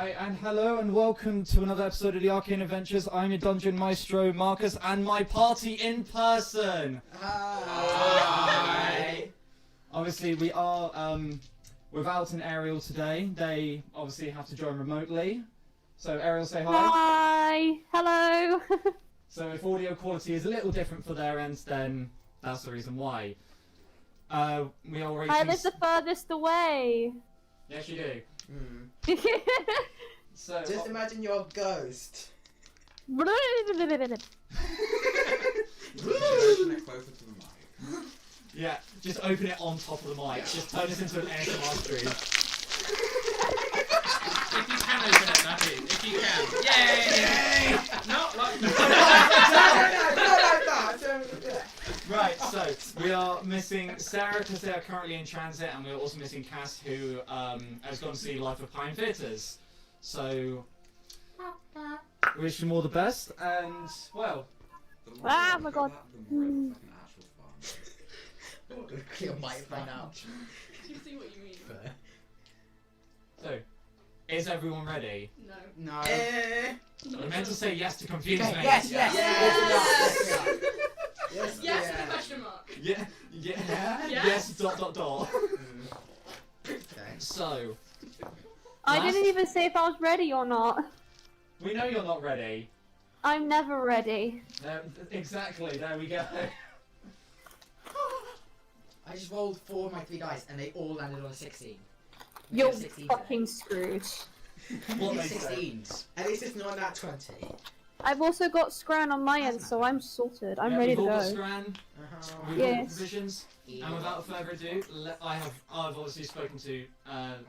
Hi, and hello and welcome to another episode of the Arcane Adventures. I'm your Dungeon Maestro, Marcus, and my party in person. Hi. Obviously, we are without an Ariel today. They obviously have to join remotely. So, Ariel, say hi. Hi. Hello. So, if audio quality is a little different for their ends, then that's the reason why. We are I live the furthest away. Yes, you do. So, Just imagine you're a ghost. Closer to the mic. yeah, just open it on top of the mic. Just turn this into an ASMR stream. If you can open it, that is. If you can. Yay! Not like No. Right, so we are missing Sarah because they are currently in transit, and we're also missing Cass, who has gone to see Life of Pine Theatres. So, we wish them all the best, and, well... Ah, my God. The more it's like an actual farm. Clear mic right now. Do you see what you mean? So, is everyone ready? No. No. I meant to say yes to confuse Okay, me. yes. Yes, Yeah. with a question mark. Yeah. Yes. Yes, ... Okay. So, I didn't even say if I was ready or not. we know you're not ready. I'm never ready. Exactly, there we go. I just rolled 4 of my 3 dice and they all landed on a 16. You're 16 fucking screwed. What today. they say. 16s. At least it's not that 20. I've also got Scran on my end, so I'm sorted. I'm ready to we've all got go. Scran, we've Yes. got provisions, and without further ado, I've obviously spoken to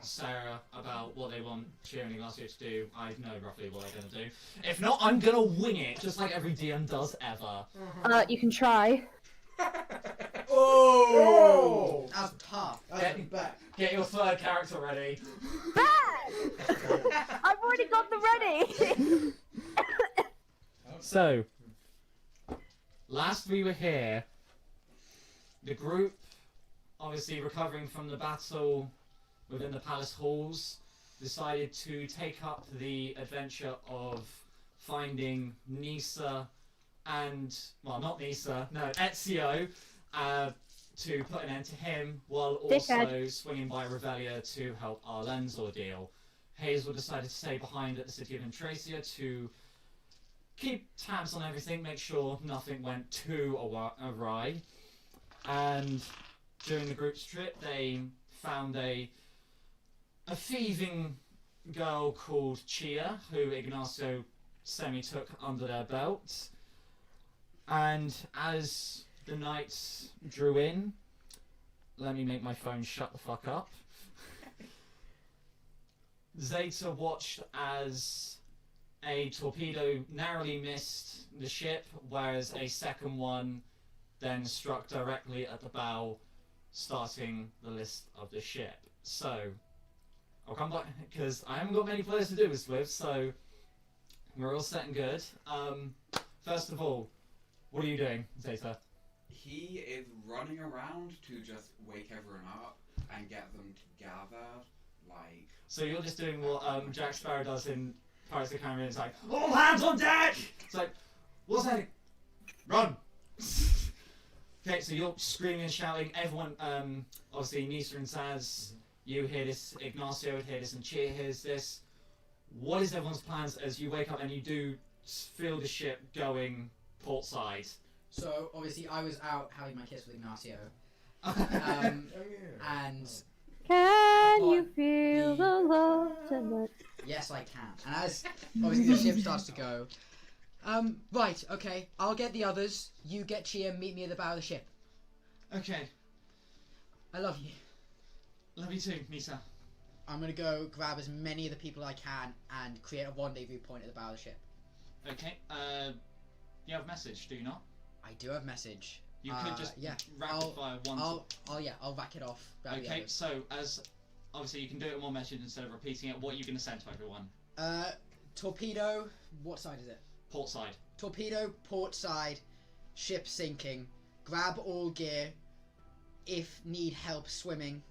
Sarah about what they want Cheering last year to do. I know roughly what they're going to do. If not, I'm going to wing it, just like every DM does ever. You can try. Oh! That was tough. That was back. Get your third character ready. I've already got them ready. So, last we were here, the group, obviously recovering from the battle within the palace halls, decided to take up the adventure of finding Nisa and, well, not Nisa, no, Ezio, to put an end to him, while also Dickhead. swinging by Revelia to help Arlen's ordeal. Hazel decided to stay behind at the city of Intracia to keep tabs on everything, make sure nothing went too awry. And during the group's trip, they found a thieving girl called Chia, who Ignacio semi-took under their belt. And as the nights drew in, let me make my phone shut the fuck up. Zeta watched as a torpedo narrowly missed the ship, whereas a second one then struck directly at the bow, starting the list of the ship. So, I'll come back, because I haven't got many players to do this with, so we're all set and good. First of all, what are you doing, Zeta? He is running around to just wake everyone up and get them together, like... So you're just doing what Jack Sparrow does in Pirates of the Caribbean. It's like, all hands on deck! It's like, what's that? Run! Okay, so you're screaming and shouting. Everyone, obviously Nisa and Saz, you hear this, Ignacio would hear this, and Chia hears this. What is everyone's plans as you wake up and you do feel the ship going port side? So, obviously, I was out having my kiss with Ignacio. And Can you feel the love tonight? yes, I can. And as obviously the ship starts to go, right, okay, I'll get the others. You get Chia, meet me at the bow of the ship. Okay, I love you. love you too, Nisa. I'm gonna go grab as many of the people I can and create a rendezvous point at the bow of the ship. Okay, you have a message, do you not? I do have message. You could just yeah. rapid fire one. I'll rack it off. Grab the Okay, others. so as obviously you can do it in one message instead of repeating it. What are you going to send to everyone? Torpedo. What side is it? Port side. Torpedo, port side, ship sinking. Grab all gear. If need help swimming,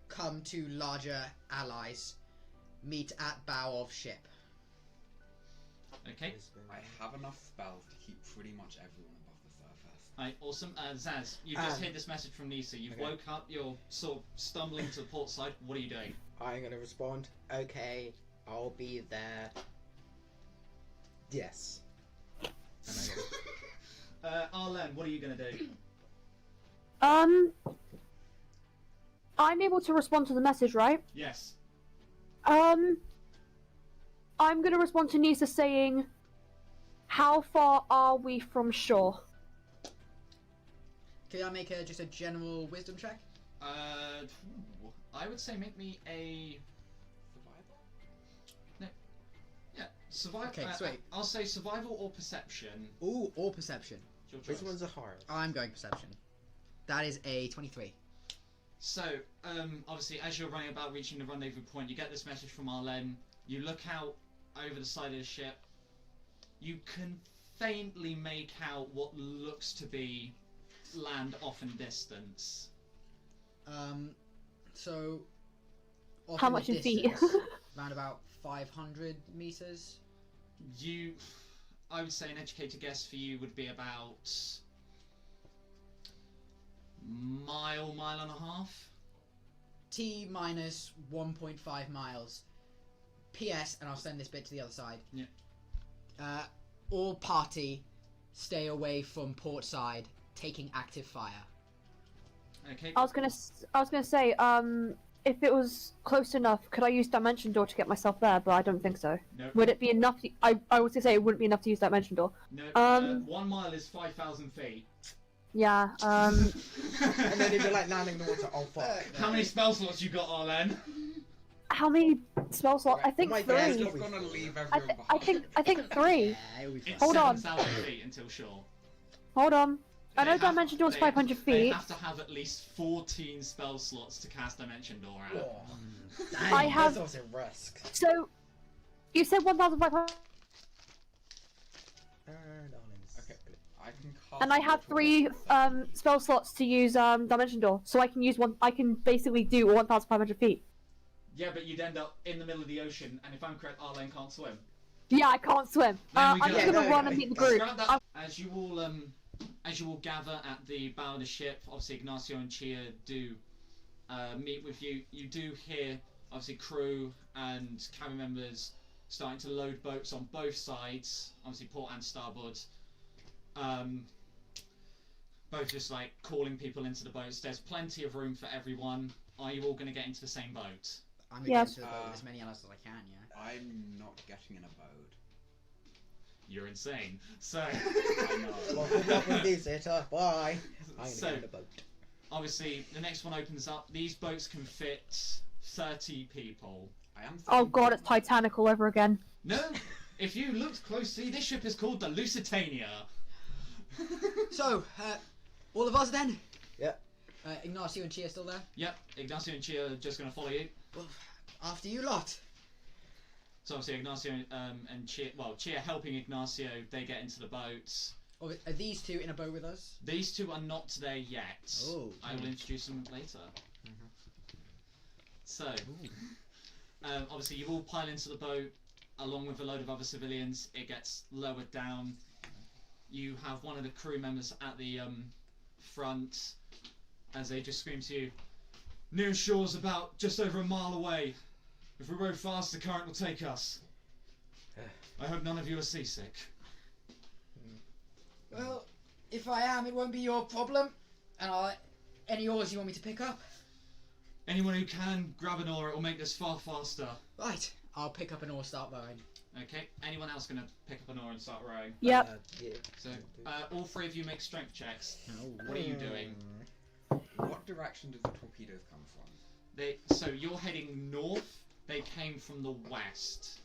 come to larger allies. meet at bow of ship. Okay. I have enough spells to keep pretty much everyone above the surface. Alright, awesome. Zaz, you've just heard this message from Nisa. You've Okay. woke up, you're sort of stumbling to the port side. What are you doing? I'm gonna respond. Okay, I'll be there. Yes. And I go, Arlen, what are you gonna do? I'm able to respond to the message, right? Yes. I'm gonna respond to Nisa saying, how far are we from shore? Can I make just a general wisdom check? I would say make me a... Survival? No. Yeah, survival. Okay, sweet. I'll say survival or perception. Ooh, or perception. It's your which choice. one's the hardest? I'm going perception. That is a 23. So, obviously, as you're running about reaching the rendezvous point, you get this message from Arlen. You look out over the side of the ship. You can faintly make out what looks to be land off in distance. So... off How in the much in feet? distance, around about 500 meters. I would say an educated guess for you would be about mile and a half. T minus 1.5 miles. P.S. and I'll send this bit to the other side. Yeah. All party stay away from port side, taking active fire. Okay. I was gonna say, if it was close enough, could I use Dimension Door to get myself there? But I don't think so. No. Would it be enough? I was gonna say it wouldn't be enough to use Dimension Door. No. 1 mile is 5,000 feet. Yeah. And then if you're like landing in the water, oh fuck. How many spell slots you got, Arlen? How many spell slots? I think my three. dad's Just gonna leave I, everyone th- behind. I think three. Yeah, it'll be fine. It's Hold on. 7,000 feet until shore. Hold on. I know They have- Dimension Door's they- 500 They feet. have to have at least 14 spell slots to cast Dimension Door out. Oh, Dang. I have- That's also a risk. So, you said 1,500, Okay, I can cast and I have water 3 wall. spell slots to use Dimension Door, so I can use one. I can basically do 1,500 feet. Yeah, but you'd end up in the middle of the ocean, and if I'm correct, Arlen can't swim. Yeah, I can't swim. There we I'm go. just Yeah, gonna no, run no, and meet the no. group. Scrap that. As you all gather at the bow of the ship, obviously Ignacio and Chia do meet with you. You do hear, obviously, crew and cabin members starting to load boats on both sides, obviously port and starboard. Both just like calling people into the boats. There's plenty of room for everyone. Are you all going to get into the same boat? I'm gonna Yes. get into the boat with as many others as I can, yeah. I'm not getting in a boat. You're insane. So, I know. Well, good luck with this, Etta. Bye. I'm gonna So- get in the boat. obviously, the next one opens up. These boats can fit 30 people. I am Oh thinking- god, it's Titanic all over again. No, if you looked closely, this ship is called the Lusitania. So, all of us then? Yeah. Ignacio and Chia still there? Yep, Ignacio and Chia are just going to follow you. Well, after you lot. So obviously Ignacio and Chia, well, Chia helping Ignacio, they get into the boats. Or are these two in a boat with us? These two are not there yet. Oh. I will introduce them later. So, obviously you all pile into the boat along with a load of other civilians. It gets lowered down. You have one of the crew members at the front as they just scream to you, "Nearest shore's about just over a mile away. If we row fast, the current will take us. I hope none of you are seasick." Well, if I am, it won't be your problem. And any oars you want me to pick up? Anyone who can, grab an oar, it will make this far faster. Right, I'll pick up an oar, start rowing. Okay, anyone else going to pick up an oar and start rowing? Yep. Yeah. So, all 3 of you make strength checks. What are you doing? What direction did the torpedoes come from? So you're heading north. They came from the west.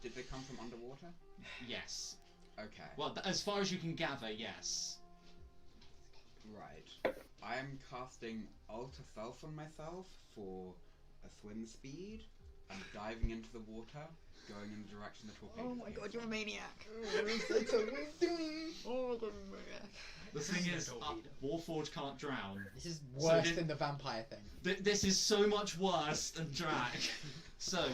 Did they come from underwater? Yes. Okay. Well, as far as you can gather, yes. Right. I am casting Alter Self on myself for a swim speed and diving into the water, going in the direction the torpedoes Oh my came god, you're a from. maniac. Oh Oh my god, I'm a maniac. The thing is, Warforged can't drown. This is So worse did- than the vampire thing. This is so much worse than drag. So,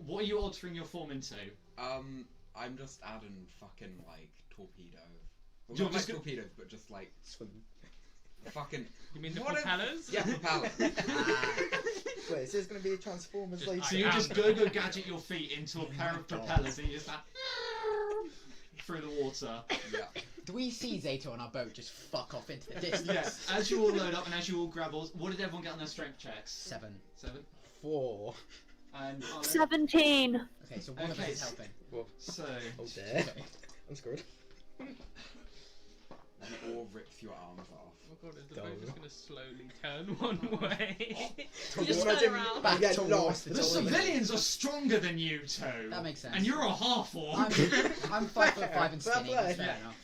what are you altering your form into? I'm just adding fucking like torpedo. Well, You're not like just torpedoes, but just like Swim. fucking. You mean the What if- propellers? Yeah, propellers. Wait, is this going to be Transformers Just- later? So you just go gadget your feet into a pair of propellers and you just like through the water. Yeah. Do we see Zato on our boat just fuck off into the distance? Yes. As you all load up and as you all grab all, what did everyone get on their strength checks? 7. 7. 4. And 17. Okay, so one of us Okay, is helping. so Oh dear. I'm screwed. And or rips your arms off. Oh my god, is the boat Go. just gonna slowly turn one way? You just Imagine turn around. Back you get towards lost. the the door. civilians are stronger than you two. That makes sense. And you're a half orc. I'm 5'5" and Fair skinny. That's play. fair enough.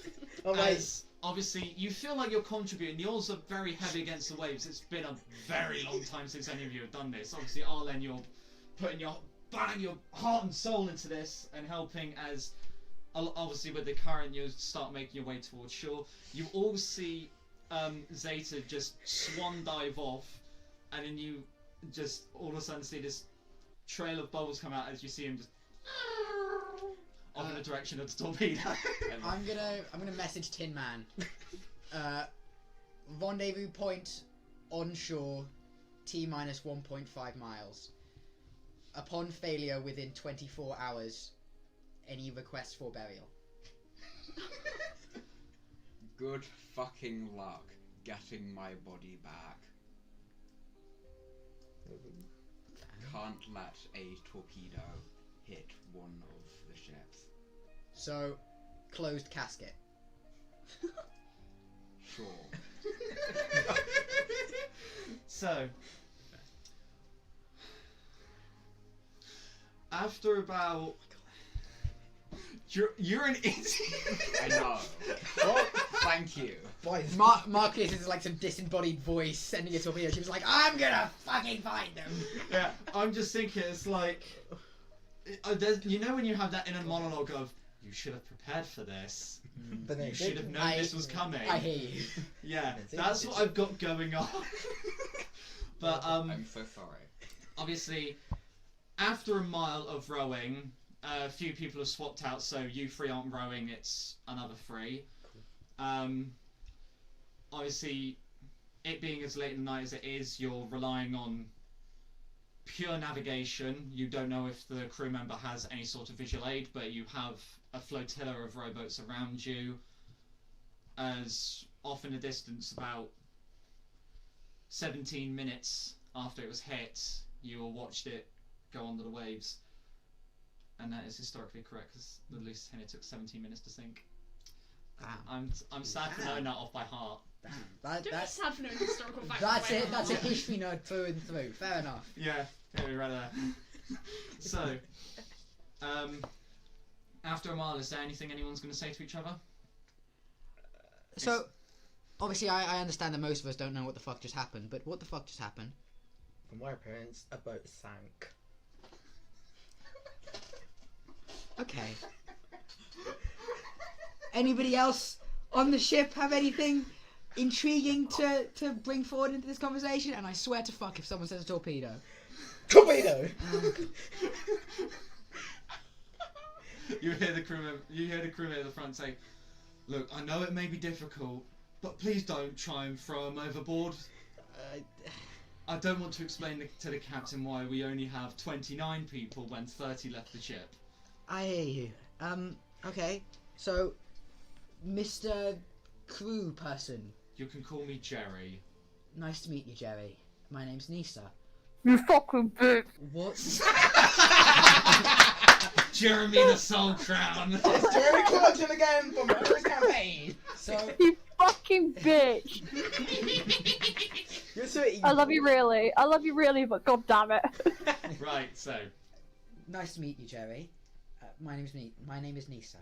I'm like, As obviously you feel like you're contributing. Yours are very heavy against the waves. It's been a very long time since any of you have done this. Obviously, Arlen, you're putting your heart and soul into this and helping. As obviously with the current, you start making your way towards shore. You all see Zeta just swan dive off, and then you just all of a sudden see this trail of bubbles come out as you see him just off in the direction of the torpedo. I'm gonna message Tin Man. Rendezvous point onshore, T-minus 1.5 miles. Upon failure within 24 hours, any requests for burial. Good fucking luck getting my body back. Can't let a torpedo hit one of the ships. So, closed casket. Sure. So, after about, you're an idiot. I know. what? Thank you. Why is Marcus is like some disembodied voice sending a torpedo. She was like, I'm gonna fucking find them. Yeah, I'm just thinking it's like, you know when you have that inner monologue of, you should have prepared for this. But then You should have known this was coming. I hear you. Yeah, that's what I've got going on. But I'm so sorry. obviously, after a mile of rowing, a few people have swapped out, so you three aren't rowing, it's another 3. Obviously, it being as late in the night as it is, you're relying on pure navigation. You don't know if the crew member has any sort of visual aid, but you have a flotilla of rowboats around you. As off in the distance, about 17 minutes after it was hit, you all watched it go under the waves. And that is historically correct, because the Lucis Henny took 17 minutes to sink. Damn. I'm sad for knowing that off by heart. Damn. Don't be That's sad for knowing historical facts. that's by it. That's a heart. history nerd through and through. Fair enough. Yeah, right there. So, after a mile, is there anything anyone's going to say to each other? So, obviously, I understand that most of us don't know what the fuck just happened, but what the fuck just happened? From my appearance, a boat sank. Okay. Anybody else on the ship have anything intriguing to bring forward into this conversation? And I swear to fuck if someone says a torpedo. Torpedo! You hear the crewmate at the front say, "Look, I know it may be difficult, but please don't try and throw him overboard. I don't want to explain to the captain why we only have 29 people when 30 left the ship." I hear you. Okay. So, Mr. Crew Person, You can call me Jerry. nice to meet you, Jerry. My name's Nisa. You fucking bitch. What? Jeremy the Soul Crown. It's Jeremy Clarkson again from the first campaign! So, You fucking bitch. You're so evil. I love you really, but god damn it. Right, so nice to meet you, Jerry. My name is Nisa.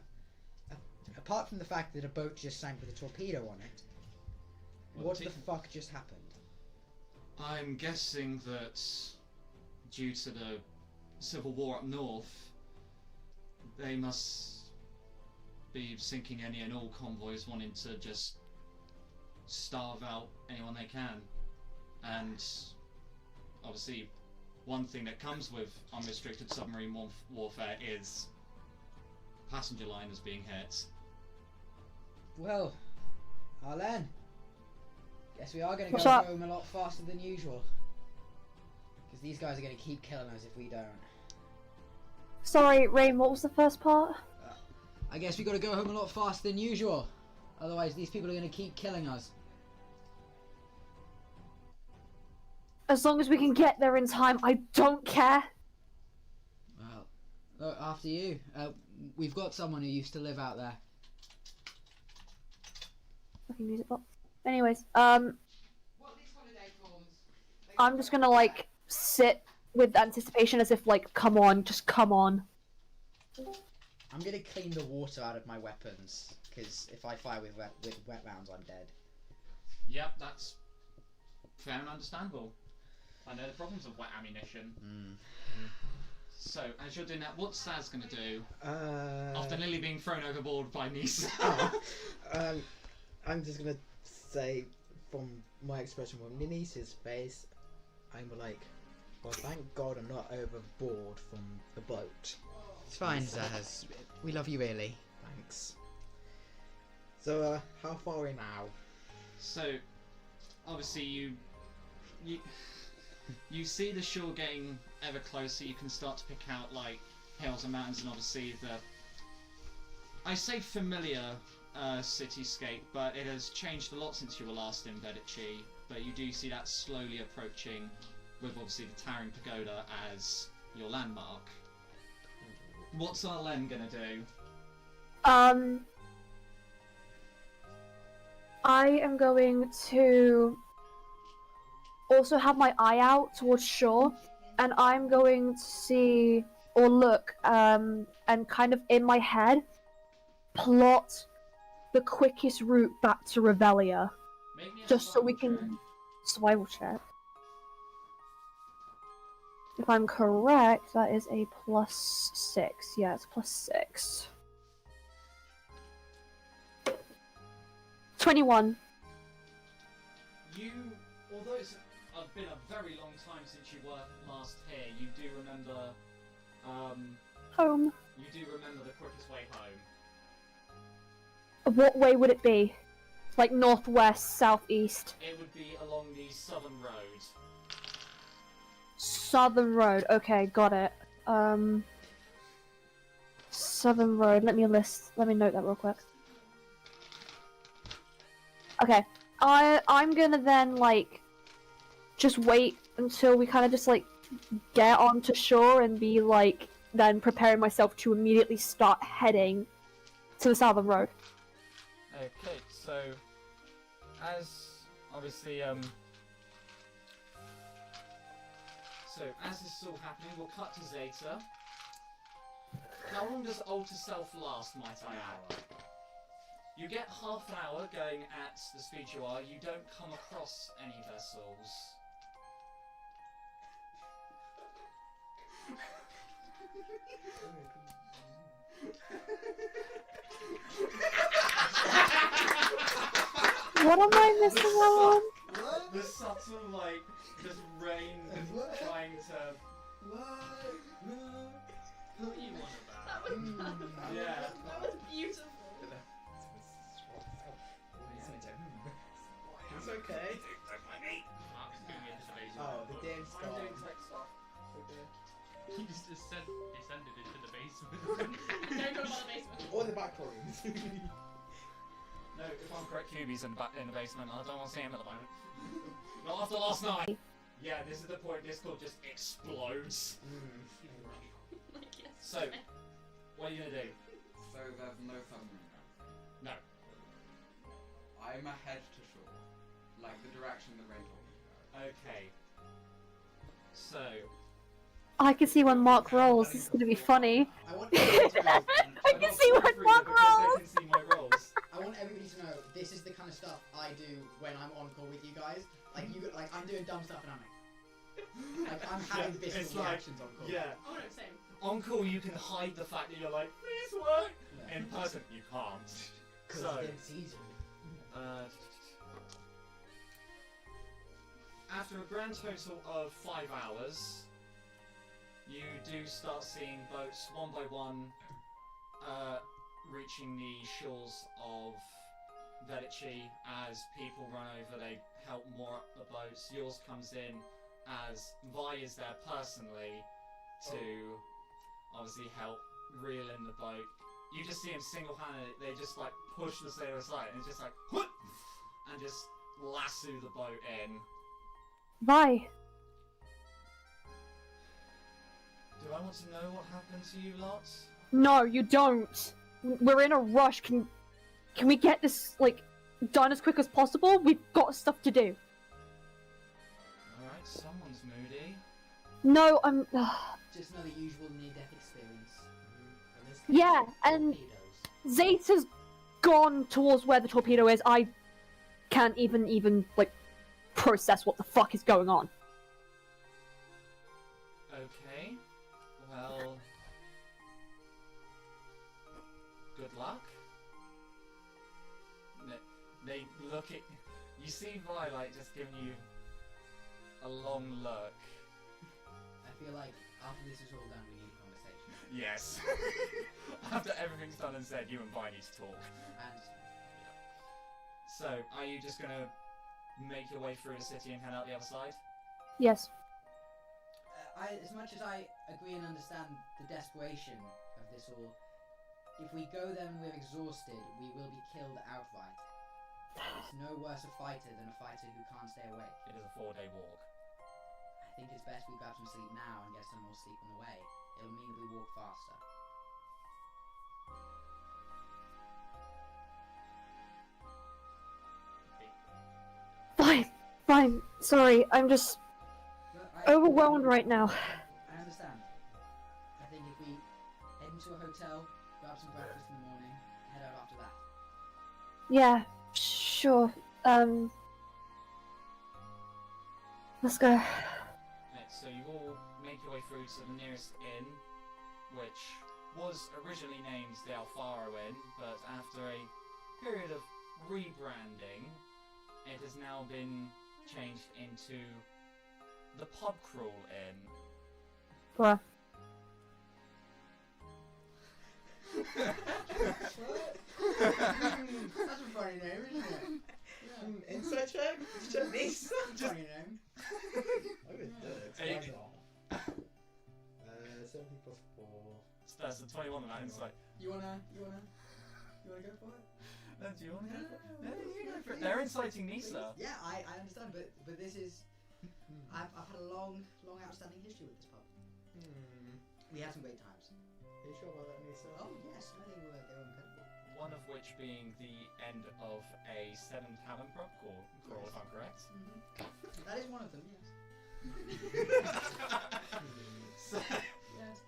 Apart from the fact that a boat just sank with a torpedo on it, what the fuck just happened? I'm guessing that due to the civil war up north, they must be sinking any and all convoys wanting to just starve out anyone they can. And obviously one thing that comes with unrestricted submarine warfare is passenger liners being hit. Well, Arlen, guess we are going to What's go up? home a lot faster than usual. Because these guys are going to keep killing us if we don't. Sorry, Rain, what was the first part? I guess we got to go home a lot faster than usual. Otherwise, these people are going to keep killing us. As long as we can get there in time, I don't care. Well, look, after you. We've got someone who used to live out there. Fucking music box. Anyways, I'm just gonna like sit with anticipation as if like, come on, just come on. I'm going to clean the water out of my weapons. Because if I fire with wet rounds, I'm dead. Yep, that's fair and understandable. I know the problems of wet ammunition. So, as you're doing that, what's Saz going to do after nearly being thrown overboard by Nisa? I'm just gonna say, from my expression from Nisa's face, I'm like, well, thank God I'm not overboard from the boat. It's fine, Zaz. We love you really. Thanks. So, how far are we now? So, obviously you see the shore getting ever closer. You can start to pick out like hills and mountains, and obviously I say familiar cityscape, but it has changed a lot since you were last in Vedici. But you do see that slowly approaching, with obviously the towering pagoda as your landmark. What's Arlen gonna do? I am going to also have my eye out towards shore, and I'm going to see or look, and kind of in my head plot the quickest route back to Revelia, Make me a just so we survival can survival check. If I'm correct, that is a +6. Yeah, it's +6. 21. You, although it's been a very long time since you were last here, you do remember, Home. you do remember the quickest way home. What way would it be? Like northwest, southeast? It would be along the southern road. Southern road. Okay, got it. Southern road. Let me note that real quick. Okay. I'm gonna then like just wait until we kind of just like get onto shore and be like then preparing myself to immediately start heading to the southern road. Okay, so as obviously so as this is all happening, we'll cut to Zeta. How long does Alter Self last, might I add? You get half an hour going at the speed you are. You don't come across any vessels. What am I missing out on? The subtle, like, just rain trying to... What do you want about? Yeah. That was beautiful. It's okay. Mark's going into the basement. Oh, the game's I'm doing gone. tech stuff. He just descended into the basement. Don't go by the basement. Or the back rooms. No, if I'm correct, QB's in the basement. I don't want to see him at the moment. Not after last night. Yeah, this is the point. Discord just explodes. Like, yes. So, what are you gonna do? So there's no submarine now. No. I'm ahead to shore. Like the direction the rain told me to go. Okay. So, I can see when Mark rolls. This is gonna be funny. I want everybody to know. I can see when Mark rolls. They can see my rolls. I want everybody to know this is the kind of stuff I do when I'm on call with you guys. Like I'm doing dumb stuff and I'm having Yeah, it's visceral like- reactions on call. Yeah. Oh no, same. On call, you can hide the fact that you're like, please work. Yeah. In person, you can't. Because So, then it's easier. after a grand total of 5 hours, you do start seeing boats one by one reaching the shores of Velici as people run over, they help moor up the boats. Yours comes in as Vi is there personally to obviously help reel in the boat. You just see him single-handed, they just like push the sail aside and it's just like whoop, and just lasso the boat in. Bye. Do I want to know what happened to you lot? No, you don't. We're in a rush. Can we get this like done as quick as possible? We've got stuff to do. Alright, someone's moody. No, I'm. Just another usual near-death experience. Yeah, and Zeta's gone towards where the torpedo is. I can't even like process what the fuck is going on. Okay, well, good luck. They look at you. See Vi like just giving you a long look. I feel like after this is all done, we need a conversation. Yes. After everything's done and said, you and Vi need to talk. And So, are you just gonna make your way through the city and head out the other side? Yes. as much as I agree and understand the desperation of this all, if we go there and we're exhausted, we will be killed outright. It's no worse a fighter than a fighter who can't stay awake. It is a 4-day walk. I think it's best we grab some sleep now and get some more sleep on the way. It'll mean that we walk faster. Fine. Sorry, I'm just But overwhelmed right now. I understand. I think if we head into a hotel, grab some breakfast in the morning, head out after that. Yeah, sure. Let's go. Right, so you all make your way through to the nearest inn, which was originally named the Alfaro Inn, but after a period of rebranding, it has now been changed into the Pub Crawl Inn. Bruh. That's a funny name, isn't it? Yeah. Inside check? Check this. Funny name. I would do it. Hey. Why not? 70 plus 4. So that's the 21 on that inside. You wanna go for it? Do you want to go for it? No, you go for it. They're inciting Nisa. Yeah, I understand, but this is. I've had a long outstanding history with this pub. We had some great times. Are you sure about that, Nisa? Oh yes, I think they were incredible. One of which being the end of a 7-tavern pub crawl, if I'm correct. That is one of them, yes. So, Yes.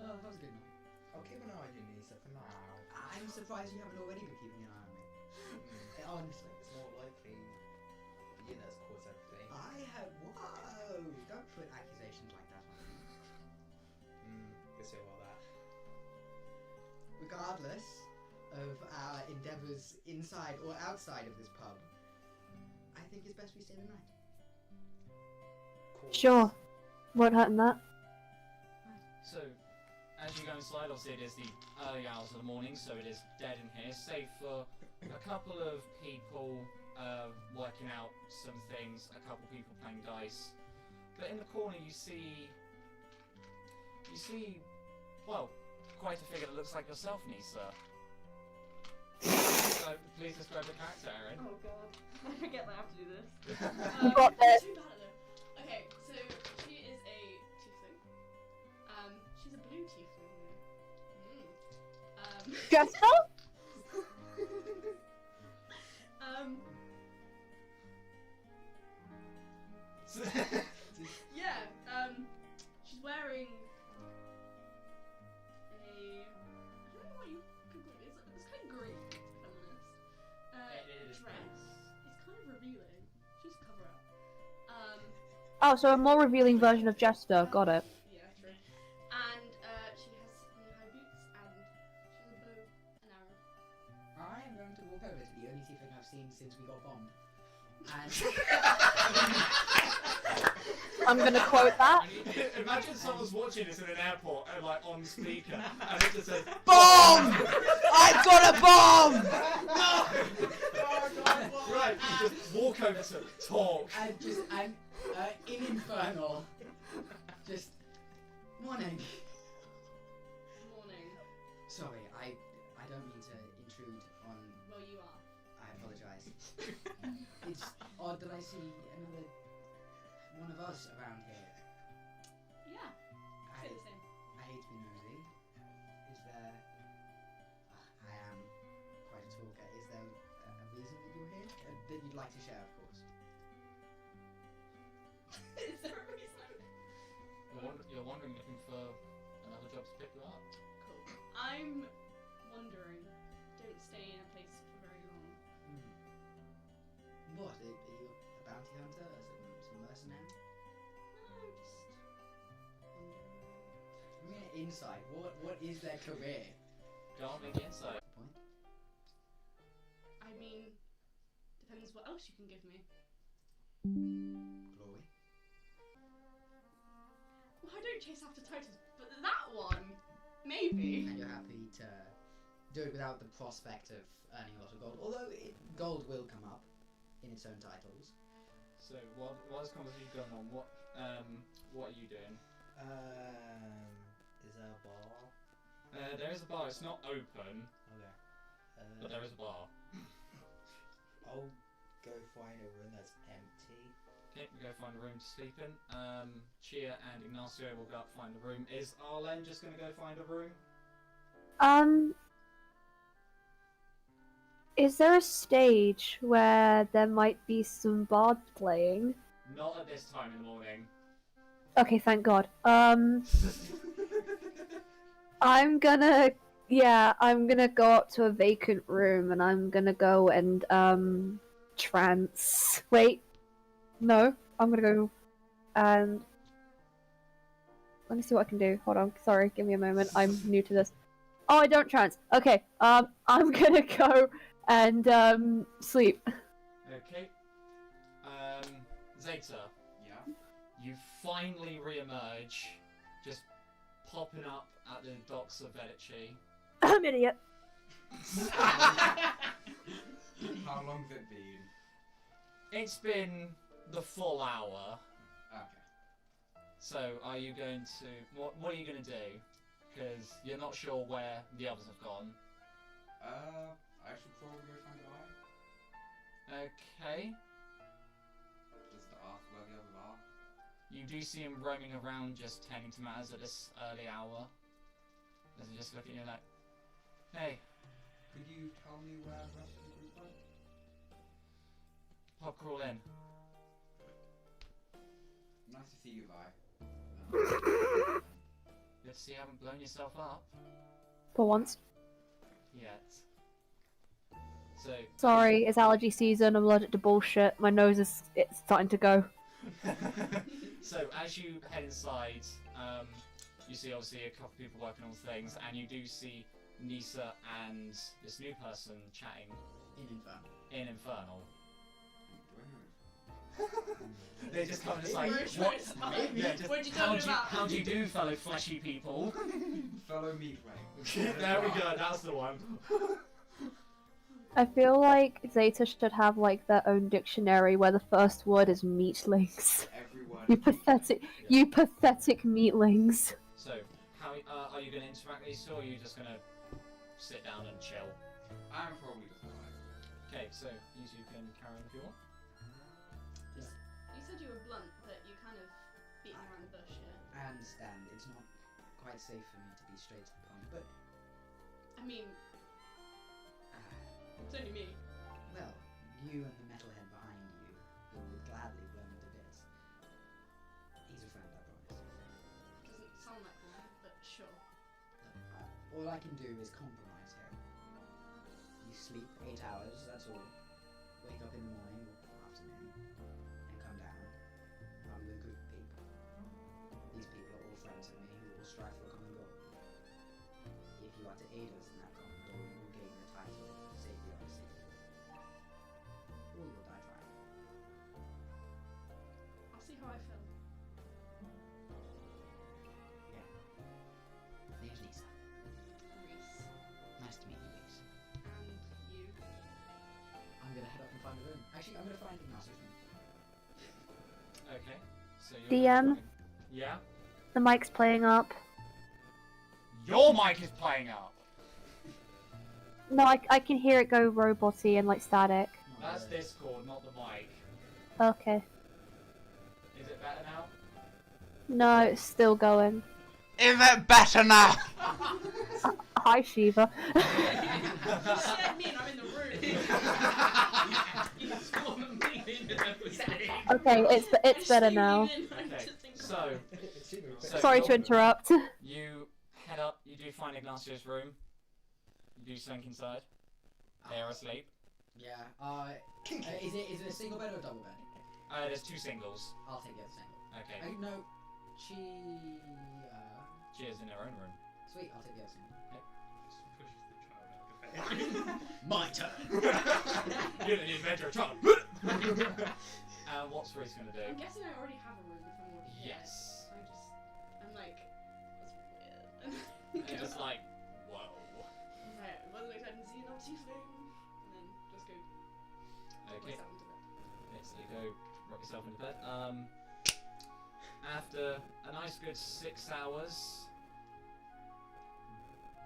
Oh, that was a good night. I'll keep an eye on you, Nisa, for now. I'm surprised you haven't already been keeping an eye on me. Honestly. It's more likely Vienna's caused everything. I have. Whoa! Don't put accusations like that on me. Guess say about that. Regardless of our endeavours inside or outside of this pub, I think it's best we stay the night. Sure. Won't hurt in that. so, as you go inside, obviously it is the early hours of the morning, so it is dead in here, save for a couple of people working out some things, a couple people playing dice. But in the corner you see, well, quite a figure that looks like yourself, Nisa. So, please describe the character, Erin. Oh god. I forget that I have to do this. You got this. Too bad at it. Okay, so she is a tiefling. She's a blue tiefling. Jester? Yeah, she's wearing a, I don't know what you could call it, it's kind of Greek, to be honest. It is Dress. It's kind of revealing. Just cover up. Oh, so a more revealing version of Jester. Got it. Yeah, true. And she has high boots and she has a bow and arrow. I am going to walk over to the only tiefling I've seen since we got bombed. And I'm gonna quote that. Imagine someone's watching this in an airport and like on speaker, and it just says Bomb! I got a bomb! no. Right, you just walk over to talk. And in Infernal, just morning. Morning. Sorry, I don't mean to intrude on. Well, you are. I apologise. It's odd that I see another one of us around here. Yeah. I, Say the same. I hate to be nosy. Is there? I am quite a talker. Is there a reason that you're here that you'd like to share, of course? Is there a reason? You're wondering, looking for another job to pick you up. Cool. I'm wondering. Don't stay in a place for very long. What? Are you a bounty hunter or some mercenary? No, just wondering. I mean, insight. What is their career? Go on, make the insight. Point. I mean, depends what else you can give me. Glory. Well, I don't chase after titles, but that one, maybe. And you're happy to do it without the prospect of earning a lot of gold. Although gold will come up in its own titles. So, what is conversation going on? What are you doing? Is there a bar? There is a bar. It's not open, Okay. but there is a bar. I'll go find a room that's empty. Okay, we go find a room to sleep in. Chia and Ignacio will go up find a room. Is Arlen just gonna go find a room? Is there a stage where there might be some bards playing? Not at this time in the morning. Okay, thank God. I'm gonna go up to a vacant room and I'm gonna go and trance. Wait, no, I'm gonna go and let me see what I can do. Hold on, sorry, give me a moment. I'm new to this. Oh, I don't trance. Okay, I'm gonna go and sleep. Okay. Zeta, Yeah. you finally re-emerge, just popping up at the docks of Vedici. I'm an idiot. How long's it been? It's been the full hour. Okay. So, are you going to... What are you going to do? Because you're not sure where the others have gone. I should probably go find a eye. Okay. Just to ask where the others are. You do see him roaming around just tending to matters at this early hour. As he just look at you like, hey, Could you tell me where the rest of the group went? pop crawl in. Nice to see you, Vi. Good to see you haven't blown yourself up For once. yet. So, Sorry, it's allergy season. I'm allergic to bullshit. My nose it's starting to go. so as you head inside, you see obviously a couple of people working on things, and you do see Nisa and this new person chatting In Infernal. in Infernal. Do I know? They just come and just like, Very what? short. Yeah, just, What are you talking about? how do you do, fellow fleshy people? Fellow meat ring. There we go, that's the one. I feel like Zeta should have like their own dictionary where the first word is meatlings. Everyone. You pathetic meatlings. So, how are you going to interact with these two, or are you just going to sit down and chill? I'm probably just alive. Okay, so you two can carry on if you want. You said you were blunt, but you kind of beating around the bush here. I understand. It's not quite safe for me to be straight to the point, but I mean, it's only me. well, you and the metalhead behind you, who would gladly blow me to bits. He's a friend, I promise. Doesn't sound like one, but sure. Look, all I can do is compromise here. You sleep 8 hours, that's all. Wake up in the morning or afternoon, and come down. I'm with a group of people. These people are all friends of me who all strive for a common goal. If you are to aid us in that common goal, you will gain the title of Savior of Sea. Or you'll die trying. I'll see how I feel. Actually, I'm gonna find Ignatius. Okay. So you're DM? Yeah. The mic's playing up. Your mic is playing up. No, I can hear it go roboty and like static. That's Discord, not the mic. Okay. Is it better now? No, it's still going. Is it better now? Hi, Shiva. You scared me and I'm in the room. You scored me in the Okay, it's better now. Okay. So Sorry to interrupt. you head up. You do find Ignacio's room. You do slink inside. They are asleep. Yeah. Is it a single bed or a double bed? There's 2 singles. I'll take the other single. Okay. No. She. She is in her own room. Sweet. I'll take the other single. My turn. You're the inventor of child. What's Reese gonna I'm do? guessing I already have a room if I'm already here. Yes. I'm like, that's weird. You're just like, whoa. Right, wasn't expecting to see an obtuse thing. And then just go put Okay. myself into bed. Okay, so you go rock yourself into bed. After a nice good 6 hours,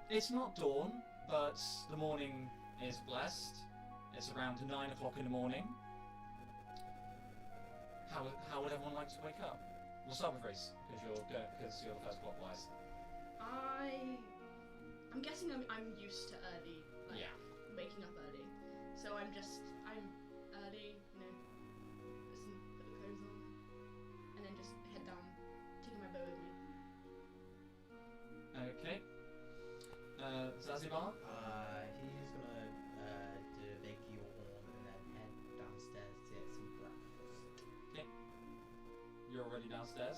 it's not dawn, but the morning is blessed. It's around 9 o'clock in the morning. How would everyone like to wake up? We'll start with Reese, because you're the first clockwise. I'm guessing I'm used to early, like Yeah. waking up early. So I'm early, listen, put the clothes on, and then just head down, taking my bow with me. Okay. Zanzibar? He's gonna do a big yawn and then head downstairs to get some breakfast. You're already downstairs,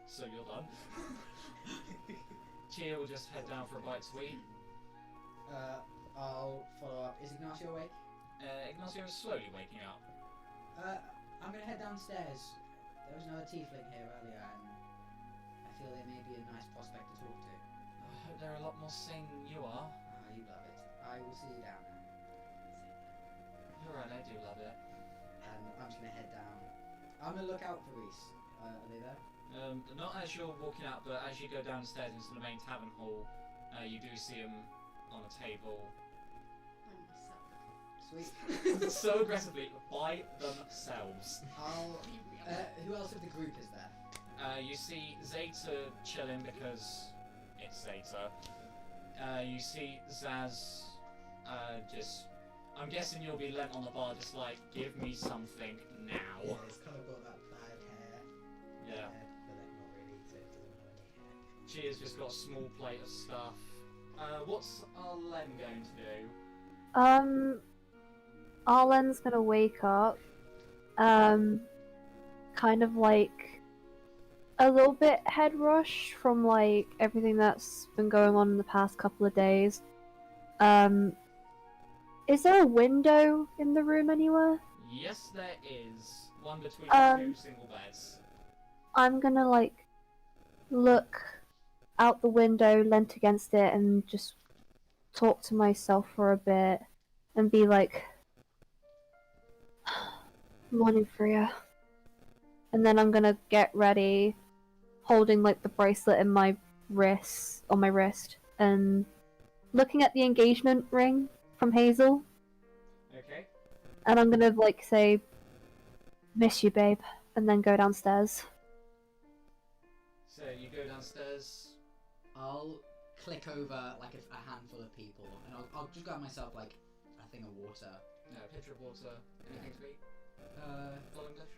so you're done. Chia will just head down for a bite to eat. I'll follow up. Is Ignacio awake? Ignacio is slowly waking up. I'm gonna head downstairs. There was another tiefling here earlier, and I feel they may be a nice prospect to talk to. I hope they're a lot more sane than you are. You love it. I will see you down there. You're right, I do love it. And I'm just gonna head down. I'm gonna look out for Reese. Are they there? Not as you're walking out, but as you go downstairs into the main tavern hall, you do see them on a table. By myself. Sweet. So aggressively, by themselves. Who else of the group is there? You see Zeta chilling because it's Zeta. You see Zaz just... I'm guessing you'll be lent on the bar just like, give me something now. Yeah, it's kind of got that bad hair. Yeah. But like not really, so it doesn't have any hair. She has just got a small plate of stuff. What's Arlen going to do? Arlen's gonna wake up, kind of like a little bit head rush from like everything that's been going on in the past couple of days. Is there a window in the room anywhere? Yes, there is. One between 2 single beds. I'm gonna like look out the window, leant against it, and just talk to myself for a bit and be like, morning, Freya. And then I'm gonna get ready, holding like the bracelet in my wrist, on my wrist, and looking at the engagement ring from Hazel. Okay. And I'm gonna like say, miss you, babe, and then go downstairs. So you go downstairs. I'll click over like a handful of people, and I'll just grab myself like a thing of water. A pitcher of water. Anything to eat? Full English?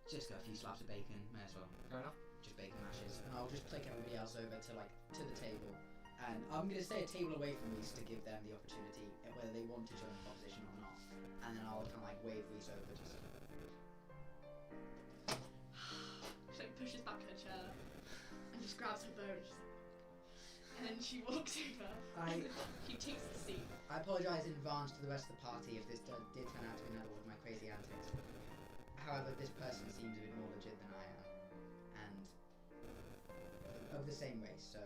Just a few slabs of bacon, may as well. Fair enough. Just bacon mashes, and I'll just click everybody else over to the table. And I'm gonna stay a table away from Reese to give them the opportunity, whether they want to join the proposition or not. And then I'll kind of like wave Reese over to them. She like pushes back her chair and just grabs her bow and she's like, and then she walks over. She takes the seat. I apologise in advance to the rest of the party if this did turn out to be another one of my crazy antics. However, this person seems a bit more legit than I am, and of the same race, so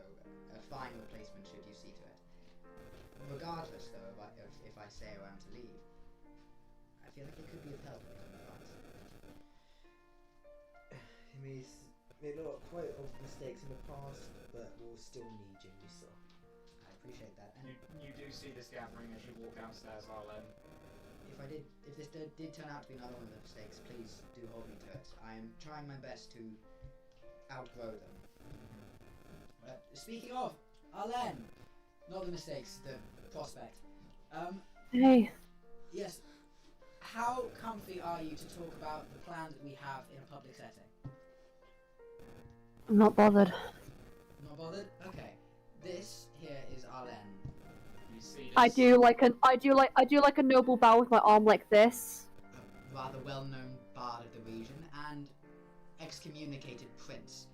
a fine replacement should you see to it. Regardless, though, if I say I am to leave, I feel like it could be of help. It means made a lot quite of mistakes in the past, but we'll still need you, so. I appreciate that. And You do see this gathering as you walk downstairs, Arlen. if this did turn out to be another one of the mistakes, please do hold me to it. I am trying my best to outgrow them. Speaking of, Arlen, not the mistakes, the prospect. Hey, Yes. How comfy are you to talk about the plans that we have in a public setting? I'm not bothered. Not bothered? Okay. This here is Arlen. You see this. I do like a noble bow with my arm like this. A rather well-known bard of the region and excommunicated prince.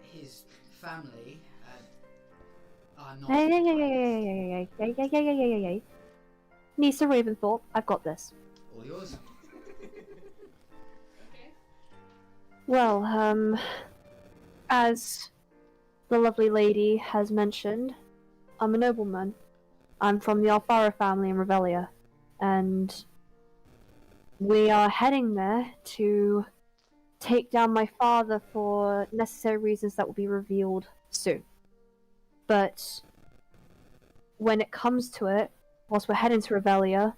His family are not. Hey. Nisa Raventhorpe, I've got this. All yours. Okay. Well, as the lovely lady has mentioned, I'm a nobleman. I'm from the Allderra family in Revelia, and we are heading there to take down my father for necessary reasons that will be revealed soon. But when it comes to it, whilst we're heading to Revelia,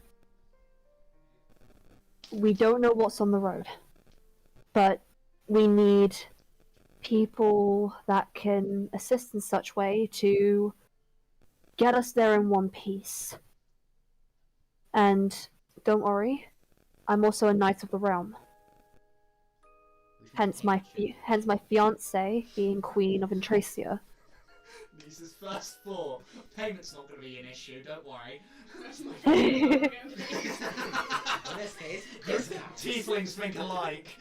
we don't know what's on the road. But we need people that can assist in such way to get us there in one piece. And don't worry, I'm also a knight of the realm. Hence my fiance being queen of Intracia. Lisa's first thought. Payment's not going to be an issue, don't worry. That's my favorite. In this case, yes. Tieflings think alike.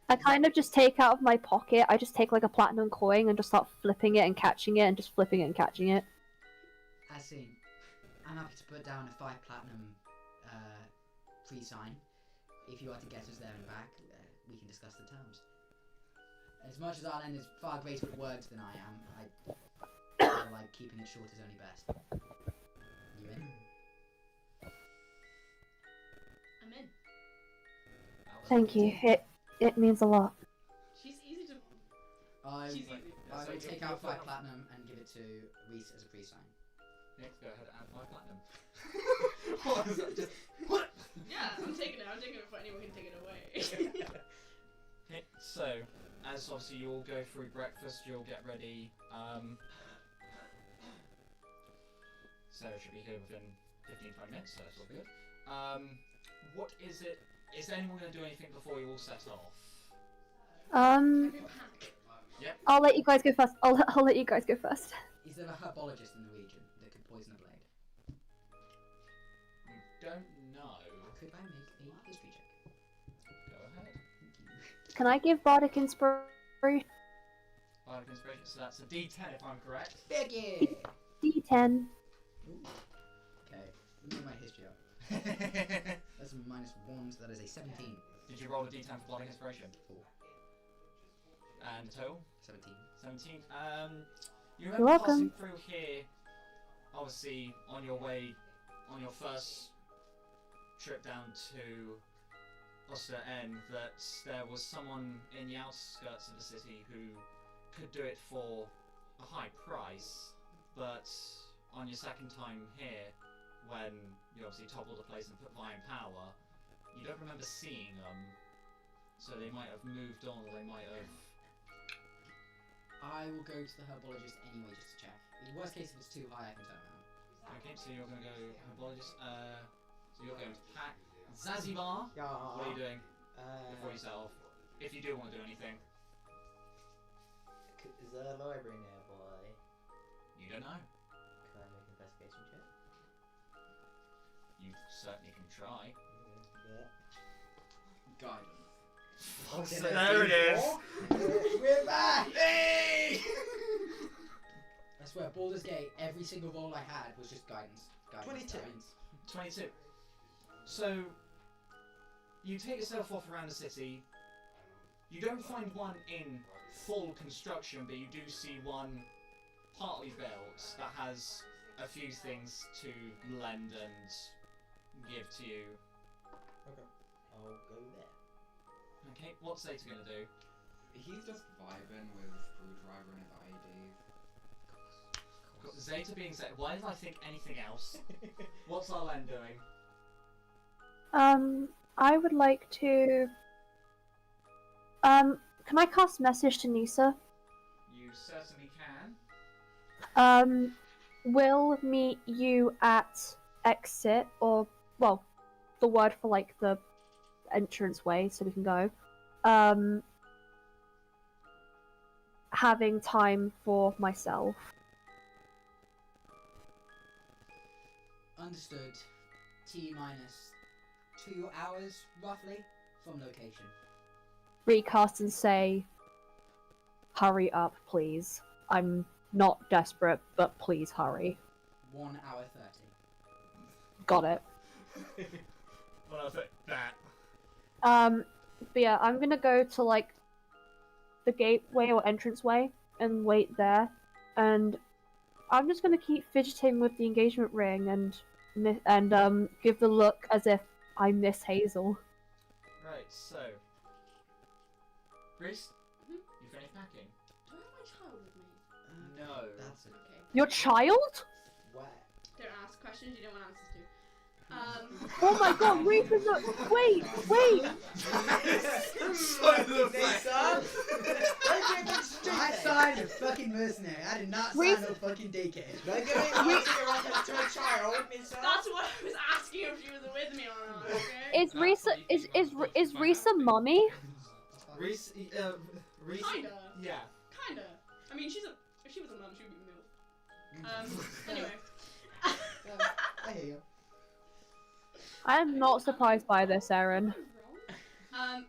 I kind of just take out of my pocket, I just take like a platinum coin and just start flipping it and catching it and just flipping it and catching it. As seen. I'm happy to put down a 5 platinum free sign. If you are to get us there and back, we can discuss the terms. As much as Arlen is far greater with words than I am, I feel like keeping it short is only best. You in? I'm in. Thank you. It means a lot. She's easy to. I She's easy. will take out 5 platinum and give it to Reese as a free sign. Nick, go ahead and add 5 platinum. What was that? Just what? Yeah, I'm taking it. I'm taking it before anyone can take it away. Okay, so, as obviously you all go through breakfast, you'll get ready. Sarah should be here within 15-20 minutes, so that's all good. What is it? Is anyone going to do anything before you all set off? Maybe pack. Yep. I'll let you guys go first. I'll let you guys go first. Is there a herbologist in the region that could poison a blade? You don't know. Could I make a history check? Go ahead. Can I give Bardic Inspiration? Bardic Inspiration, so that's a D10 if I'm correct. Big yeah! D10. Ooh. Okay, let me get my history up. That's a -1, so that is a 17. Did you roll a D10 for Bardic Inspiration? 4. And the total? 17. 17. You You're remember welcome. passing through here, obviously, on your way, on your first trip down to Oster N, that there was someone in the outskirts of the city who could do it for a high price, but on your second time here, when you obviously toppled the place and put Vine Power, you don't remember seeing them, so they might have moved on, or they might have... I will go to the herbologist anyway just to check. In worst case, if it's too high, I can turn around. Okay, so you're going to go herbologist, so you're going to pack Zazibar. Yeah. What are you doing before you set off? If you do want to do anything. Is there a library nearby? You don't know. Can I make an investigation check? You certainly can try. Yeah. Guidance. Oh, so there it is! We're back! Hey! I swear, Baldur's Gate, every single roll I had was just guidance. 22. Guidance. 22. So, you take yourself off around the city. You don't find one in full construction, but you do see one partly built that has a few things to lend and give to you. Okay. I'll go there. Okay, what's Zeta gonna do? He's just vibing with Screwdriver and his IEDs. Zeta being Zeta. Why did I think anything else? What's Arlen doing? I would like to. Can I cast message to Nisa? You certainly can. Will meet you at exit, or well, the word for like the entrance way, so we can go. Having time for myself. Understood. T minus 2 hours, roughly, from location. Recast and say, hurry up, please. I'm not desperate, but please hurry. 1 hour 30. Got it. Well, I think that. But yeah, I'm gonna go to like the gateway or entranceway and wait there, and I'm just gonna keep fidgeting with the engagement ring and give the look as if I miss Hazel. Right, so. Reese, you finished packing? Do I have my child with me? No. That's it. Okay. Your child? Where? Don't ask questions you don't want answers to. Oh my god, Reese is a- wait! I signed a fucking mercenary. I did not sign Reese- no fucking daycare. Don't give me reference to a child, Nisa. That's what I was asking if she was with me or not, okay? Is Reese a mummy? Reese, Reese. Kinda. Yeah. Kinda. I mean, if she was a mum, she would be MILF. Anyway. I hear you. I am not surprised by this, Aaron.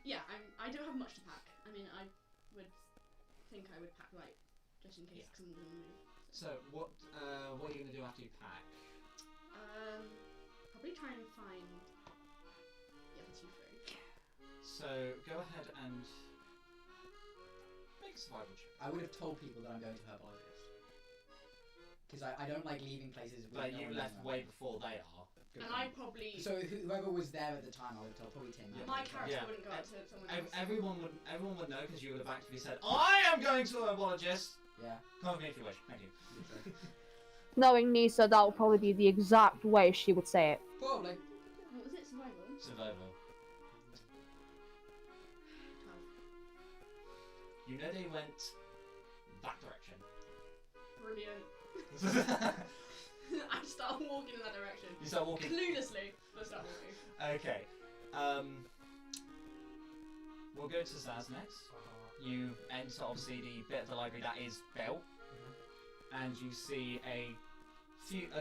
Yeah, I don't have much to pack. I mean, I would think I would pack light, just in case someone's gonna move. So, what are you gonna do after you pack? Probably try and find the other two free. So, go ahead and make a survival check. I would have told people that I'm going to herbologist. Because I don't like leaving places with But no you one left around. way before they are. Good And point. I probably... So whoever was there at the time, I would have told probably Tim. Yeah. my character Yeah. wouldn't go up to someone else. Everyone would know because you would have actively said, I am going to a herbologist! Yeah. Come with me if you wish. Thank you. Knowing Nisa, that would probably be the exact way she would say it. Probably. What was it? Survival? Survival. 12. You know they went that direction. Brilliant. I start walking in that direction. You start walking. Cluelessly, but start walking. Okay. We'll go to Zaz next. You enter obviously the bit of the library that is built, and you see a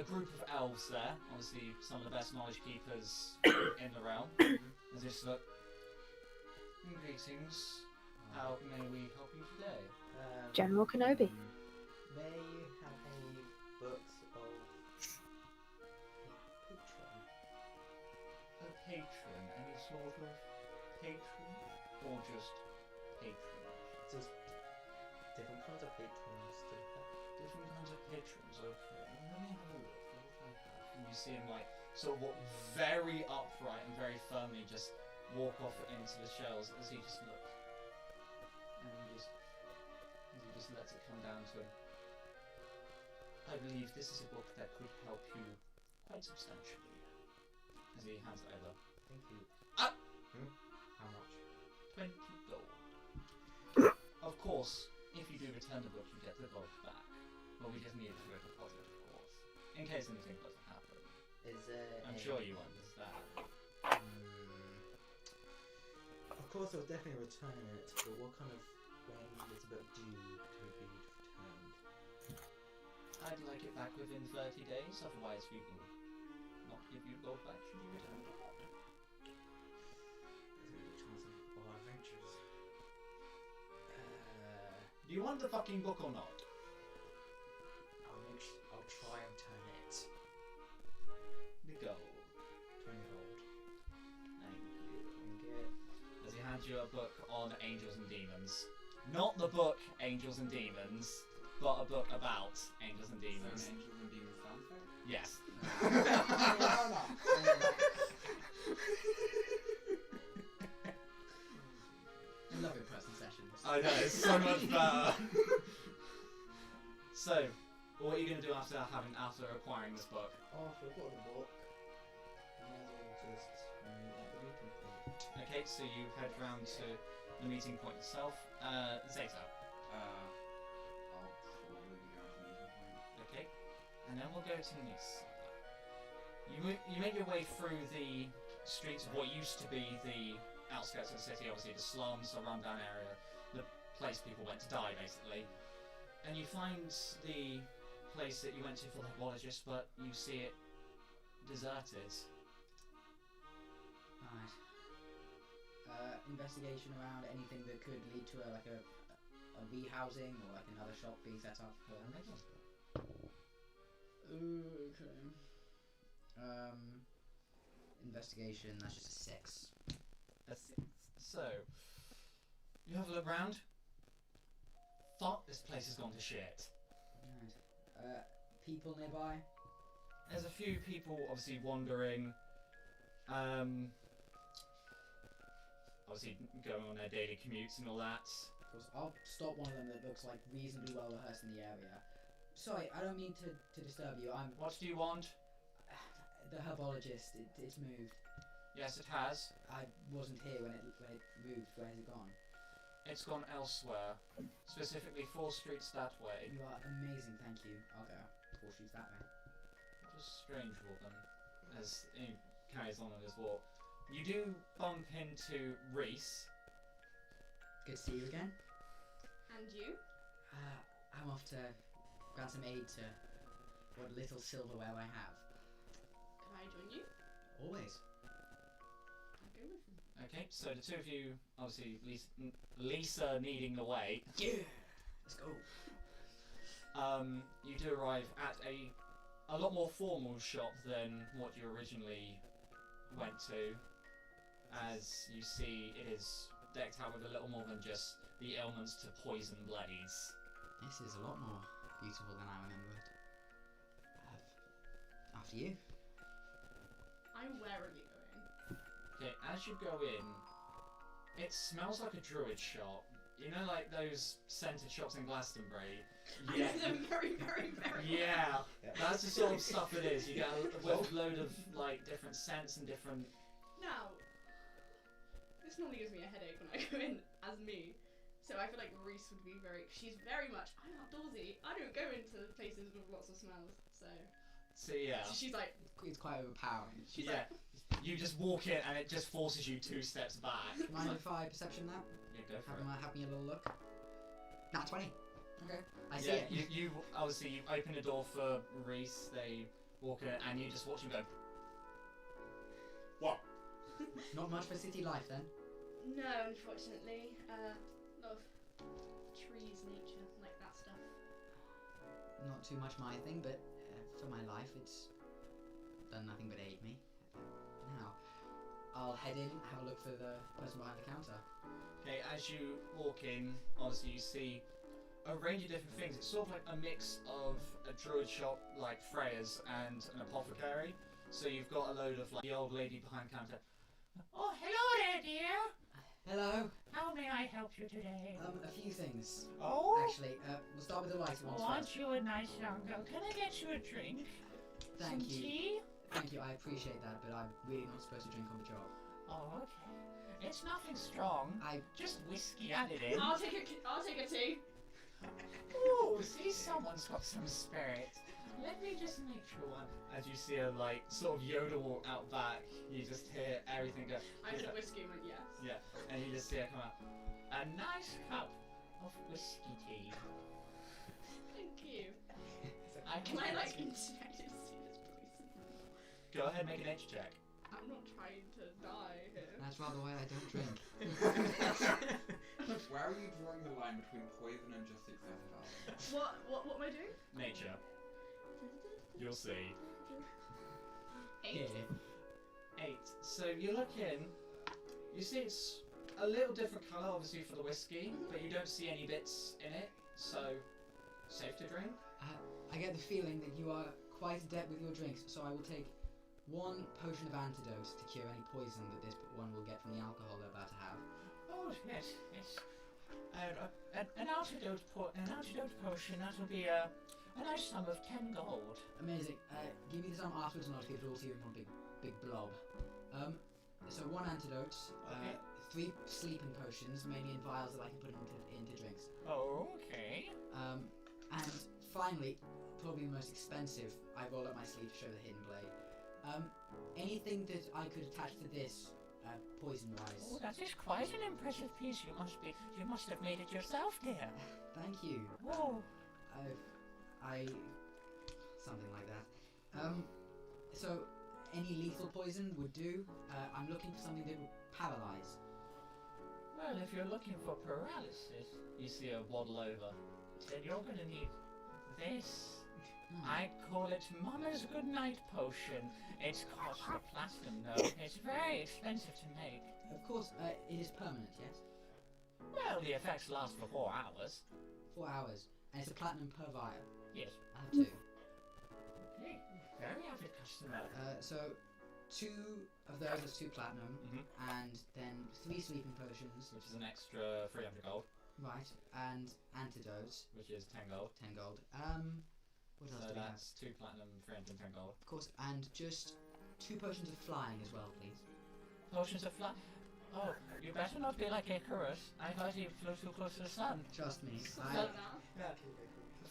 group of elves there. Obviously, some of the best knowledge keepers in the realm. As just look. Greetings. How may we help you today? General Kenobi. May you have any books of patron? A patron? Any sort of patron? Or just patron? Just different kinds of patrons. Different kinds of patrons, okay. Let me have a look. What do I have? And you see him like sort of walk very upright and very firmly just walk off into the shelves as he just looks. And he just lets it come down to him. I believe this is a book that could help you quite substantially. As he hands it over. Thank you. Ah! How much? 20 gold. Of course, if you do return the book, you get the gold back. But we just need it for a deposit, of course. In case anything doesn't happen. Is there I'm sure you understand. Of course, I'll definitely return it, but what kind of when is it due to be returned? I'd like it back within 30 days, otherwise we will not give you gold back should you return it. There's a chance of our adventures. Do you want the fucking book or not? I'll try and turn it. The gold. 20 gold. Thank you. Thank you. As he hands you a book on angels and demons. Not the book Angels and Demons. got a book about angels and demons. Angels and demons fanfic? Yes. I love in-person sessions. I know, it's so much better. So, what are you going to do after acquiring this book? After I've got the book, I might as well just meet at the meeting point. Okay, so you head round to the meeting point itself. Zeta. I'll probably be going to the meeting point. Okay, and then we'll go to Nice. You make your way through the streets of what used to be the outskirts of the city, obviously the slums, a rundown area, the place people went to die, basically. And you find the place that you went to for the herbologist, but you see it deserted. Right. Investigation around anything that could lead to a rehousing or like another shop being set up. Okay. Investigation. That's just a 6. So, you have a look round. Thought this place has gone to shit. Right. People nearby. There's a few people obviously wandering, obviously going on their daily commutes and all that. Of course, I'll stop one of them that looks like reasonably well rehearsed in the area. Sorry, I don't mean to disturb you. What do you want? The herbologist. It's moved. Yes, it has. I wasn't here when it moved. Where has it gone? It's gone elsewhere, specifically 4 streets that way. You are amazing, thank you. I'll go 4 streets that way. It was a strange woman, as he carries on in his walk. You do bump into Reese. Good to see you again. And you? I'm off to grant some aid to what little silverware I have. Can I join you? Always. I'll go with him. Okay, so the two of you, obviously Lisa needing the way. Yeah. Let's go. You do arrive at a lot more formal shop than what you originally went to, as you see it is decked out with a little more than just the ailments to poison blades. This is a lot more beautiful than I remembered. After you. Where are you going? Okay, as you go in, it smells like a druid shop. You know, like those scented shops in Glastonbury? I know them very, very, very Yeah, Yeah. that's the sort of stuff it is. You get a load of like different scents and different. Now, this normally gives me a headache when I go in as me. So I feel like Reese would be she's very much, I'm outdoorsy. I don't go into places with lots of smells. So yeah. So she's like, It's quite overpowering. she's Yeah. like, You just walk in and it just forces you 2 steps back. Mind if I perception that? Yeah, go for it. Have me a little look. Nat 20. Okay. I see Yeah, it. you obviously you open the door for Reese, they walk in and you just watch him go. What? Not much for city life then. no, unfortunately. Lot of trees, nature, like that stuff. Not too much my thing, but for my life it's done nothing but aid me. Now, I'll head in, have a look for the person behind the counter. Okay, as you walk in, obviously you see a range of different things. It's sort of like a mix of a druid shop like Freya's and an apothecary. So you've got a load of like the old lady behind the counter. Oh, hello there, dear. Hello. How may I help you today? A few things. Oh, Actually, we'll start with the lighter ones aren't first. you a nice young girl? Can I get you a drink? Thank Some you. tea? Thank you, I appreciate that, but I'm really not supposed to drink on the job. Oh, okay. It's nothing strong. Just whiskey added in. I'll take a tea. Oh, see, someone's got some spirit. Let me just make sure one. As you see her like sort of Yoda walk out back, you just hear everything go. I said whiskey and went yes. Yeah, and you just see her come out. A nice cup of whiskey tea. Thank you. I Can I like you. insight to see this place? Go ahead, make an nature check. I'm not trying to die here. That's rather why I don't drink. Where are you drawing the line between poison and just excessive alcohol? What am I doing? Nature. You'll see. 8. 8. So you look in, you see it's a little different colour obviously for the whiskey, but you don't see any bits in it, so safe to drink? I get the feeling that you are quite adept with your drinks, so I will take 1 potion of antidote to cure any poison that this one will get from the alcohol they're about to have. Oh, yes, yes. An antidote potion, that will be a nice sum of 10 gold. Amazing. Give me the sum afterwards and I'll give it all to you in one big blob. So 1 antidote, Okay. 3 sleeping potions, mainly in vials that I can put into drinks. Oh, okay. And finally, probably the most expensive, I roll up my sleeve to show the hidden blade. Anything that I could attach to this, poison-wise. Oh, that is quite an impressive piece. You must have made it yourself, dear. Thank you. Oh. Something like that. So, any lethal poison would do. I'm looking for something that would paralyze. Well, if you're looking for paralysis, You see her waddle over. then you're gonna need this. Hmm. I call it Mama's Goodnight Potion. It's cost a platinum though. It's very expensive to make. Of course, it is permanent, yes? Well, the effects last for 4 hours. 4 hours. And it's a platinum per vial. Yes. I have 2. Okay. Very avid customer. So, 2 of those is 2 platinum, Mhm. and then 3 sleeping potions. Which is an extra 300 gold, Right, and antidotes, which is 10 gold. 10 gold. What else So do we have? that's 2 platinum, 310 gold. Of course, and just 2 potions of flying as well, please. Potions of flight. Oh, you better not be like Icarus. I heard he flew too close to the sun. Trust me,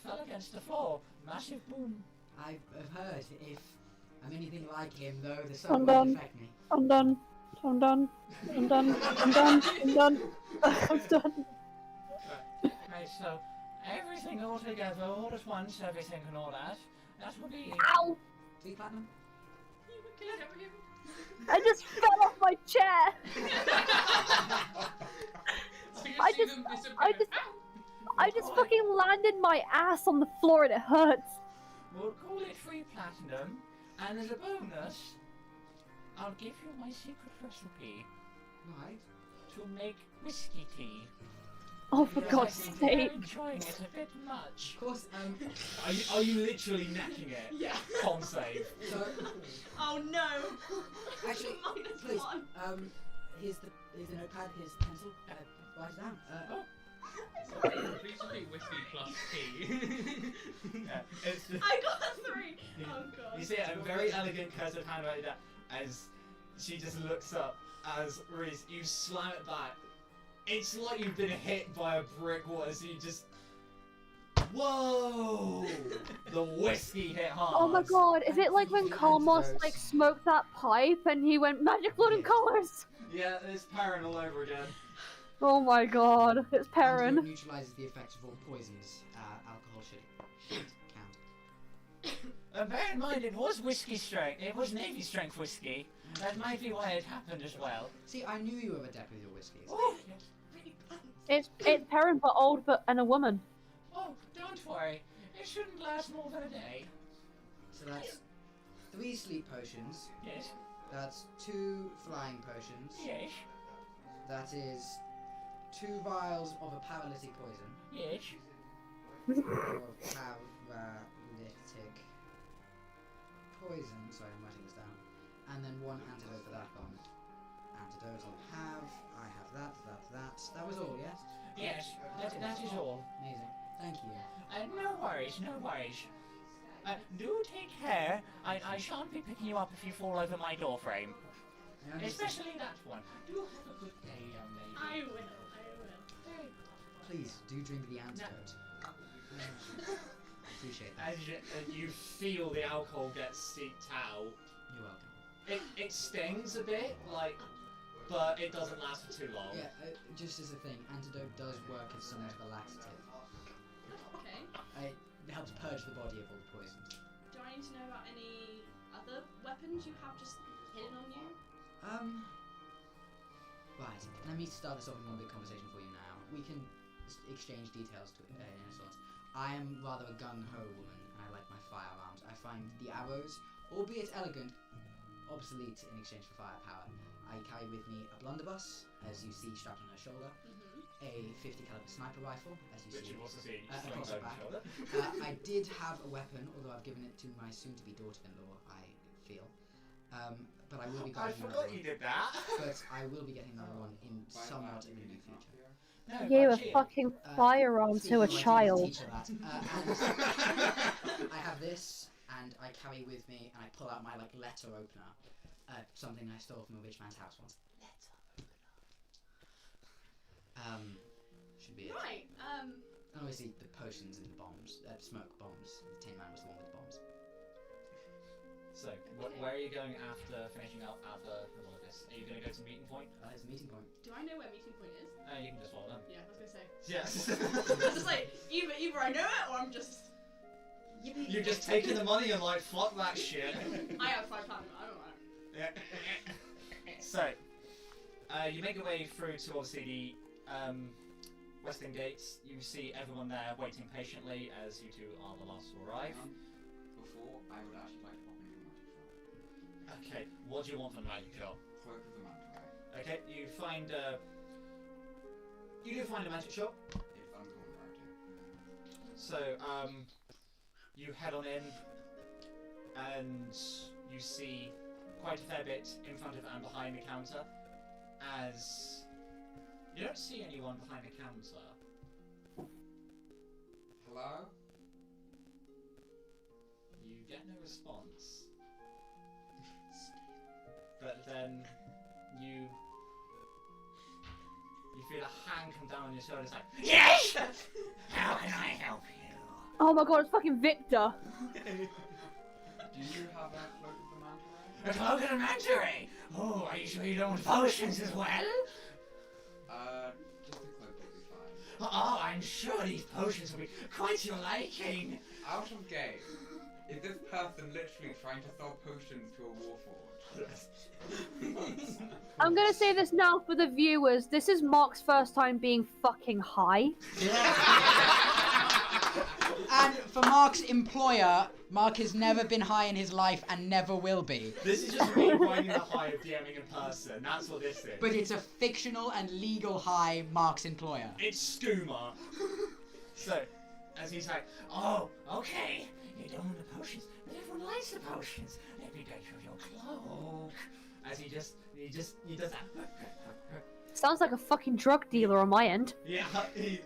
Fell against the floor. Massive boom. I've heard if I'm anything like him, though, the I'm sun done. won't affect me. I'm done. I'm done. I'm done. I'm done. I'm done. I'm done. Right, so everything all together, all at once, everything and all that. That would be. Ow! 3 platinum? You would kill him. I just fell off my chair. So you I see just- them disappear. I just fucking landed my ass on the floor and it hurts. We'll call it free platinum, and as a bonus, I'll give you my secret recipe Right. to make whiskey tea. Oh, for Because God's I think they're sake. enjoying it a bit much. Of course, Are you literally necking it? Yeah. Con save. so, Oh no. actually, Minus please, 1. here's the notepad, here's the pencil, write it down. Please repeat whiskey plus tea. Yeah, it's just, I got a 3. Oh god. you see a very elegant cursive handwriting that as she just looks up as Reese, you slam it back. It's like you've been hit by a brick wall as you just. Whoa! The whiskey hit hard. Oh my God, is it like when The Kalmos antidotes. like smoked that pipe and he went magic floating colors? Yeah, it's Perrin all over again. Oh my God, it's Antidote Perrin. neutralizes the effects of all poisons. Alcohol should count. Bear in mind, it was whiskey strength. It was Navy strength whiskey. That might be why it happened as well. See, I knew you were adept with your whiskies. Oh, yes. It's Perrin but old but and a woman. Oh, don't worry. It shouldn't last more than a day. So that's 3 sleep potions. Yes. That's 2 flying potions. Yes. That is 2 vials of a paralytic poison. Yes. Or paralytic poison. Sorry, I'm writing this down. And then 1 antidote for that one. Antidote I'll have. I have that. That was all, yes? Yes. That is all. Amazing. Thank you. No worries, no worries. Do take care. I shan't be picking you up if you fall over my door frame. I understand. Especially that one. Do have a good day, young lady. I will. Please do drink the antidote. Appreciate that. As you feel the alcohol get seeped out, You're welcome. it stings a bit, but it doesn't last for too long. Yeah, just as a thing, antidote does work as somewhat of a laxative. Okay. It helps purge the body of all the poisons. Do I need to know about any other weapons you have just hidden on you? Right. Let me start this off in one big conversation for you now. We can exchange details in a sort. I am rather a gung-ho woman, and I like my firearms. I find the arrows, albeit elegant, obsolete in exchange for firepower. I carry with me a blunderbuss, as you see strapped on her shoulder, Mm-hmm. a 50 caliber sniper rifle, as you Which see. you also see across slung the over back. the shoulder. I did have a weapon, although I've given it to my soon-to-be daughter-in-law, I feel. But I will be I getting another forgot one. you did that. But I will be getting another one in somewhat in the near future. No, Gave a Gene. fucking firearm Speaking to a of, I did child. teach her that. And I have this, and I carry with me, and I pull out my letter opener, something I stole from a rich man's house once. Letter opener. Should be it. Right. And obviously the potions and the bombs, smoke bombs. The Tin Man was the one with the bombs. So, where are you going after finishing up at the Herbologist? Are you going to go to meeting point? It's a meeting point. Do I know where meeting point is? You can just follow them. Yeah, I was gonna say. Yes. I was just like, either I know it or I'm just. You're just taking the money and like, fuck that shit. I have £5. I don't know. Yeah. So, you make your way through to obviously the Western Gates. You see everyone there waiting patiently as you two are the last to arrive. Before, I would actually like to pop into a magic shop. Okay, what do you want from the magic shop? Cloak of the Manta. Okay, you find you do find a magic shop. It's uncommon rarity. So, you head on in, and you see quite a fair bit in front of and behind the counter, as you don't see anyone behind the counter. Hello? You get no response. But then you feel a hand come down on your shoulder. It's like, Yes! How can I help you? Oh my god, it's fucking Victor. Do you have a cloak of the Manta Ray? A cloak of the manta ray. Oh, are you sure you don't want potions as well? Just a cloak will be fine. Oh, I'm sure these potions will be quite your liking. Out of game, is this person literally trying to sell potions to a warforged? I'm gonna say this now for the viewers. This is Mark's first time being fucking high. And for Mark's employer, Mark has never been high in his life and never will be. this is just me finding the high of DMing in person. That's what this is. But it's a fictional and legal high, Mark's employer. It's skooma. So, as he's like, Oh, okay. You don't want the potions, but everyone likes the potions. Let me get you your cloak. as he does that. Sounds like a fucking drug dealer on my end. Yeah, he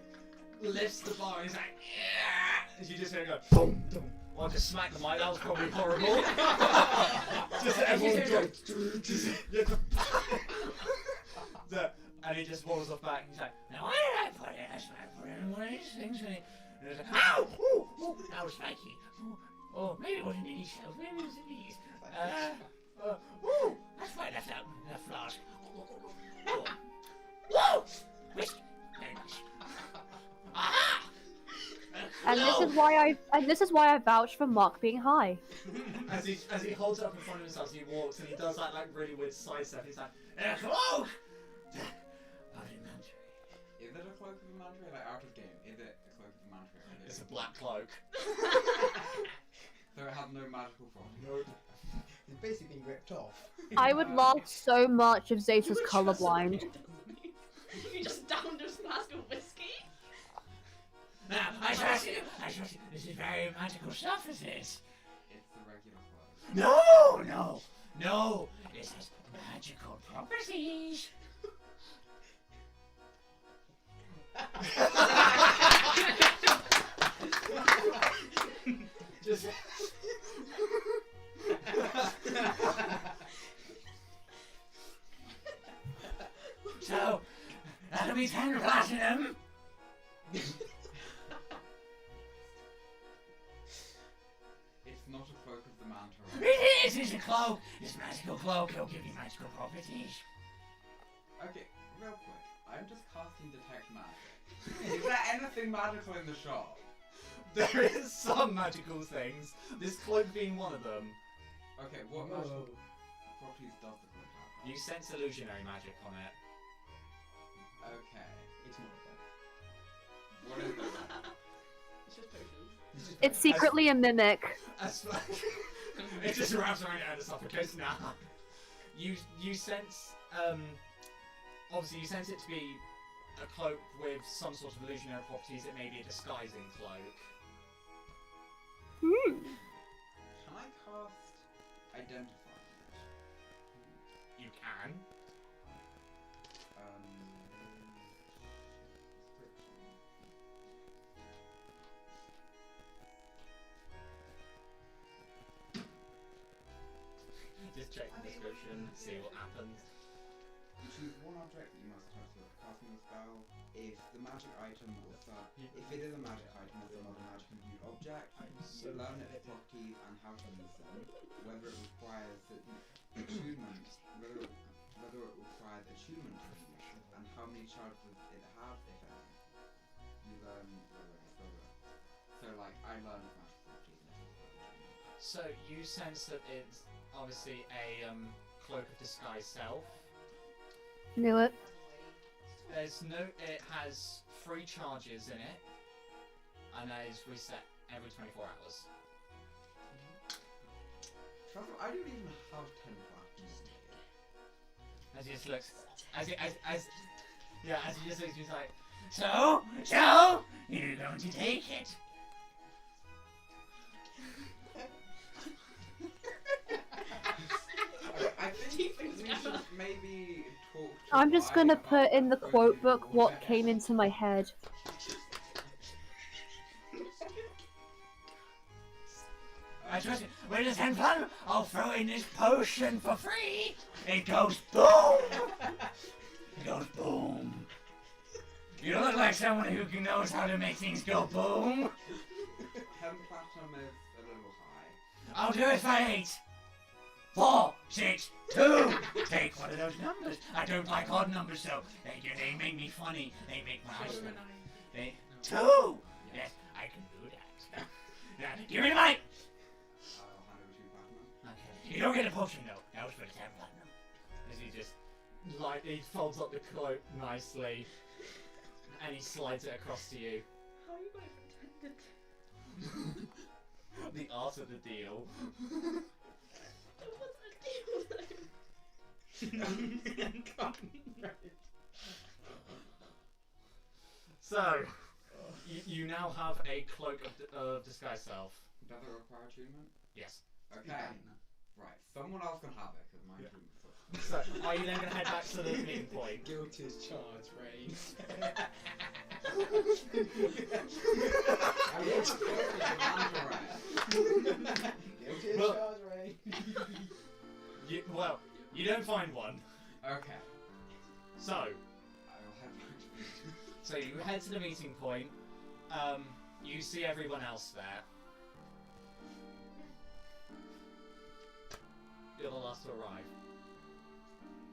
lifts the bar and he's like, yeah. As you just hear him go, boom, boom. Well, just smack the mic. That was probably horrible. Just everyone go, and he just walls off back. And he's like, Now, where did I put it? I swear I put it in one of these things. And it's like, ow! Ooh, ooh, that was spiky. Oh, maybe it wasn't in these shells. Maybe it was in these. Ooh, that's why I left out the flask. Oh. Whoa! Whiskey. Very nice. Aha! And this is why I vouch for Mark being high. as he holds it up in front of himself, as he walks, and he does that like really weird side step. He's like, A cloak! Is it a cloak of the Manta Ray? Like out of game, is it a cloak of the Manta Ray? it's a black cloak. So it has no magical property. Nope. He's basically being ripped off. I would laugh so much if Zace was colorblind. You just downed a flask of whiskey? Now, I trust you. I trust you. This is very magical stuff, is this? It's the regular cloak. No! This has magical properties. Just. So, that'll be 10 platinum. It's not a cloak of the Manta Ray. It is! It's a cloak. It's a magical cloak. It'll give you magical properties. Okay, real quick. I'm just casting Detect Magic. Is there anything magical in the shop? There is some magical things. This cloak being one of them. Okay, what magical properties does the cloak have? You sense illusionary magic on it. Okay. It's not a What is it? It's just potions. It's secretly a mimic. As it just wraps around your head and suffocates. Nah. You sense obviously you sense it to be a cloak with some sort of illusionary properties. It may be a disguising cloak. Hmm. Can I cast Identify? You can. Just check the description, see what happens. Choose one object that you must touch with casting the spell. If the magic item or if it is a magic item or some other magic imbued object, you learn its properties and how to use them. Whether it requires attunement, whether it requires attunement to use, and how many charges it has, if any. You learn So like I learn magic properties and everything. So you sense that it's obviously a cloak of disguise self. Knew it. It has 3 charges in it, and that is reset every 24 hours. Trevor, I don't even have 10 platinum. As he just looks, as he just looks, he's like, So, you're going to take it. I think we should maybe talk to I'm just gonna Ryan put about in the that quote broken book what water. came into my head. I trust you. With this hand fun, I'll throw in this potion for free. It goes boom. It goes boom. You look like someone who knows how to make things go boom. 10 platinum is a little high. I'll do it for 8. 4, 6, 2. Take one of those numbers. I don't like odd numbers, so they make me funny. They make my eyes. They 2. Yes, I can do that. Now, give me the money. I'll hand over 2 platinum. Okay. You don't get a potion though. That was for the 10 platinum. as he just lightly folds up the cloak nicely, and he slides it across to you. How are you going to pretend it? The art of the deal. So, you now have a cloak of disguise self. Does it require attunement? Yes. Okay. Right, someone else can have it, because my attunement sucks. So, are you then going to head back to the meeting point? Guilty as charged, Rain. I want to go to the Allderra. Guilty as Well- charged, Rain. You don't find one. Okay. So, I will head back to the so you head to the meeting point. You see everyone else there. You're the last to arrive.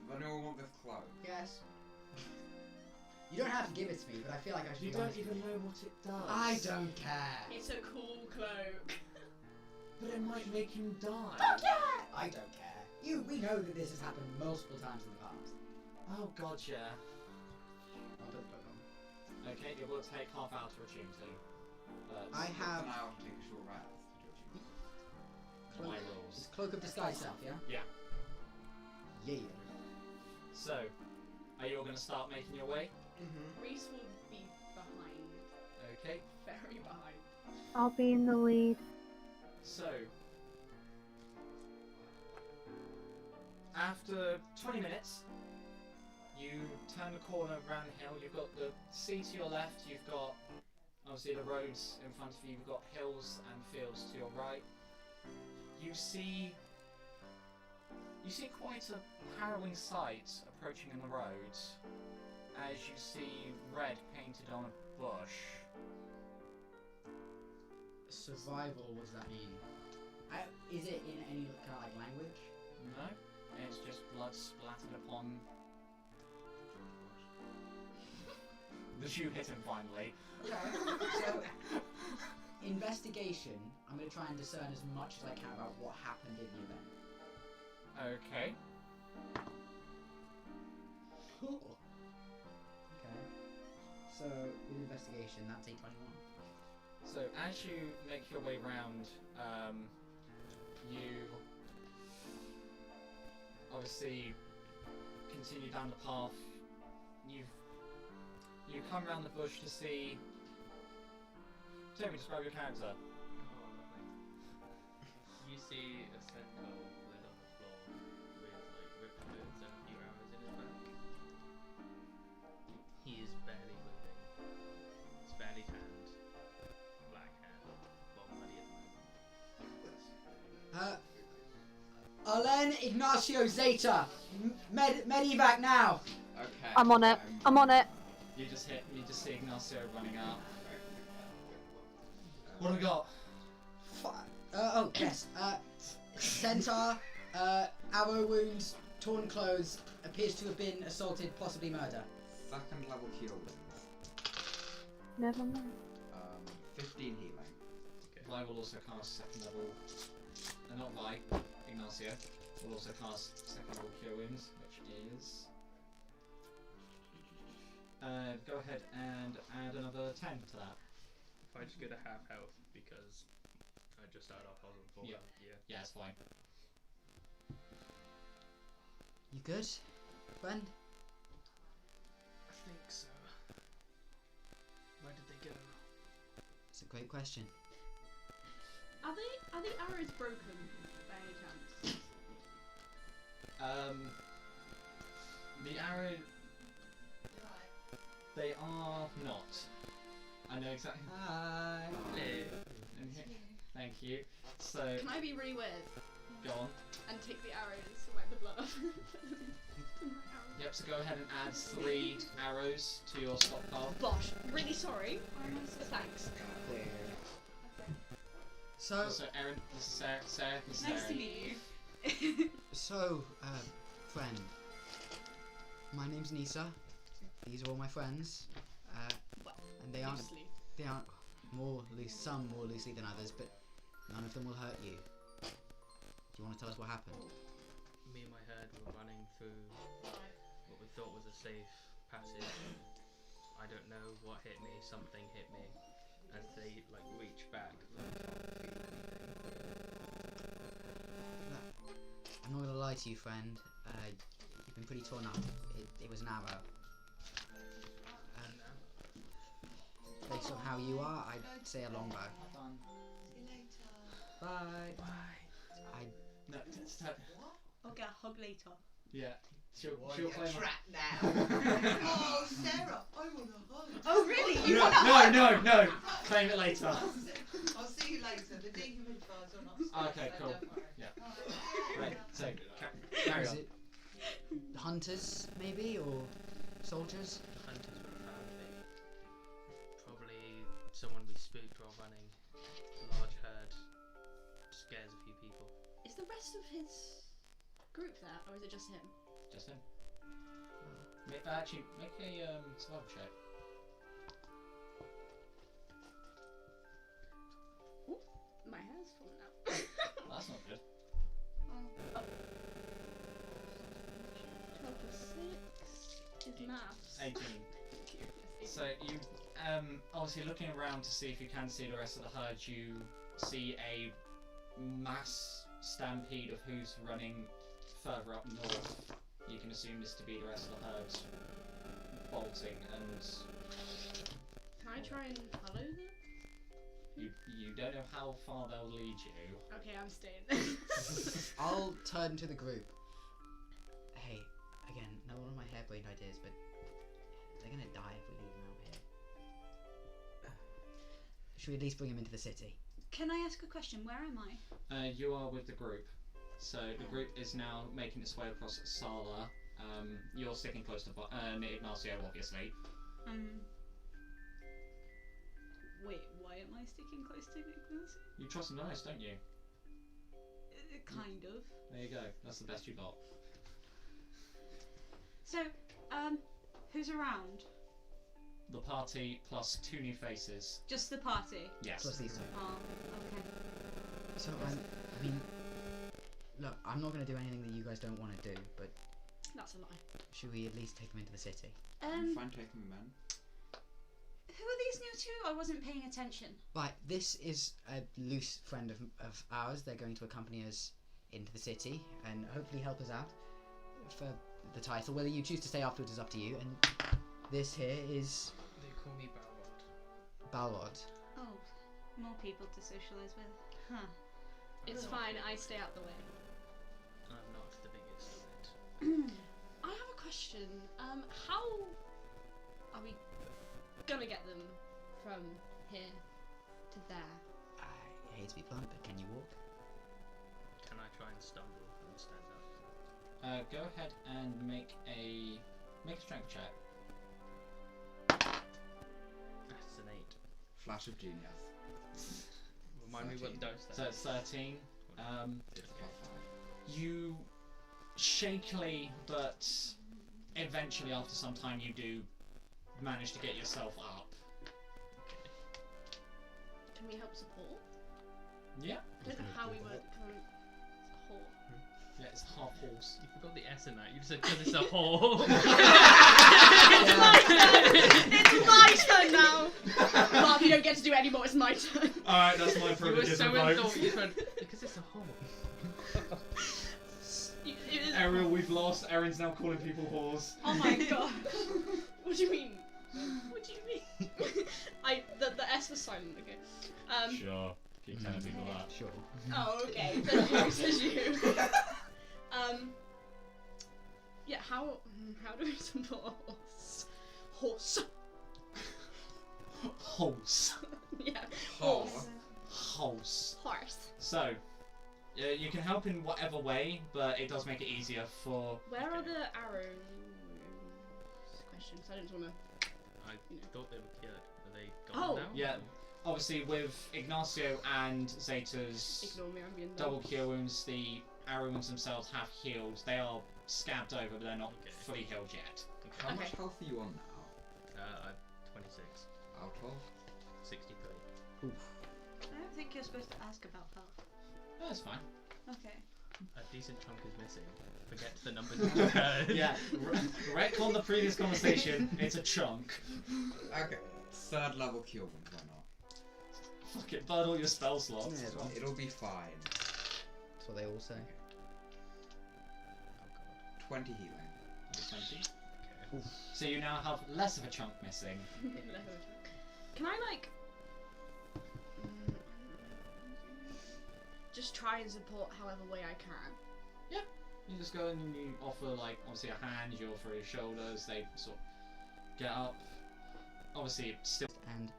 Does anyone want this cloak? Yes. You don't have to give it to me, but I feel like I should. You be don't honest. even know what it does. I don't care. It's a cool cloak. But it might make him die. Fuck yeah! I don't care. We know that this has happened multiple times in the past. Oh god, yeah. Okay, it will take half hour to attune to. But I have Now take a short rest to achieve. my it's rules. Cloak of Disguise self, yeah? Yeah. Yeah. So, are you all going to start making your way? Reese will be behind. Okay. Very behind. I'll be in the lead. So, after 20 minutes, you turn the corner around the hill. You've got the sea to your left. You've got obviously the roads in front of you. You've got hills and fields to your right. You see quite a harrowing sight approaching in the road as you see red painted on a bush. Survival, what does that mean? Is it in any kind of like language? No, it's just blood splattered upon. The shoe hit him finally. So, investigation, I'm going to try and discern as much as I can about what happened in the event. Okay. Cool. Okay. So, with investigation, that's a 21. So as you make your way round, you obviously continue down the path. you come around the bush to see. Timmy, describe your character. You see a sentinel lid on the floor with like ripped boots and a few arrows in his back. He is barely moving. He's barely tanned. Black hair. Well, muddy at the moment. Alen Ignacio Zeta, Medivac now. Okay. I'm on it. I'm on it. You just see Ignacio running out. What do we got? Oh yes. Centaur, arrow wounds, torn clothes, appears to have been assaulted, possibly murder. Second level cure wounds. Never mind. 15 healing. I will also cast second level. Not Vi, Ignacio. Will also cast second level cure wounds, which is. Go ahead and add another 10 to that. If I just go to half health because I just started off, I was on full Yeah. health. Yeah. Yeah, it's fine. You good, friend? I think so. Where did they go? It's a great question. Are the arrows broken by any chance? The arrow. They are not. I know exactly. Hi. And here- Thank you. So, Can I be really weird go on. and take the arrows to wipe the blood off? Yep, so go ahead and add 3 arrows to your stockpile. Bosh, really sorry. Thanks. So, So, Erin, this is Sarah, this is Nice to Erin. meet you. friend. My name's Nisa. These are all my friends. And they aren't Loosely. some more loosely than others, but none of them will hurt you. Do you want to tell us what happened? Me and my herd were running through what we thought was a safe passage. I don't know what hit me, something hit me. As they like reached back. I'm not gonna lie to you, friend. You've been pretty torn up. It was an arrow. Based on how you are, I'd say a longbow. Bye. No, it's I'll get a hug later. yeah. She'll claim now. Oh, Sarah, I want a hug. Oh, really? You No. Claim it later. I'll see you later. The dehumidifier's on upstairs. Okay, so cool. don't worry. Yeah. Right, so, carry Is on. it hunters, maybe, or soldiers? Hunters would have found me. Probably someone we spooked while running. A large herd. Scares a few people. Is the rest of his group there, or is it just him? Just him. Actually, make a survival check. Ooh, my hair's falling out. Well, that's not good. 12 plus 6 is maths. 18. So you, obviously looking around to see if you can see the rest of the herd, you see a mass stampede of who's running further up north. You can assume this to be the rest of the herd bolting, and Can I try and follow them? you don't know how far they'll lead you. Okay, I'm staying. I'll turn to the group. Hey, again, not one of my harebrained ideas, but they're gonna die if we leave them out here. Should we at least bring them into the city? Can I ask a question? Where am I? You are with the group. So the group is now making its way across Sala. You're sticking close to Ignacio, obviously. Wait, why am I sticking close to Ignacio? You trust and nice, don't you? Kind of. There you go. That's the best you got. So, who's around? The party plus 2 new faces. Just the party? Yes. Plus these two. Oh, okay. So, I mean, look, I'm not gonna do anything that you guys don't want to do, but That's a lie. should we at least take them into the city? I'm fine taking them in. Who are these new two? I wasn't paying attention. Right, this is a loose friend of ours. They're going to accompany us into the city and hopefully help us out for the title. Whether you choose to stay afterwards is up to you. And This here is They call me Balrog. Balrog. Oh, more people to socialise with. Huh. It's fine, I stay out the way. I'm not the biggest of it. I have a question. How are we gonna get them from here to there? I hate to be blunt, but can you walk? Can I try and stumble and stand up? Go ahead and make a strength check. That's an 8. Flash of genius. Remind me what dice that So it's 13. It's +5. You shakily, but eventually after some time you do manage to get yourself up. Can we help support? Yeah. I don't know how we work. It's a hole. Yeah, it's half horse. You forgot the S in that. You just said because it's a hole. It's my turn now! Marv, you don't get to do it anymore, it's my turn. Alright, that's my You were privilege so of vote. inthought. You said because it's a hole. Ariel, we've lost. Erin's now calling people whores. Oh my god. What do you mean? What do you mean? The S was silent, okay. Sure. Keep telling people that. Sure. Oh, okay. Then says you. Yeah, how do we support a horse? Horse. Horse. Yeah. Horse. Horse. Horse. So, you can help in whatever way, but it does make it easier for... Where are the arrows? Questions. I didn't want to. I thought they were cured. Are they gone Oh. now? Yeah, obviously with Ignacio and Zeta's Ignore me, I'm being double cure wounds, the arrow wounds themselves have healed. They are scabbed over, but they're not Okay. fully healed yet. How much Okay. health are you on now? I'm 26. Out of? 63. Oof. I don't think you're supposed to ask about health. That's fine. Okay. A decent chunk is missing. Forget the numbers you heard. Yeah, retcon the previous conversation, it's a chunk. Okay. 3rd level cure wound, why not? Fuck it, burn all your spell slots. Yeah, well. It'll be fine. That's what they all say. Oh god. 20 healing. 20. Okay. So you now have less of a chunk missing. Can I just try and support however way I can? You just go and you offer, like, obviously a hand, you offer your shoulders, they sort of get up. Obviously, still. And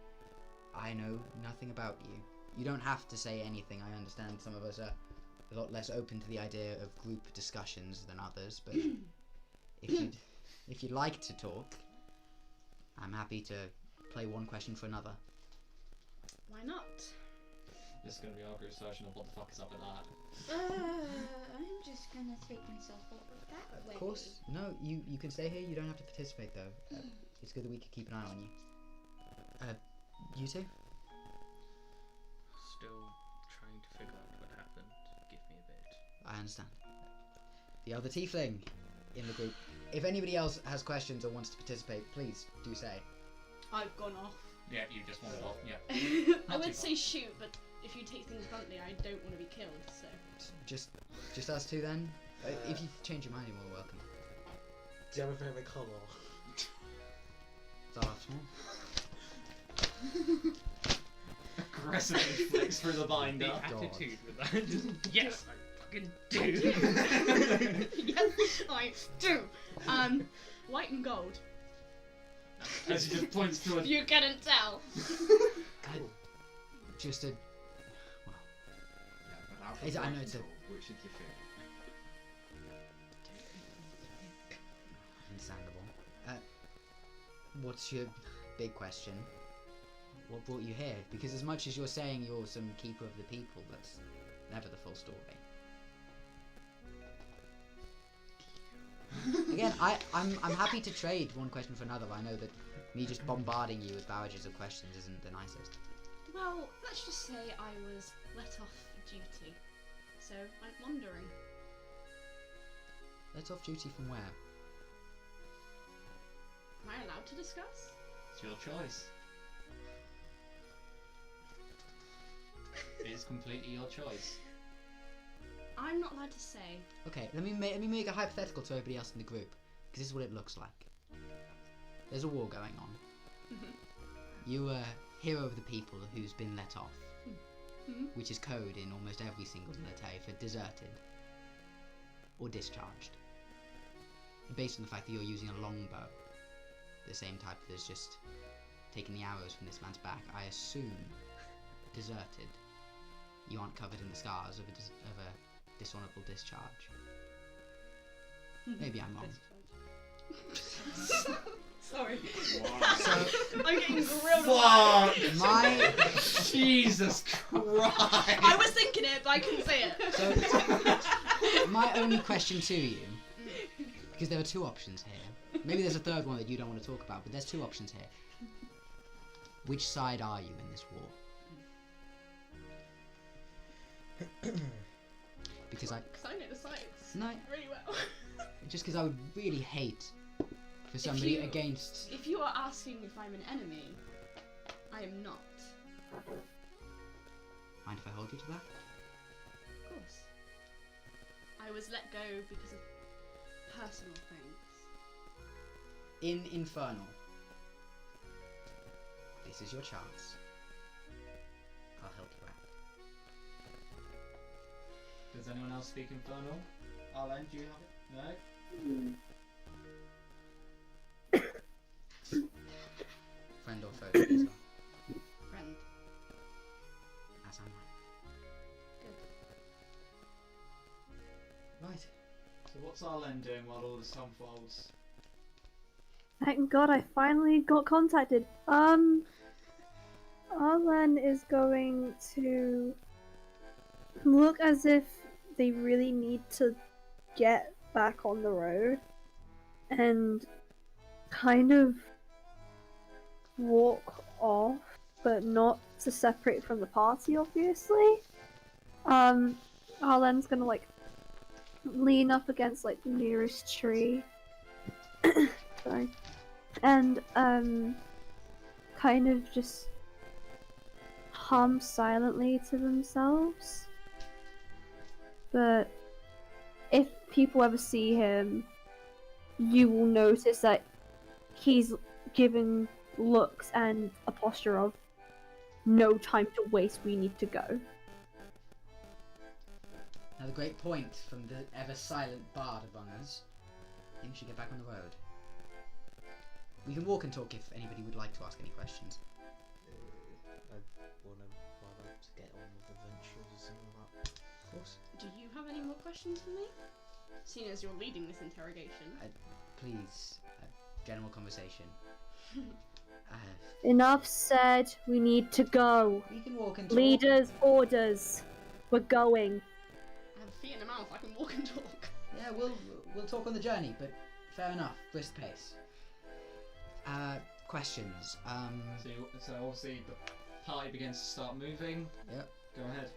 I know nothing about you. You don't have to say anything. I understand some of us are a lot less open to the idea of group discussions than others, but if you'd like to talk, I'm happy to play one question for another. Why not? This is going to be our group's version of what the fuck is up with that. I'm just gonna take myself over that way. Of course, no, you can stay here. You don't have to participate though. It's good that we can keep an eye on you. You two? Still trying to figure out what happened. Give me a bit. I understand. The other tiefling in the group. If anybody else has questions or wants to participate, please do say. I've gone off. Yeah, you just wanted off, yeah. I Not too would say shoot, but if you take things bluntly, I don't want to be killed, so. Just us two then? If you change your mind, you're more welcome. Do you have a favourite colour? Start off small. Aggressively flicks through the binder. The attitude with that. Just, yes, I fucking do. Yes, I do. White and gold. As he just points to a... You couldn't tell. Just a. Yeah, but out of I know white it's a- and gold, which is your favourite? Understandable. What's your big question? What brought you here? Because as much as you're saying you're some keeper of the people, that's never the full story. Again, I'm happy to trade one question for another, but I know that me just bombarding you with barrages of questions isn't the nicest. Well, let's just say I was let off duty. So, I'm wondering. Let off duty from where? Am I allowed to discuss? It's your choice. It's completely your choice. I'm not allowed to say. Okay, let me make a hypothetical to everybody else in the group, because this is what it looks like. There's a war going on. You are hero of the people who's been let off, which is code in almost every single military for deserted or discharged. Based on the fact that you're using a longbow, the same type that's just taking the arrows from this man's back, I assume deserted. You aren't covered in the scars of a dishonourable discharge. Maybe I'm wrong. Sorry. Wow. So, I'm getting grilled. Fuck! my Jesus Christ! I was thinking it, but I couldn't say it. so my only question to you, because there are two options here. Maybe there's a third one that you don't want to talk about, but there's two options here. Which side are you in this war? Because I know the sides no, really well. just because I would really hate for somebody against. If you are asking if I'm an enemy, I am not. Mind if I hold you to that? Of course. I was let go because of personal things. In Infernal, this is your chance. I'll help you out. Does anyone else speak Infernal? Arlen, do you have it? No? Friend or foe, please. Friend. As am I. Right. So what's Arlen doing while all this unfolds? Thank God I finally got contacted. Arlen is going to look as if they really need to get back on the road and kind of walk off, but not to separate from the party, obviously. Arlen's gonna like lean up against like the nearest tree. Sorry. And kind of just hum silently to themselves. But if people ever see him, you will notice that he's given looks and a posture of no time to waste, we need to go. Another great point from the ever silent bard among us. I think we should get back on the road. We can walk and talk if anybody would like to ask any questions. I want to rather get on with adventures and all that. Of course. Do you have any more questions for me? Seeing as you're leading this interrogation. Please, general conversation. Enough said, we need to go. We can walk and talk. Leaders, orders. We're going. I have a feet in a mouth, I can walk and talk. Yeah, we'll talk on the journey, but fair enough, brisk pace. Questions. So obviously the party begins to start moving. Yep. Go ahead.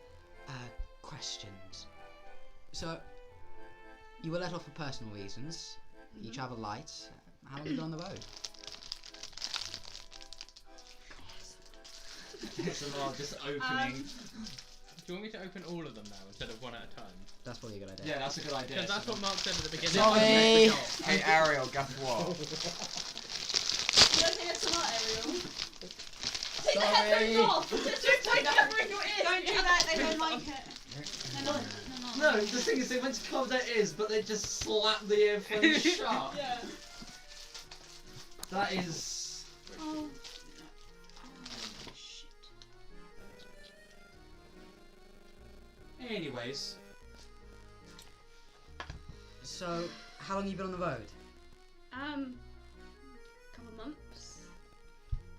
Questions. So, you were let off for personal reasons. You travel light. How long have you been on the road? SMR just opening. Do you want me to open all of them now instead of one at a time? That's probably a good idea. Yeah, that's a good idea. Because that's what Mark said at the beginning. Sorry! Hey Ariel, guess what? You don't think it's smart, Ariel? Take the Sorry. headphones off! Just like covering your ears! Don't do that, they don't like it. They're not. No, the thing is they went to cover their ears, but they just slapped the earphones shut. Yeah. That is... Oh. Shit. Anyways. So, how long have you been on the road? Couple months.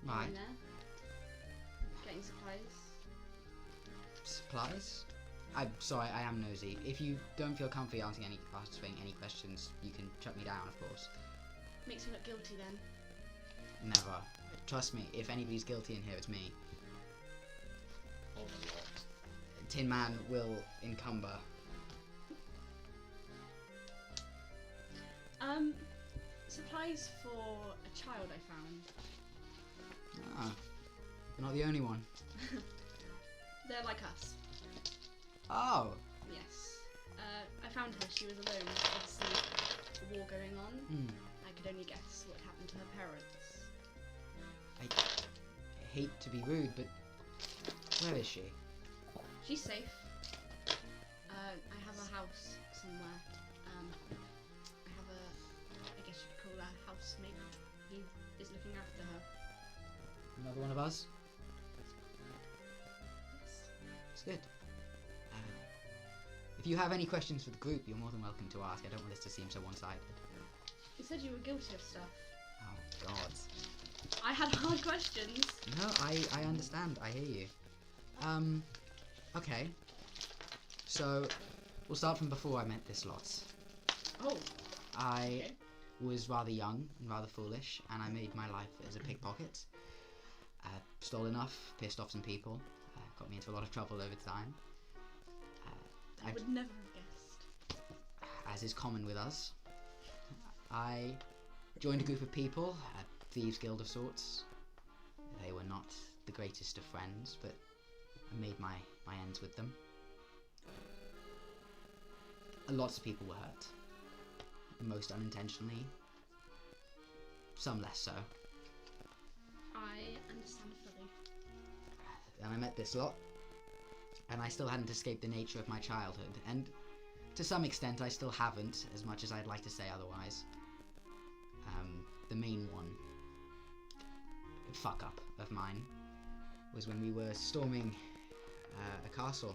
Right. In there. Getting supplies. Supplies? I'm sorry, I am nosy. If you don't feel comfy answering any questions, you can shut me down, of course. Makes you look guilty then. Never. Trust me, if anybody's guilty in here, it's me. Tin Man will encumber. Supplies for a child I found. Ah, you're not the only one. They're like us. Oh. Yes. I found her. She was alone. Obviously, a war going on. I could only guess what happened to her parents. I hate to be rude, but where is she? She's safe. I have a house somewhere. I have I guess you could call her a housemate who is looking after her. Another one of us? Yes. It's good. If you have any questions for the group, you're more than welcome to ask. I don't want this to seem so one-sided. You said you were guilty of stuff. Oh, God. I had hard questions. No, I understand. I hear you. Okay. So, we'll start from before I met this lot. Oh. I Okay. was rather young and rather foolish, and I made my life as a pickpocket. Stole enough, pissed off some people, got me into a lot of trouble over time. I would never have guessed. As is common with us, I joined a group of people, a thieves' guild of sorts. They were not the greatest of friends, but I made my ends with them. Lots of people were hurt, most unintentionally, some less so. I understand fully. Then I met this lot, and I still hadn't escaped the nature of my childhood, and to some extent I still haven't, as much as I'd like to say otherwise. The main one, fuck-up of mine, was when we were storming a castle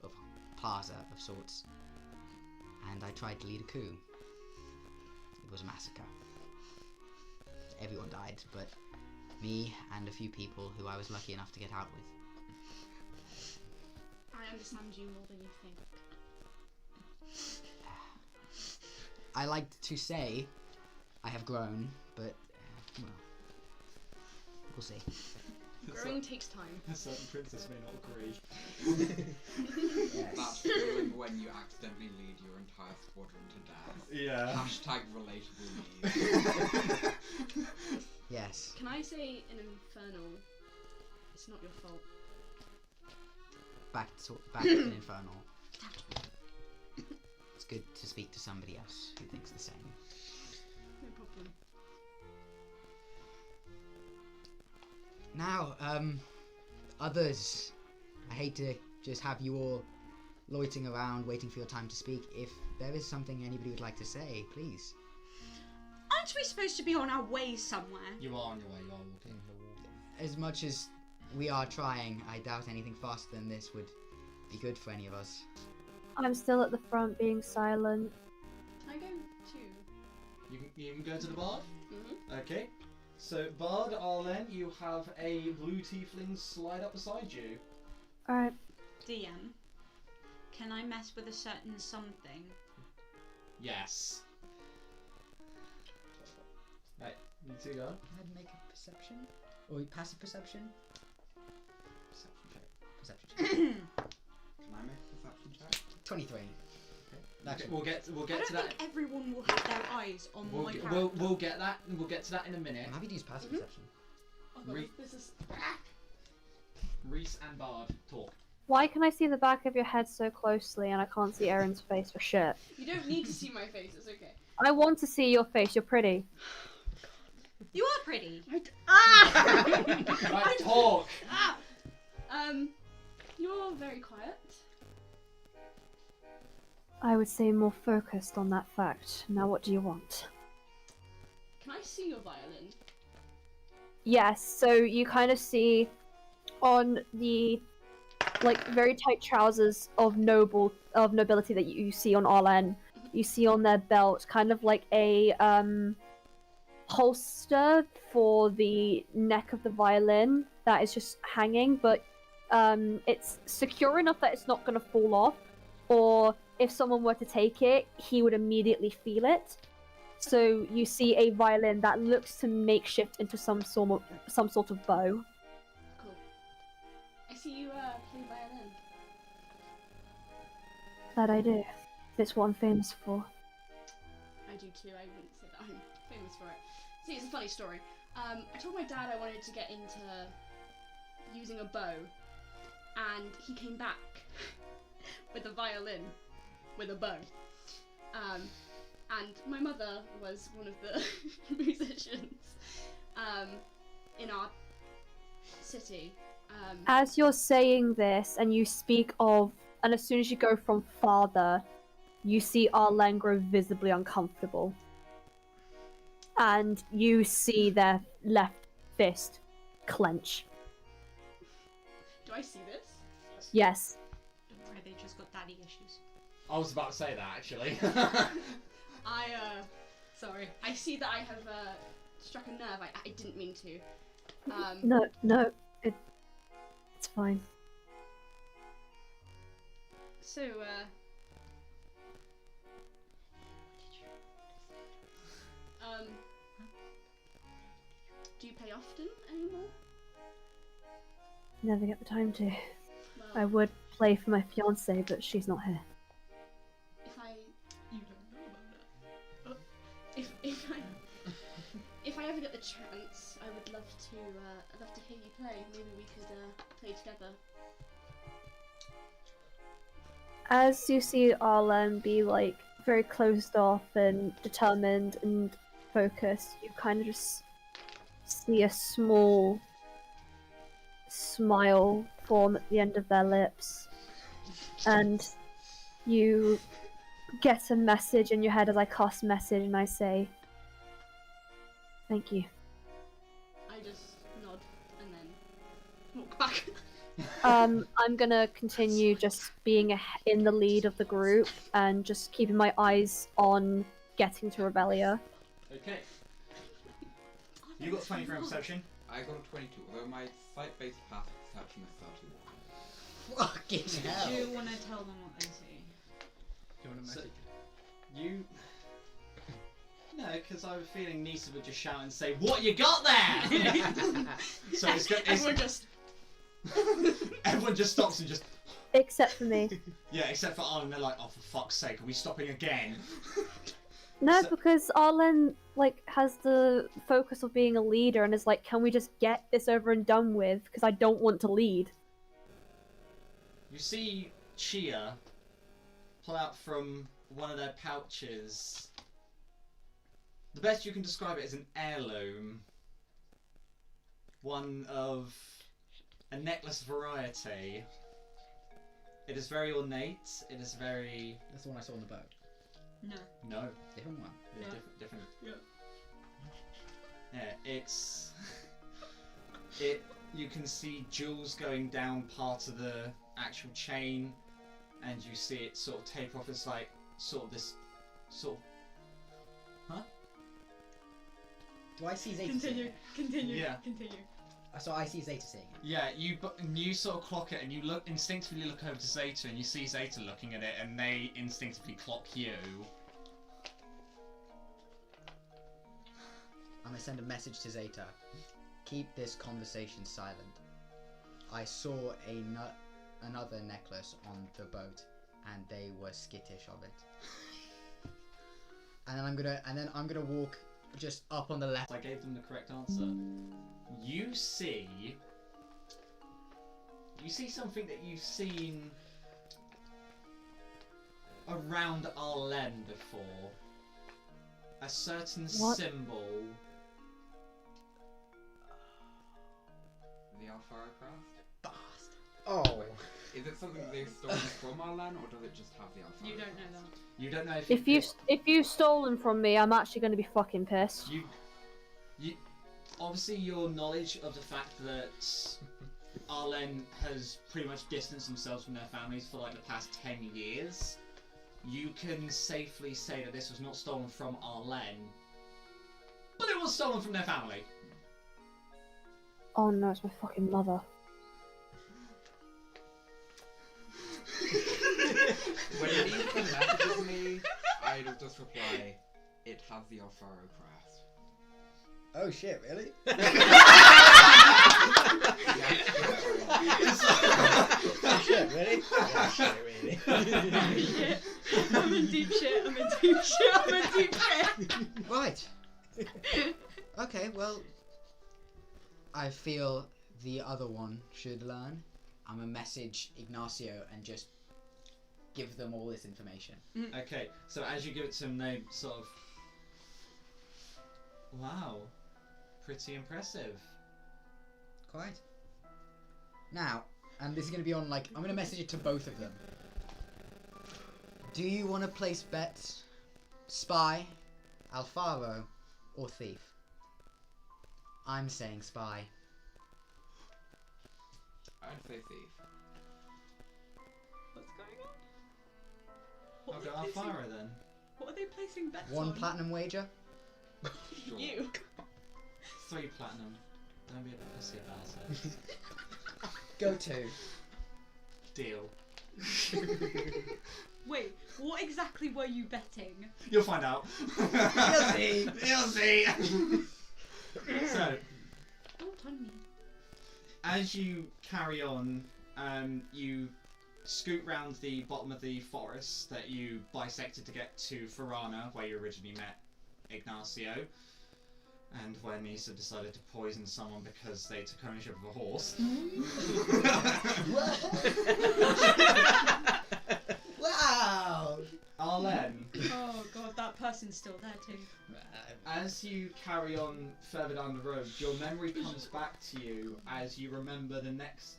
of plaza of sorts, and I tried to lead a coup. It was a massacre. Everyone died, but me and a few people who I was lucky enough to get out with. I understand you more than you think. I like to say I have grown, but, well, we'll see. Growing takes time. A certain princess may not agree. Yes. That's feeling when you accidentally lead your entire squadron to death. Yeah. Hashtag relatable needs. Yes. Can I say in Infernal, it's not your fault? Back in Infernal. It's good to speak to somebody else who thinks the same. No problem. Now, others. I hate to just have you all loitering around waiting for your time to speak. If there is something anybody would like to say, please. Aren't we supposed to be on our way somewhere? You are on your way, you are walking. As much as we are trying, I doubt anything faster than this would be good for any of us. I'm still at the front being silent. Can I go too? You can go to the bard? Mm-hmm. Okay. So, Bard, Arlen, you have a blue tiefling slide up beside you. Alright. DM, can I mess with a certain something? Yes. Right, you two go. I'd make a perception? Or passive perception? Perception check. Perception check. Can I make a perception check? 23. Okay, we'll get I to don't that. think everyone will have their eyes on We'll my get, character. we'll get that. We'll get to that in a minute. I'm happy to use passive Mhm. perception. Oh god, Re- this is... Reese and Bard talk. Why can I see the back of your head so closely and I can't see Erin's face for shit? You don't need to see my face, it's okay. I want to see your face, you're pretty. You are pretty. Right, talk. Ah! You're very quiet. I would say more focused on that fact. Now what do you want? Can I see your violin? Yes, so you kind of see on the like very tight trousers of nobility that you see on Arlen, you see on their belt kind of like a holster for the neck of the violin that is just hanging, but it's secure enough that it's not going to fall off, or if someone were to take it, he would immediately feel it. So you see a violin that looks to makeshift into some sort of bow. Cool. I see you play violin. That I do. It's what I'm famous for. I do too, I wouldn't say that I'm famous for it. See, it's a funny story. I told my dad I wanted to get into using a bow, and he came back with a violin with a bow. And my mother was one of the musicians in our city. As you're saying this, and you speak of, and as soon as you go from father, you see Arlen grow visibly uncomfortable. And you see their left fist clench. Do I see this? Yes. Don't worry, they just got daddy issues. I was about to say that, actually. Sorry. I see that I have struck a nerve. I didn't mean to. No, it's fine. So, do you play often anymore? Never get the time to. Well, I would play for my fiance, but she's not here. You don't know about that. If I ever get the chance, I would love to hear you play. Maybe we could play together. As you see Arlen be like very closed off and determined and focused, you kind of just see a small smile form at the end of their lips, and you get a message in your head as I cast message, and I say, "Thank you." I just nod and then walk back. I'm gonna continue just being in the lead of the group and just keeping my eyes on getting to Revelia. Okay. You got 23 on perception. I got a 22, although my sight-based passive perception is 31. Fucking hell. Do you want to tell them what they see? Do you want to message You... No, because I was feeling Nisa would just shout and say, "What you got there?" So it's good. Everyone just. Everyone just stops and just... Except for me. Yeah, except for Arlen, they're like, "Oh, for fuck's sake, are we stopping again?" No, So- because Arlen has the focus of being a leader and is like, can we just get this over and done with? Because I don't want to lead. You see Chia pull out from one of their pouches. The best you can describe it is an heirloom. One of a necklace variety. It is very ornate. It is very... That's the one I saw on the boat. No. No. Different one. Yeah, Yeah. different. Yeah. Yeah, it's... You can see jewels going down part of the actual chain, and you see it sort of taper off. It's like, sort of this... Sort of... Huh? Do I see Zeta Continue. Continue. Yeah. Continue. So I see Zeta seeing it. Yeah, you sort of clock it, and you instinctively look over to Zeta, and you see Zeta looking at it, and they instinctively clock you. I'm gonna send a message to Zeta. Keep this conversation silent. I saw another necklace on the boat, and they were skittish of it. And then I'm gonna walk just up on the left. I gave them the correct answer. You see something that you've seen around Arlen before. A certain What? symbol. The Alfaro Crest? Bastard. Oh. Is it something they've stolen from Arlen, or does it just have the Alfaro? You don't know that. You don't know If you've stolen from me, I'm actually going to be fucking pissed. You obviously your knowledge of the fact that Arlen has pretty much distanced themselves from their families for like the past 10 years, you can safely say that this was not stolen from Arlen, but it was stolen from their family. Oh no, it's my fucking mother. When Nisa messages me, I'll just reply, "It has the Alfaro Crest." Oh shit, really? Shit, really? Yeah, shit, really. Shit. I'm in deep shit. I'm in deep shit. I'm in deep shit. Right. Okay, well, I feel the other one should learn. I'm gonna message Ignacio and just give them all this information. Okay, so as you give it to them, they sort of... Wow. Pretty impressive. Quite. Now, and this is going to be on, like, I'm going to message it to both of them. Do you want to place bets? Spy, Alfaro, or Thief? I'm saying Spy. I'd say Thief. What's going on? I'll go Alfaro then. What are they placing bets One on? platinum wager? Sure. You. 3 platinum. Don't be a pussy about it. Go to. Deal. Wait, what exactly were you betting? You'll find out. You'll see. You'll see. So, Don't tell me. as you carry on, you scoot round the bottom of the forest that you bisected to get to Farana, where you originally met Ignacio, and where Nisa decided to poison someone because they took ownership of a horse. Wow! Arlen, Oh god, that person's still there too. as you carry on further down the road, your memory comes back to you as you remember the next...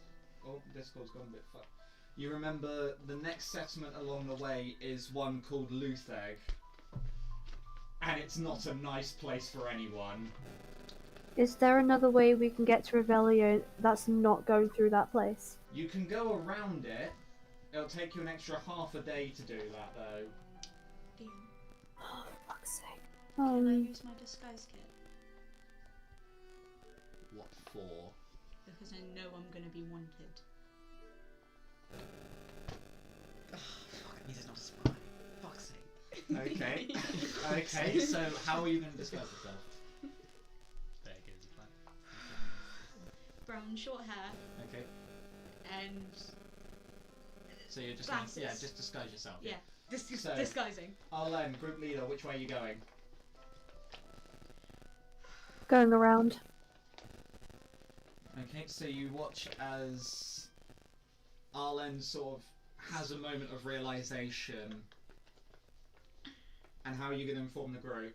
Oh, Discord's gone a bit fucked. You remember the next settlement along the way is one called Lutheg. And it's not a nice place for anyone. Is there another way we can get to Revelio that's not going through that place? You can go around it. It'll take you an extra half a day to do that, though. Deal. Oh, fuck's sake. Can I use my disguise kit? What for? Because I know I'm gonna be wanted. Fuck, Nisa's not a spy. Fuck's sake. Okay. Okay, so how are you going to disguise yourself? There goes the plan. Brown short hair Okay. and So you're just glasses. yeah, just disguise yourself. yeah, So- disguising. Arlen, group leader, which way are you going? Going around. Okay, so you watch as Arlen sort of has a moment of realization. And how are you going to inform the group?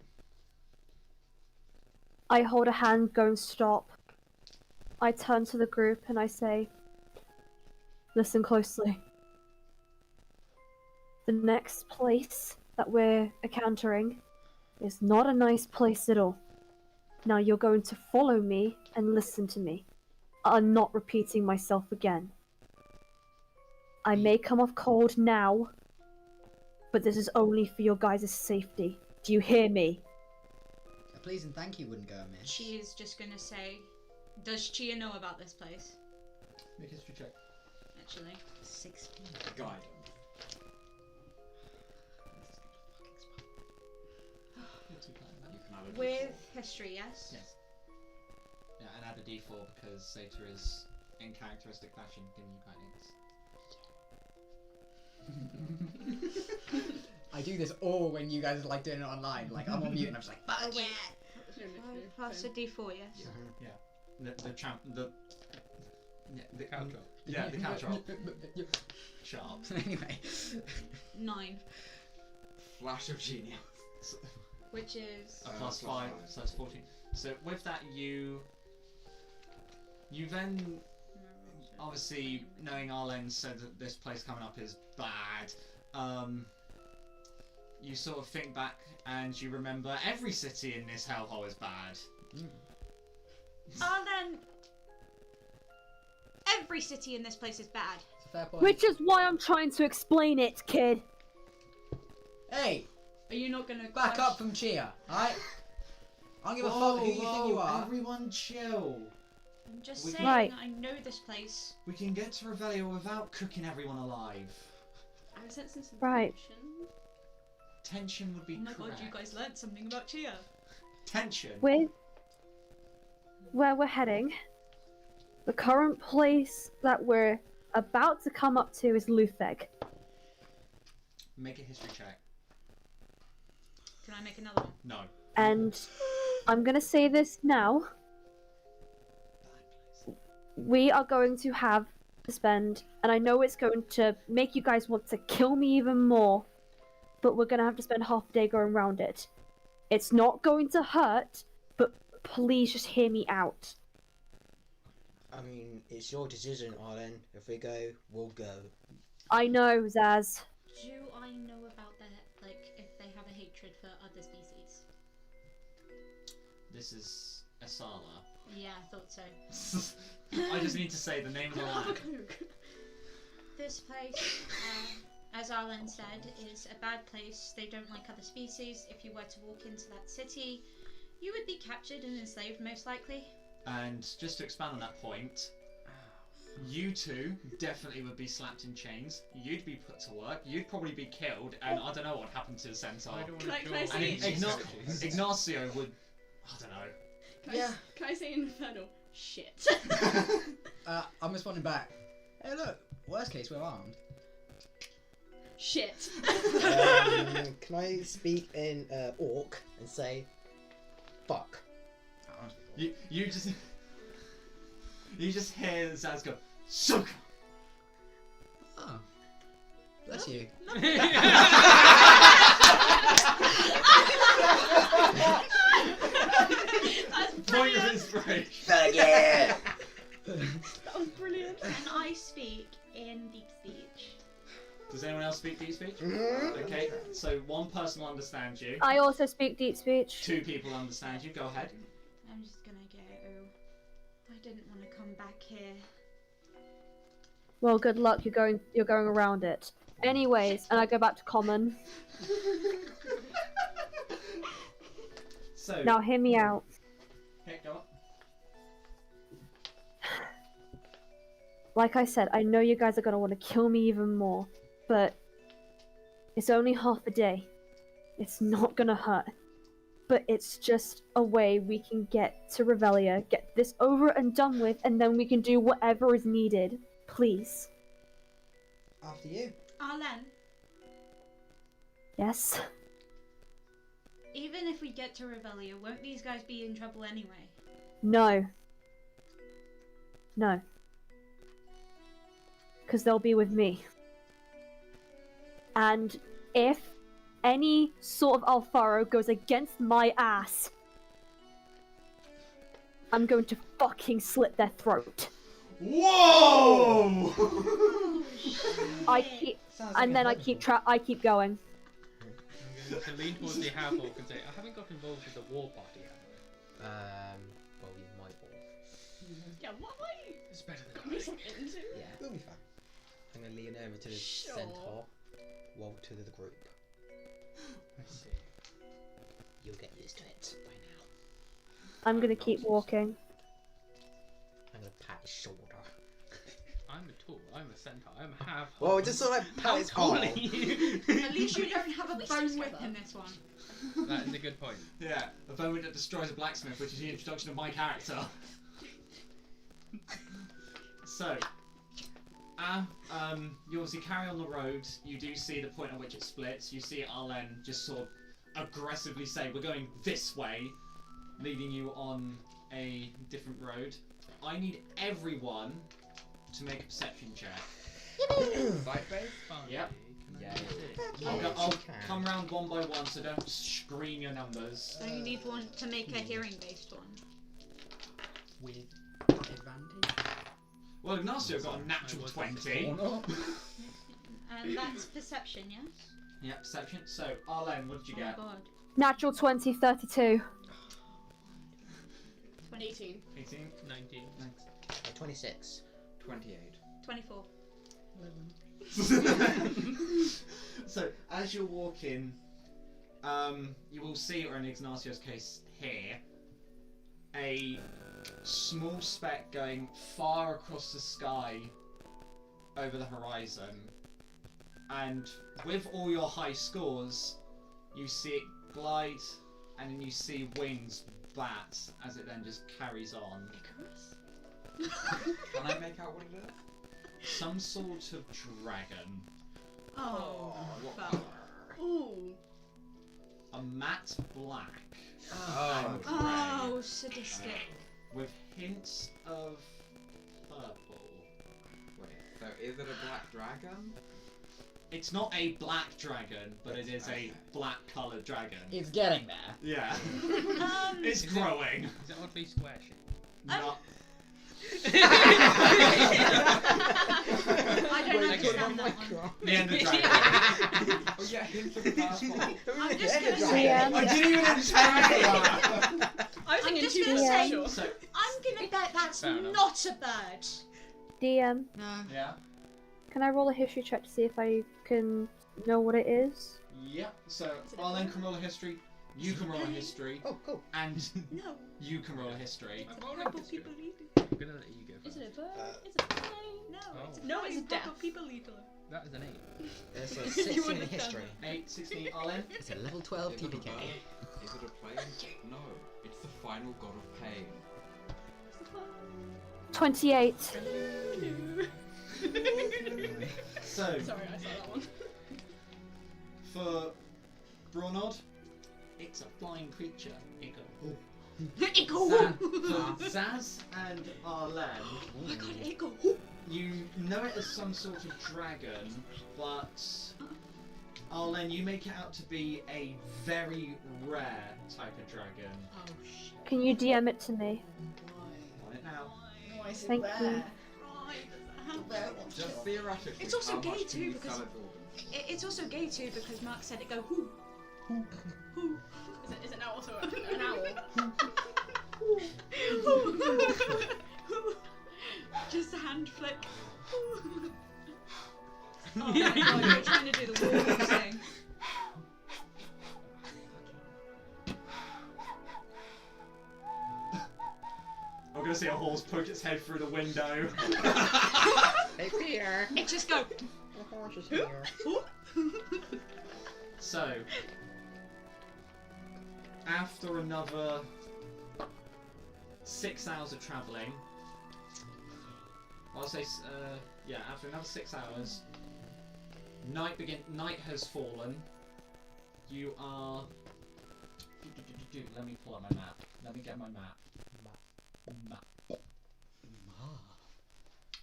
I hold a hand going stop. I turn to the group and I say, listen closely. The next place that we're encountering is not a nice place at all. Now you're going to follow me and listen to me. I'm not repeating myself again. I may come off cold now, but this is only for your guys' safety. Do you hear me? A please and thank you wouldn't go amiss. She is just gonna say, does Chia know about this place? Make a history check. Actually, 16. Guide. You're too kind. You can have a with history, yes. Yes. Yeah, and add a d4 because Satyr is in characteristic fashion giving you guidance. I do this all when you guys are like doing it online. Like I'm on mute and I'm just like, fuck yeah! 5 plus a d4, yes. The champ the yeah the Cow drop. Yeah, the cow drop. Shut up. Anyway, 9, Flash of genius. which is A plus 5, so that's 14. So with that, you then obviously knowing Arlen said that this place coming up is bad. You sort of think back and you remember every city in this hellhole is bad. then every city in this place is bad. it's a fair point. Which is why I'm trying to explain it, kid. Hey, Are you not gonna back question- up from Chia, alright? I don't give a fuck who you think you are. Everyone chill. I'm just We- saying Right. I know this place. We can get to Revelio without cooking everyone alive. I'm sensing some Right. tension. Tension would be Oh my correct. god, you guys learned something about Chia. Tension. With where we're heading, the current place that we're about to come up to is Lutheg. Make a history check. Can I make another one? No. And I'm gonna say this now. We are going to have to spend, and I know it's going to make you guys want to kill me even more, but we're gonna have to spend half a day going around it. It's not going to hurt, but please just hear me out. I mean, it's your decision, Arlen. If we go, we'll go. I know, Zaz. Do I know about their, like, if they have a hatred for other species? This is Esala. Yeah, I thought so. I just need to say the name of the land. This place, as Arlen said, is a bad place. They don't like other species. If you were to walk into that city, you would be captured and enslaved, most likely. And just to expand on that point, you two definitely would be slapped in chains. You'd be put to work. You'd probably be killed, and I don't know what happened to the centaur. Can I And say? Ignacio would, I don't know. Can I say in Infernal? Shit. I'm responding back. Hey, look. Worst case, we're armed. Shit. Can I speak in Orc and say, fuck? You just hear Zaz go, Suka! Oh. Bless you. Point of inspiration. Fuck yeah! That was brilliant. And I speak in deep speech. Does anyone else speak deep speech? Mhm. Okay, so one person will understand you. I also speak deep speech. 2 people understand you. Go ahead. I'm just gonna go. I didn't want to come back here. Well, good luck. You're going around it. Anyways, and I go back to common. So Now hear me out. okay, go on. Like I said, I know you guys are gonna want to kill me even more, but it's only half a day. It's not gonna hurt. But it's just a way we can get to Revelia, get this over and done with, and then we can do whatever is needed. Please. After you. Arlen, Yes? even if we get to Revelia, won't these guys be in trouble anyway? No. No. Because they'll be with me. And if any sort of Alfaro goes against my ass, I'm going to fucking slit their throat. Whoa! I keep, and then I keep going. I'm going to lean towards the half-orc and say, I haven't got involved with the war party, have Well, you might all. Yeah, what way? It's better than Got me some into. Yeah, we'll be fine. I'm gonna lean over to the Sure. centaur, walk to the group. I see. You'll get used to it by now. I'm gonna keep walking. I'm gonna pat his shoulder. I'm a tool, I'm a centaur, I'm half. Well, just sort of pat his arm. At least you don't have a bone whip in this one. That is a good point. Yeah, a bone that destroys a blacksmith, which is the introduction of my character. So, you obviously carry on the road. You do see the point at which it splits. You see Arlen just sort of aggressively say, "We're going this way," leading you on a different road. I need everyone to make a perception check. Fight-based? Yep. Yeah. I'll come round one by one, so don't scream your numbers. So you need one to make a hearing-based one. With advantage. Well, Ignacio got a natural 20. And that's perception, yes? Yeah, perception. So, Arlen, what did you Oh my get? god. Natural 20, 32. 18. 18. 19. 26. 28. 24. So, as you're walking, you will see, or in Ignacio's case here, a small speck going far across the sky over the horizon. And with all your high scores, you see it glide, and then you see wings bat as it then just carries on. Can I make out what it is? Some sort of dragon. Oh, what fuck. colour? Ooh. A matte black. Oh, and grey, Oh, sadistic. with hints of purple. Wait, so is it a black dragon? It's not a black dragon, but it is a black coloured dragon. It's getting there. Yeah. Um, It's growing. Is it oddly square shaped? Not. I don't understand that one. The Ender Dragon. Oh yeah, hint of the past one. I'm just gonna Yeah. say. I didn't even intend for that. I was I'm thinking just two gonna birds, say- sure. So, I'm gonna bet that's Fair enough. not a bird. DM, No. yeah. can I roll a history check to see if I can know what it is? Yep. So Arlen can roll a history. You can roll a history, Oh, cool. and No. you can roll a history. I'm rolling Proper history. people eater. I'm gonna let you go Is first. it a bird? Uh, Is it a plane? No, Oh. it's a No, it's flying death. proper people eater. That is an 8. There's a You 16 in understand history. 8, 16, Arlen. It's a level 12 Is it a TPK. bird? Is it a plane? No, it's the final god of pain. 28. So, Sorry, I saw that one. for Bronod, it's a flying creature. It goes. Echo. Zaz and Arlen, Oh my god, echo. you know it as some sort of dragon, but Arlen, you make it out to be a very rare type of dragon. Oh shit. Can you DM it to me? On it now. Why is it Thank rare? you. The rare one's Just gone. theoretically, It's also how gay much can too, you because- sell it for? It's also gay too because Mark said it go whoo. Is it now also an owl? Just a hand flick. Oh my god, you're trying to do the wolf thing. I'm gonna see a horse poke its head through the window. Hey, Peter! It just go. The horse is here. So, after another 6 hours of travelling, I'll say, yeah, after another 6 hours, night has fallen. You are. Let me pull up my map. Let me get my map. Map.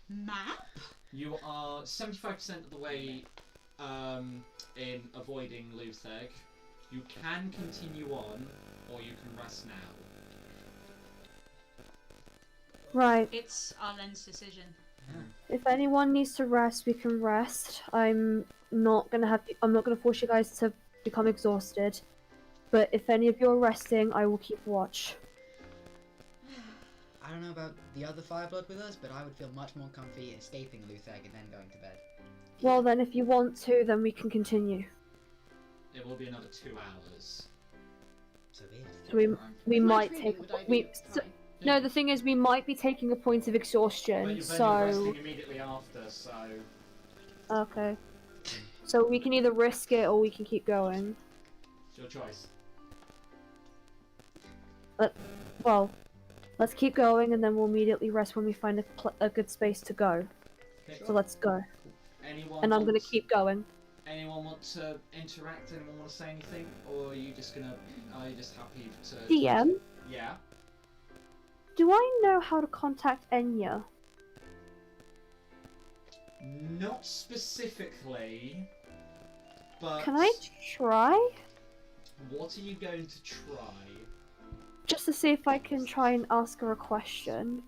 Map? You are 75% of the way in avoiding Lutheg. You can continue on, or you can rest now. Right. It's Arlen's decision. If anyone needs to rest, we can rest. I'm not gonna force you guys to become exhausted. But if any of you are resting, I will keep watch. I don't know about the other Fireblood with us, but I would feel much more comfy escaping Lutheg and then going to bed. Well then, if you want to, then we can continue. It will be another 2 hours. So be it. So we With my might training, take would I be we. So, fine? no, the thing is, we might be taking a point of But exhaustion. you're So resting immediately after, so okay. So we can either risk it or we can keep going. it's your choice. Well, let's keep going, and then we'll immediately rest when we find a good space to go. Okay. So let's go. Anyone And I'm gonna want- keep going. Anyone want to interact? Anyone want to say anything, or are you just happy to? DM, Yeah. do I know how to contact Enya? Not specifically, but Can I try? what are you going to try? Just to see if I can try and ask her a question.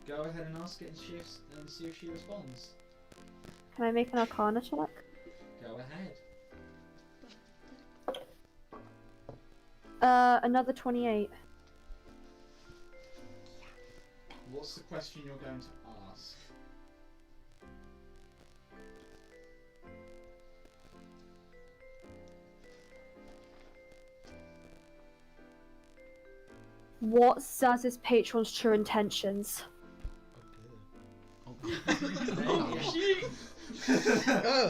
Go ahead and ask it and see if she responds. Can I make an Arcana check? Go ahead. Another 28. What's the question you're going to ask? What's Zaz's patron's true intentions? Oh,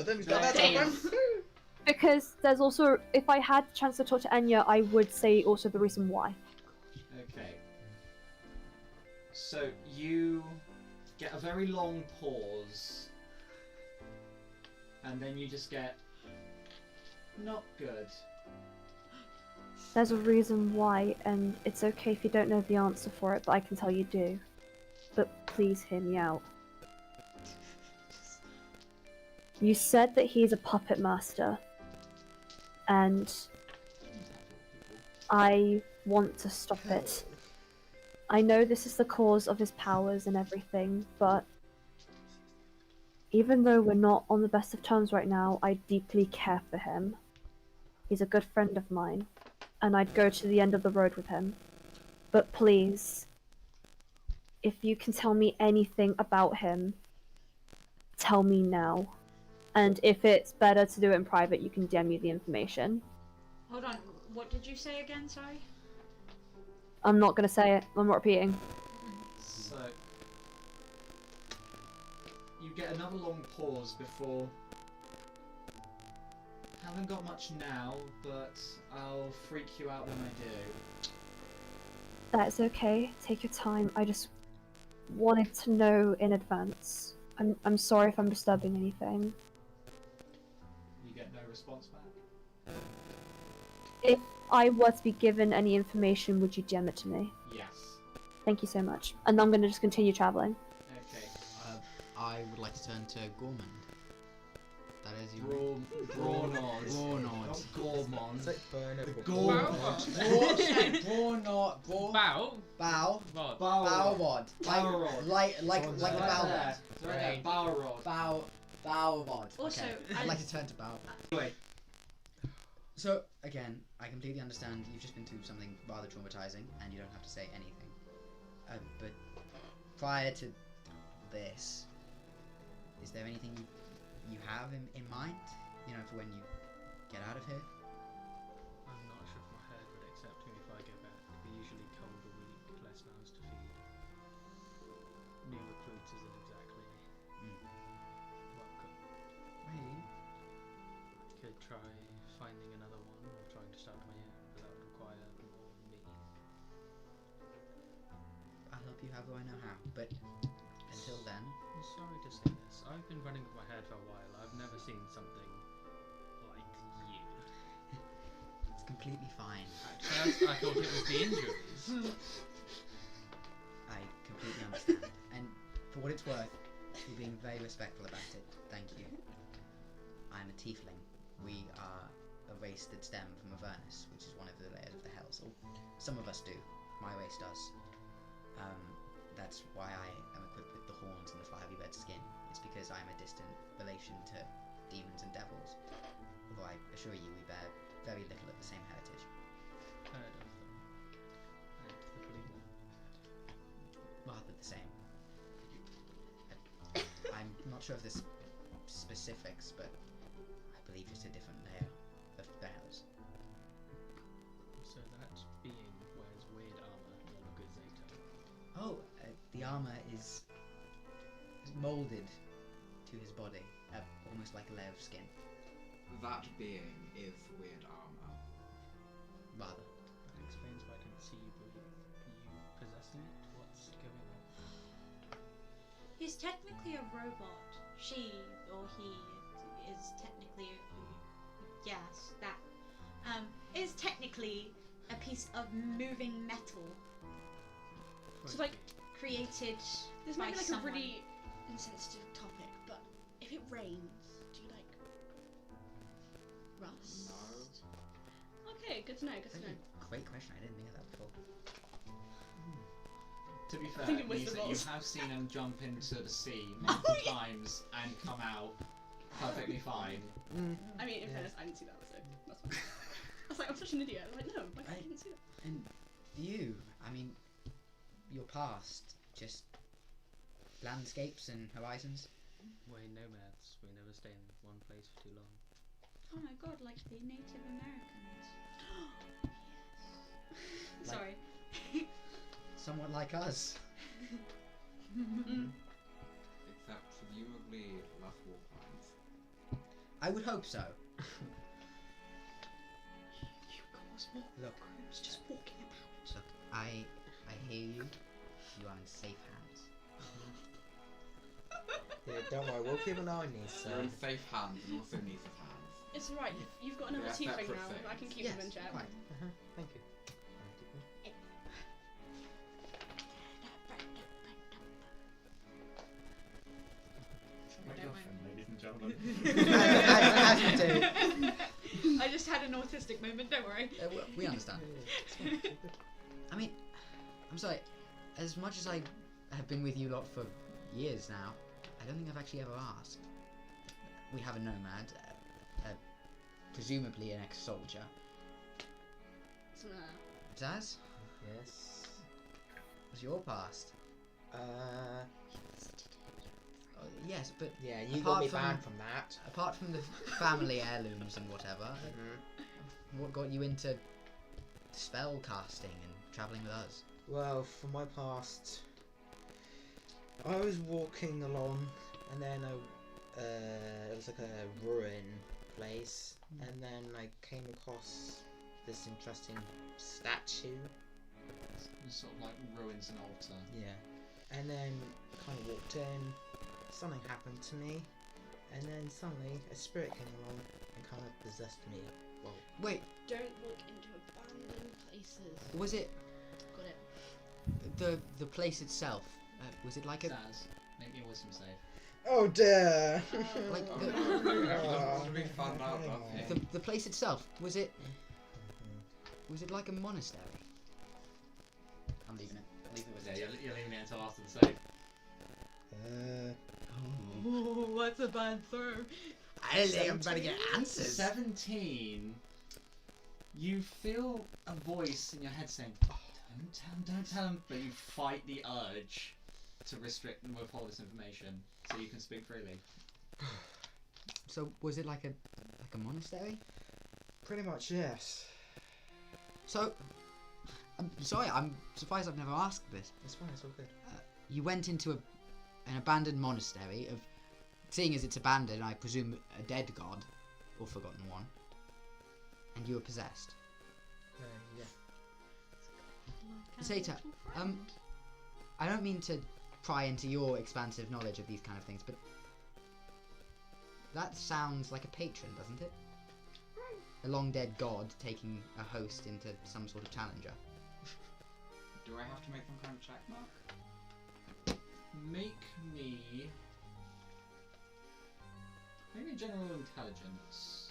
then we got that Damn. one. Because there's also, if I had the chance to talk to Enya, I would say also the reason why. Okay. So you get a very long pause, and then you just get not good. There's a reason why, and it's okay if you don't know the answer for it, but I can tell you do. But please hear me out. You said that he's a puppet master, and I want to stop it. I know this is the cause of his powers and everything, but even though we're not on the best of terms right now, I deeply care for him. He's a good friend of mine, and I'd go to the end of the road with him. But please, if you can tell me anything about him, tell me now. And if it's better to do it in private, you can DM me the information. Hold on, what did you say again? Sorry. I'm not gonna say it, I'm not repeating. So you get another long pause before. Haven't got much now, but I'll freak you out when I do. That's okay, take your time. I just wanted to know in advance. I'm sorry if I'm disturbing anything. You get no response back? If I were to be given any information, would you gem it to me? Yes. Thank you so much. And I'm gonna just continue traveling. Okay. I would like to turn to Gormand. That is you. Brawnord. Brawnord. Not Gormond. It's like Brawnord. Bow? Bow. What? Bowrod. Bowrod. Like a Right Bowrod. there. It's right there. Bowrod. Bowrod. Also, Okay. I'd like to turn to Bow. Anyway. So, again, I completely understand you've just been through something rather traumatizing and you don't have to say anything. But prior to this, is there anything you have in mind? You know, for when you get out of here? I'm not sure if my head would accept me if I go back. We usually cold a week, less mouths to feed. New recruits isn't exactly welcome. Really? Could try finding another one or trying to start my own, but that would require more me. I'll help you however I know how, but until then... I'm sorry to say this. I've been running with my head for a while. I've never seen something like you. It's completely fine. At first, I thought it was the injuries. I completely understand. And for what it's worth, you're being very respectful about it. Thank you. I'm a tiefling. We are a race that stem from Avernus, which is one of the layers of the Hells. Or some of us do. My race does. That's why I am equipped with the horns and the fiery red skin. It's because I am a distant relation to demons and devils. Although I assure you we bear very little of the same heritage. Heard of them. And the believer. Rather the same. I'm not sure of the specifics, but I believe it's a different layer of the Hells. So that being wears weird armor, no longer Zeta. Oh, the armor is molded to his body, almost like a layer of skin. That being is weird armor. Rather. That explains why I didn't see you possessing it. What's going on? he's technically a robot. She or he is technically, yes, that is technically a piece of moving metal So like, created this by might be like someone. a really insensitive topic, but if it rains, do you like rust? No. Okay, good to know. Good to know. Great question. I didn't think of that before. To be fair, Thinking it means Wizard that you Balls. have seen him jump into the sea multiple times and come out perfectly fine. I mean, in Yeah. fairness, I didn't see that, so that's fine. I was like, I'm such an idiot. I was like, no, like, I didn't see that. And you, I mean, your past, just landscapes and horizons. We're nomads. We never stay in one place for too long. Oh my god, like the Native Americans. Like- Sorry. Somewhat like us. Except presumably less war crimes. I would hope so. You cause more Look, groups just walking about. look, I hear you. You are in safe hands. Yeah, don't worry, we'll keep an eye on these. You're in safe hands and also Nisa's hands. It's alright, you've got another Yeah, tiefling separate now. things. I can keep Yes, them in check. quite. Thank you. My girlfriend, ladies and gentlemen. As you do. I just had an autistic moment, don't worry. We understand. I mean, I'm sorry. as much as I have been with you lot for years now, I don't think I've actually ever asked. We have a nomad, presumably an ex-soldier. Something like Zaz, Yes. what's your past? Oh, yes, but Yeah, you Apart got me from- banned from that. apart from the family heirlooms and whatever, what got you into spell casting and travelling with us? Well, for my past, I was walking along, and then it was like a ruin place, and then I came across this interesting statue. It's sort of like ruins an altar. Yeah. And then kind of walked in, something happened to me, and then suddenly a spirit came along and kind of possessed me. Well, Wait, Don't walk into abandoned places. was it Got it. the place itself? Was it like a Zaz, make me a wisdom save. oh dear! like Oh the, no, should we find out about him? the place itself? Was it like a monastery? I'm leaving it. I'll leave it with Yeah, it. you're leaving it until after the save. Oh, what's a bad throw? I don't think I'm about to get answers. 17. You feel a voice in your head saying, don't tell him, but you fight the urge to restrict and withhold this information so you can speak freely. So was it like a monastery? Pretty much, yes. So I'm sorry, I'm surprised I've never asked this. It's fine, it's all good. You went into an abandoned monastery of, seeing as it's abandoned, I presume a dead god or forgotten one, and you were possessed. Yeah. Zeta, I don't mean to pry into your expansive knowledge of these kind of things, but that sounds like a patron, doesn't it? A long dead god taking a host into some sort of challenger. Do I have to make some kind of check mark? Make me... Maybe general intelligence.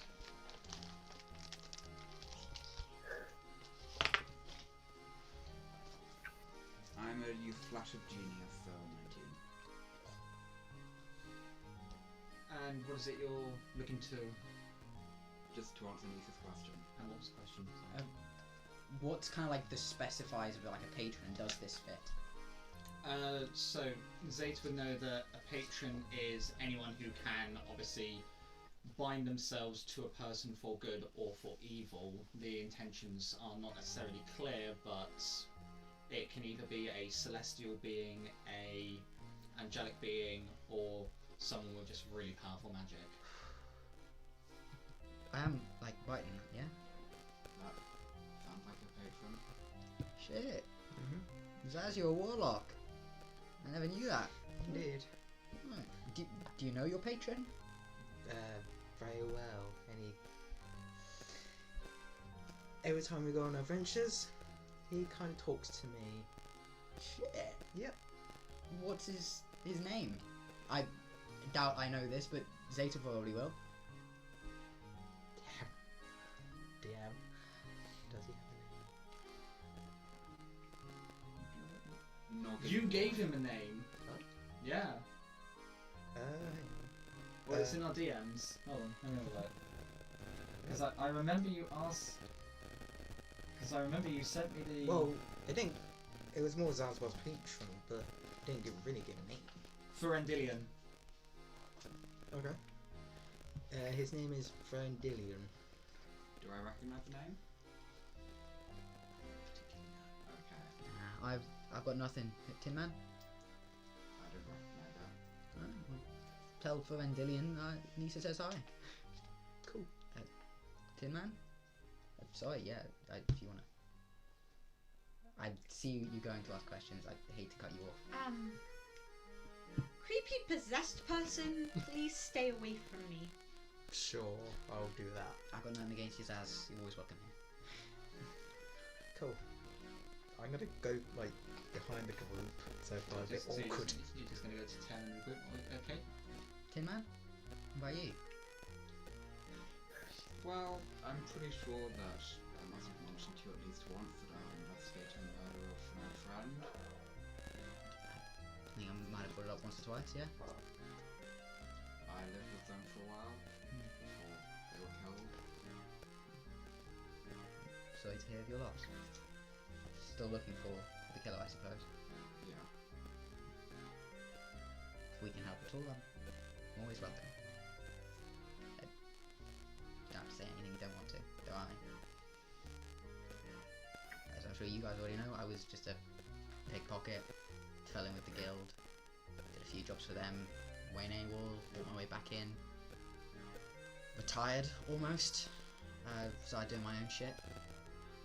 I'm a youth flash of genius, so 19. And what is it you're looking to... Just to answer Nisa's question. And what was the question? Sorry. What's kind of like the specifies of like a patron? Does this fit? So Zeta would know that a patron is anyone who can obviously bind themselves to a person for good or for evil. The intentions are not necessarily clear, but it can either be a celestial being, a angelic being, or someone with just really powerful magic. I am like biting that, yeah? That sounds like a patron. Shit. Zaz, you're a warlock. I never knew that. Indeed. Right. Do you know your patron? Very well. Every time we go on adventures, he kind of talks to me. Shit. Yep. What's his name? I doubt I know this, but Zeta probably will. Damn. Does he have Not You gave him a name. Huh? Yeah. a name? Well, it's in our DMs. Hold on, let me have a look. Because I remember you asked. Because I remember you sent me the. Well, it didn't. It was more Zazwa's patron, but didn't really give a name. Ferendilion. Okay. His name is Ferendilion. Do I recognise the name? Okay. Nah, I've got nothing. Tin Man? I don't recognise that. Alright, well, tell Ferendilion Nisa says hi. Cool. Tin Man? Sorry, yeah, if you wanna. I see you going to ask questions. I hate to cut you off. Creepy possessed person, please stay away from me. Sure, I'll do that. I've got nothing against you, Zaz. You're always welcome here. Cool. I'm gonna go like behind the group so far a bit So awkward. you're just gonna go to 10 in the group, okay? Tin Man? What about you? Well, I'm pretty sure that I must have mentioned to you at least once that I'm investigating the murder of my friend. I think I might have brought it up once or twice, yeah? I lived with them for a while before they were killed. Sorry to hear of your loss. Still looking for the killer, I suppose. Yeah. If we can help at all, I'm always welcome. You don't have to say anything you don't want to, don't I? As I'm sure you guys already know, I was just a pickpocket, fell in with the guild, did a few jobs for them, went AWOL, fought my way back in, retired almost, started doing my own shit,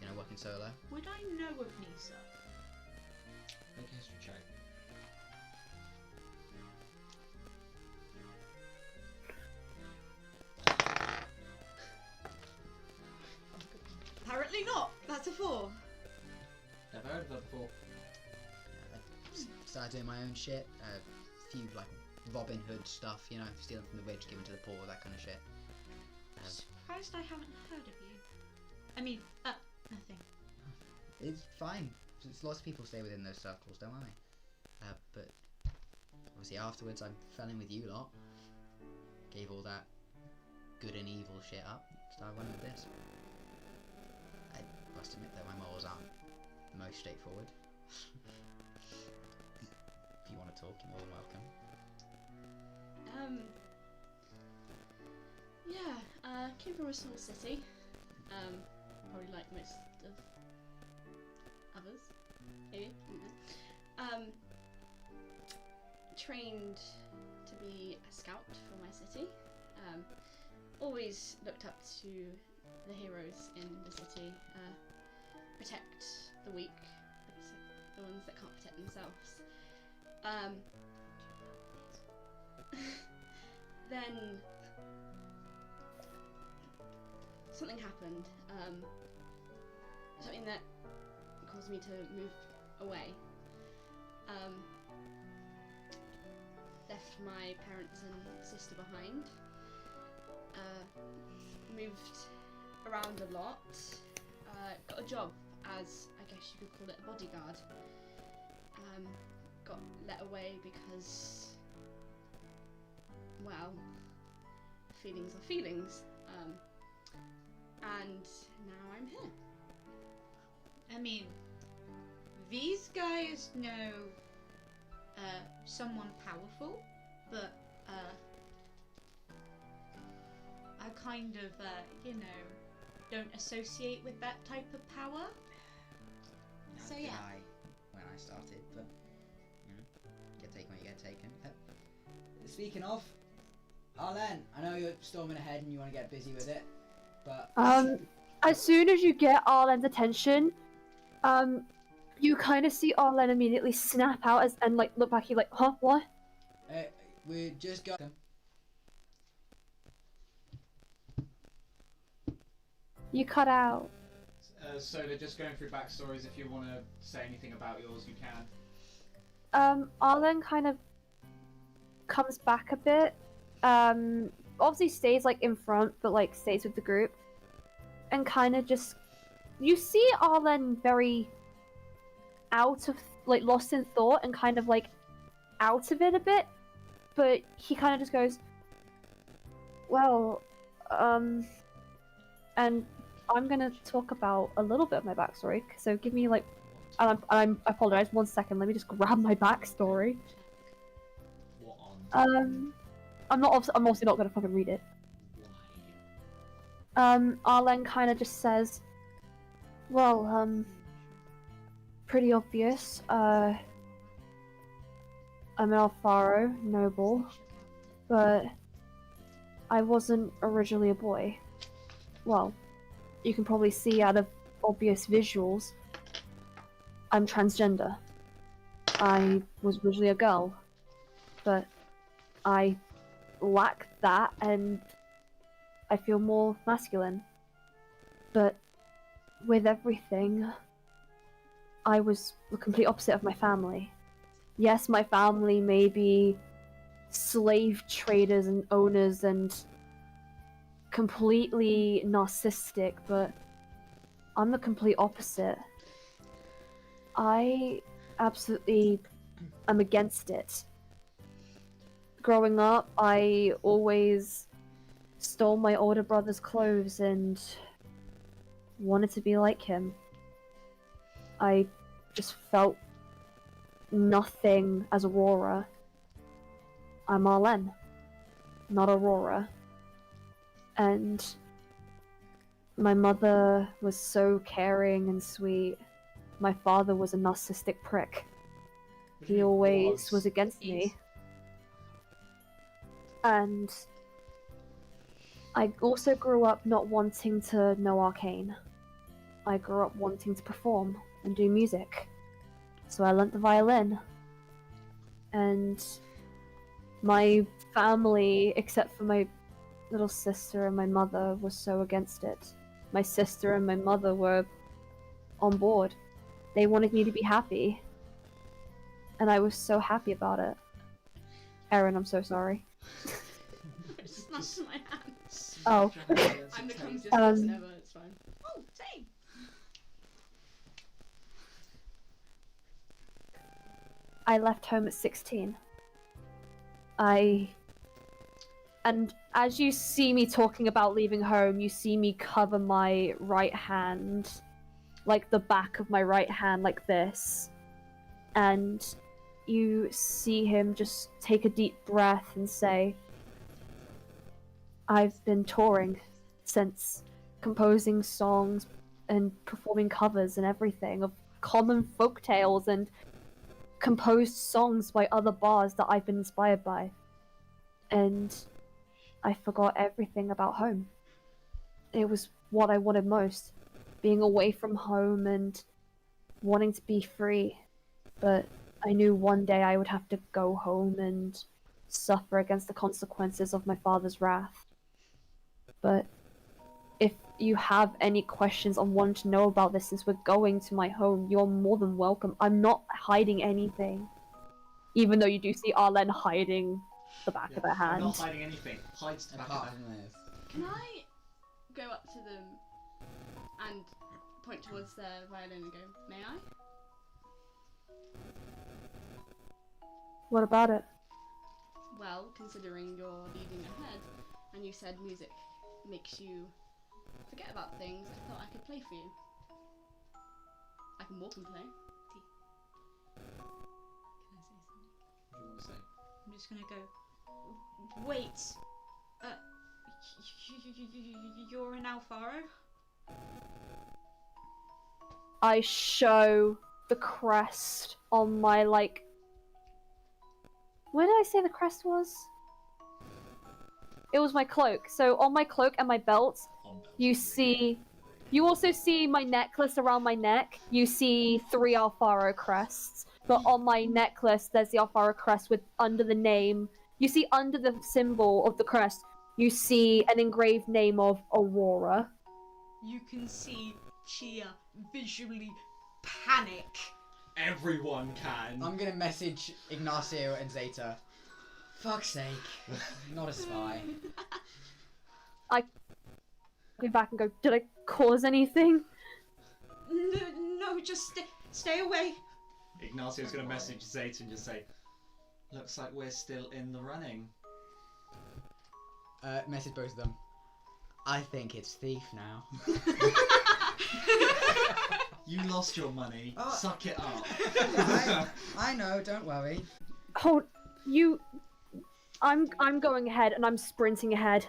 you know, working solo. Would I know of Nisa? Make a history check. Apparently not. That's a 4. Never heard of her before. Started doing my own shit, a few like Robin Hood stuff, you know, stealing from the rich, giving to the poor, that kind of shit. Surprised I haven't heard of you. I mean, nothing. It's fine. Lots of people stay within those circles, don't worry. But obviously afterwards I fell in with you lot, gave all that good and evil shit up, started running with this. I must admit though, my morals aren't the most straightforward. If you want to talk, you're more than welcome. Yeah, came from a small city. Probably like most of others, maybe. Trained to be a scout for my city. Always looked up to the heroes in the city. Protect the weak, the ones that can't protect themselves. Then something happened. Something that caused me to move away. Left my parents and sister behind. Moved around a lot. Got a job as, I guess you could call it, a bodyguard. Got let away because, well, feelings are feelings. And now I'm here. I mean, these guys know someone powerful, but I kind of, you know, don't associate with that type of power. So Neither did yeah. I when I started, but you know, get taken when you get taken. Speaking of, Arlen, I know you're storming ahead and you want to get busy with it, but As soon as you get Arlen's attention, you kind of see Arlen immediately snap out and like look back. He's like, "Huh? What?" we just got them. You cut out. So they're just going through backstories. If you want to say anything about yours, you can. Arlen kind of comes back a bit. Obviously stays like in front, but like stays with the group, and kind of just you see Arlen very out of like lost in thought and kind of like out of it a bit, but he kind of just goes, "Well, and I'm gonna talk about a little bit of my backstory. So give me like, I apologize. 1 second. Let me just grab my backstory. What on? I'm also not gonna fucking read it. Arlen kind of just says, well, pretty obvious. I'm an Alfaro noble, but I wasn't originally a boy. Well, you can probably see out of obvious visuals, I'm transgender. I was originally a girl, but I lack that and I feel more masculine. But with everything, I was the complete opposite of my family. Yes, my family may be slave traders and owners and completely narcissistic, but I'm the complete opposite. I absolutely I'm against it. Growing up, I always stole my older brother's clothes and wanted to be like him. I just felt nothing as Aurora. I'm Arlen, not Aurora. And my mother was so caring and sweet. My father was a narcissistic prick. He always was against me. And I also grew up not wanting to know arcane. I grew up wanting to perform and do music. So I learnt the violin. And my family, except for my little sister and my mother, was so against it. My sister and my mother were on board. They wanted me to be happy. And I was so happy about it. Erin, I'm so sorry. It's not in my hands. Oh. I'm the clumsiest person ever, it's fine. Oh, same. I left home at 16. And as you see me talking about leaving home, you see me cover my right hand, like the back of my right hand, like this. And you see him just take a deep breath and say, I've been touring since, composing songs and performing covers and everything of common folk tales and composed songs by other bars that I've been inspired by. And I forgot everything about home. It was what I wanted most, being away from home and wanting to be free. But I knew one day I would have to go home and suffer against the consequences of my father's wrath. But if you have any questions or want to know about this, since we're going to my home, you're more than welcome. I'm not hiding anything. Even though you do see Arlen hiding the back of her hand. I'm not hiding anything. Hides the back of Apart her from this. Can I go up to them and point towards their violin and go, may I? What about it? Well, considering you're leading ahead, and you said music makes you forget about things, I thought I could play for you. I can walk and play. Can I say something? What do you want to say? I'm just gonna go. Wait. You're an Alfaro? I show the crest on my, like... Where did I say the crest was? It was my cloak. So on my cloak and my belt, you see... You also see my necklace around my neck. You see 3 Alfaro crests. But on my necklace, there's the Alfaro crest with under the name... You see under the symbol of the crest, you see an engraved name of Aurora. You can see Chia visually panic. Everyone can. I'm gonna message Ignacio and Zeta. Fuck's sake, not a spy. I go back and go, did I cause anything? No, just stay away. Ignacio's gonna message Zeta and just say, looks like we're still in the running. Message both of them. I think it's thief now. You lost your money. Oh. Suck it up. I know, don't worry. Hold, you... I'm going ahead and I'm sprinting ahead.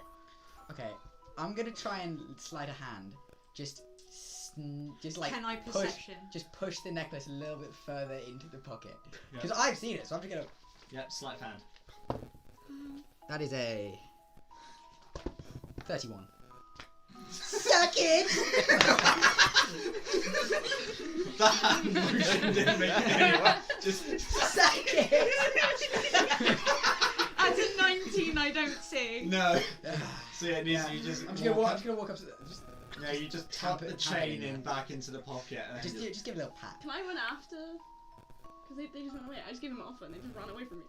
Okay, I'm gonna try and sleight a hand. Just like Can I push, perception? just push the necklace a little bit further into the pocket. Yeah. Because I've seen it, so I'm just gonna. Yep, sleight of hand. That is a 31. Suck it! That motion didn't make it anyway. Just Suck it! At a 19, I don't see. no. So yeah, you just I'm just gonna walk up to the. Just, yeah, you just tuck the Tap it chain in in there. back into the pocket and then just give it a little pat. Can I run after? Because they just ran away. I just gave them an offer and they just ran away from me.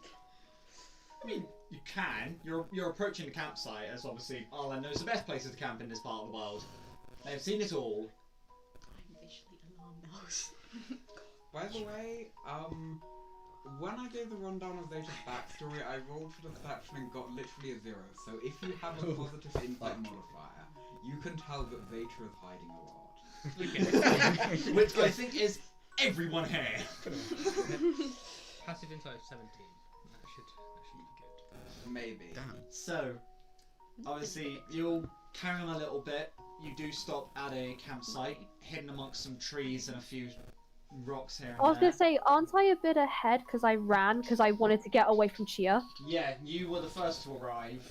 I mean, you can. You're approaching the campsite, as obviously Arlen knows the best places to camp in this part of the world. They've seen it all. I'm visually alarmed now. By the way, when I gave the rundown of Zeta's backstory, I rolled for deception and got literally a 0. So if you have a positive insight modifier, you can tell that Zeta is hiding a lot. Okay. Which I think is everyone here. Passive insight of 17. That should be good. Maybe. Damn. So, obviously, you'll carry on a little bit. You do stop at a campsite, hidden amongst some trees and a few rocks here and I was there. gonna say, aren't I a bit ahead because I ran because I wanted to get away from Chia? Yeah, you were the first to arrive,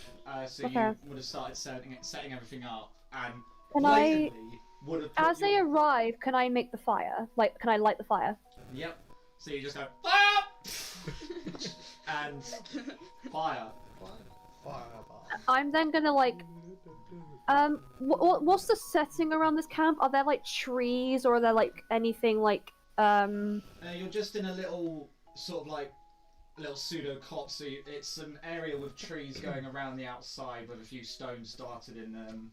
so Okay. you would have started setting everything up, and Can I, blatantly would have put as they your... arrive, can I make the fire? Like, can I light the fire? Yep. So you just go, "Ah!" and fire. Fireball. I'm then gonna like, what's the setting around this camp? Are there like trees or are there like anything like You're just in a little sort of like little pseudo copse. So it's an area with trees going around the outside with a few stones darted in them.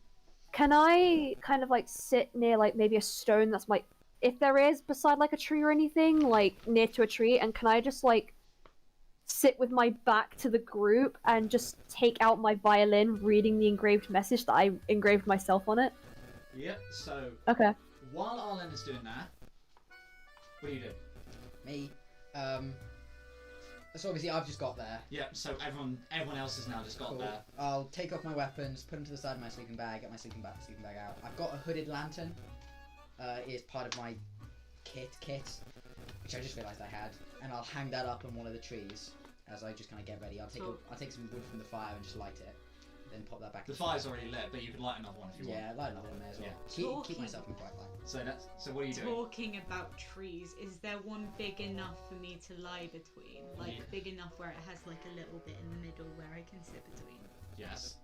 Can I kind of like sit near like maybe a stone that's like, if there is beside like a tree or anything, like near to a tree, and can I just like sit with my back to the group and just take out my violin, reading the engraved message that I engraved myself on it? Yep. So Okay. while Arlen is doing that, what do you do? Me. So obviously I've just got there. Yep. So everyone else has now just got Cool. there. I'll take off my weapons, put them to the side of my sleeping bag, get my sleeping bag out. I've got a hooded lantern. It is part of my kit, which I just realised I had, and I'll hang that up on one of the trees as I just kind of get ready. I'll take some wood from the fire and just light it, then pop that back. The fire's already lit, but you can light another one if you want. Yeah, light another one there as well. Yeah. Keep myself in bright light. So what are you doing? Talking about trees, is there one big enough for me to lie between? Like, Yeah. big enough where it has like a little bit in the middle where I can sit between? Yes.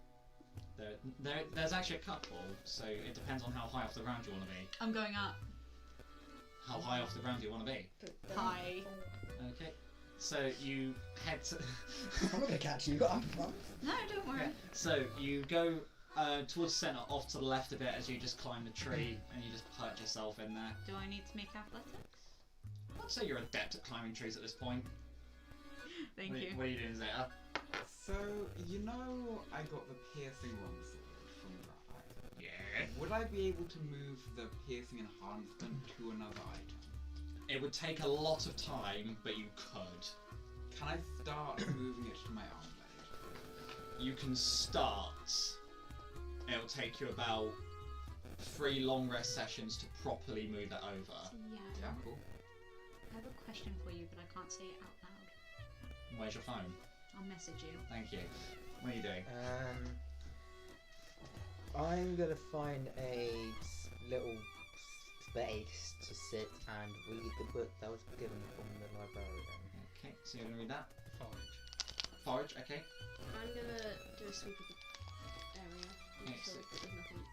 There's actually a couple, so it depends on how high off the ground you want to be. I'm going up. How high off the ground do you want to be? High. Okay. So you head to... I'm not gonna catch you. You got up front. No, don't worry. So you go towards the centre, off to the left a bit as you just climb the tree, and you just perch yourself in there. Do I need to make athletics? I'd say you're adept at climbing trees at this point. Thank you. What are you doing, Zeta? So, you know I got the piercing one sword from that item. Yeah. Would I be able to move the piercing enhancement to another item? It would take a lot of time, but you could. Can I start moving it to my arm blade? You can start. It'll take you about 3 long rest sessions to properly move it over. Yeah, cool. I have a question for you, but I can't say it out loud. Where's your phone? I'll message you. Thank you. What are you doing? I'm gonna find a little space to sit and read the book that was given from the librarian. Okay, so you're gonna read that? Forage. Forage, okay. I'm gonna do a sweep of the area. Okay, So there's nothing.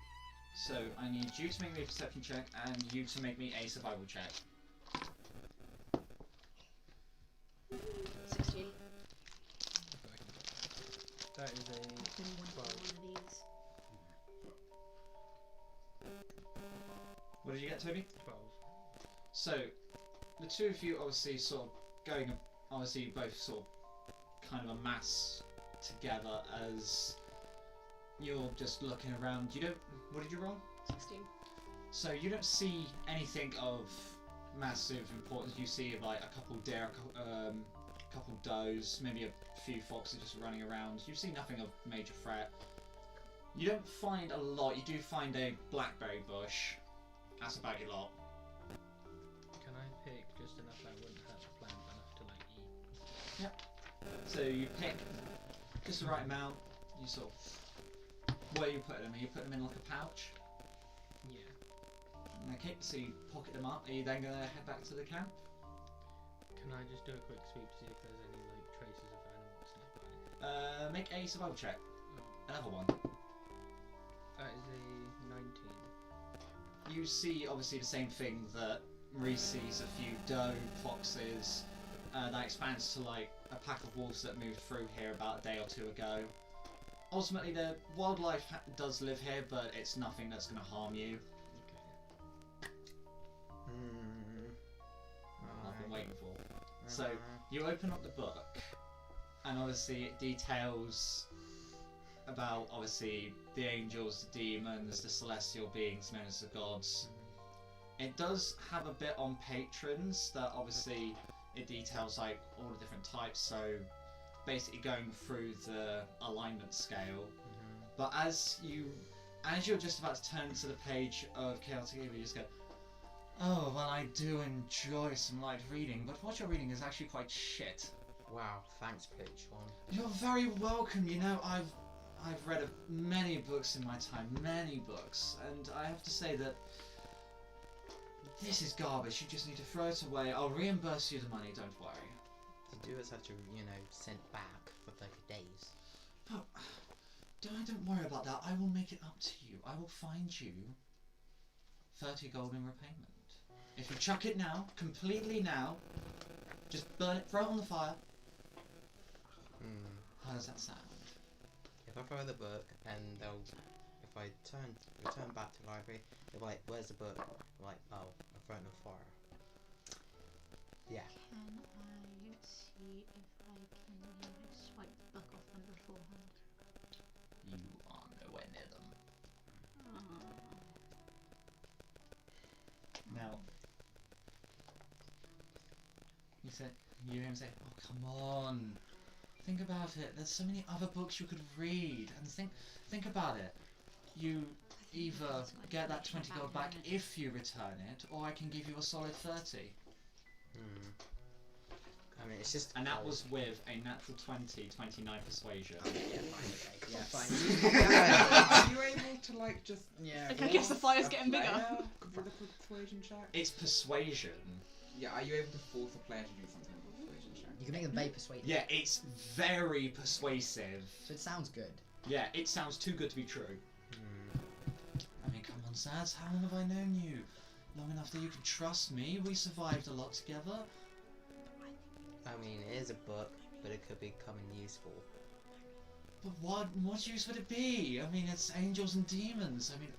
So I need you to make me a perception check and you to make me a survival check. 16. That is a One 12. of these. What did you get, Toby? 12. So the two of you obviously sort of going, obviously you both sort of kind of amass together as you're just looking around. You don't. What did you roll? 16. So you don't see anything of massive importance. You see like a couple deer, a couple does, maybe a few foxes just running around. You see nothing of major threat. You don't find a lot. You do find a blackberry bush. That's about your lot. Can I pick just enough that wouldn't hurt the plant enough to like eat? Yep. So you pick just the right amount. You sort of, where you put them? Are you putting them in like a pouch? Yeah. Okay, so you pocket them up. Are you then gonna head back to the camp? Can I just do a quick sweep to see if there's any like traces of animals nearby? Make a survival check. Another one. That is a 19. You see obviously the same thing that Reese sees, a few doe, foxes. That expands to like a pack of wolves that moved through here about a day or two ago. Ultimately, the wildlife does live here, but it's nothing that's going to harm you. Okay. I've been waiting for. So You open up the book, and obviously it details about obviously the angels, the demons, the celestial beings known as the gods. It does have a bit on patrons that obviously it details like all the different types, so basically going through the alignment scale. But as you're just about to turn to the page of Chaotic Evil, you just go, oh, well, I do enjoy some light reading, but what you're reading is actually quite shit. Wow, thanks, Patron. You're very welcome. You know, I've read many books in my time, many books, and I have to say that this is garbage. You just need to throw it away. I'll reimburse you the money, don't worry. You do us have to, send back for 30 days. But don't worry about that. I will make it up to you. I will find you 30 gold in repayment. If you chuck it now, completely now, just burn it, throw it on the fire. How does that sound? If I throw the book and if I return back to the library, they're like, where's the book? I'm like, oh, I throw it in the fire. Yeah. Can I see if I can swipe the book off them beforehand? You are nowhere near them. Now, you hear him say, oh, come on. Think about it. There's so many other books you could read. And think about it. You either get that 20 gold back if you return it, or I can give you a solid 30. I mean, it's just... And that was with a natural 20, 29 persuasion. Yeah, fine. Are you able to like just I guess the fire's getting bigger. With a persuasion check? It's persuasion. Yeah, are you able to force a player to do something with a persuasion check? You can make them very persuasive. Yeah, it's very persuasive. So it sounds good. Yeah, it sounds too good to be true. I mean, come on, Zaz, how long have I known you? Long enough that you can trust me. We survived a lot together. I mean, it is a book, but it could become useful. But what use would it be? I mean, it's angels and demons. I mean,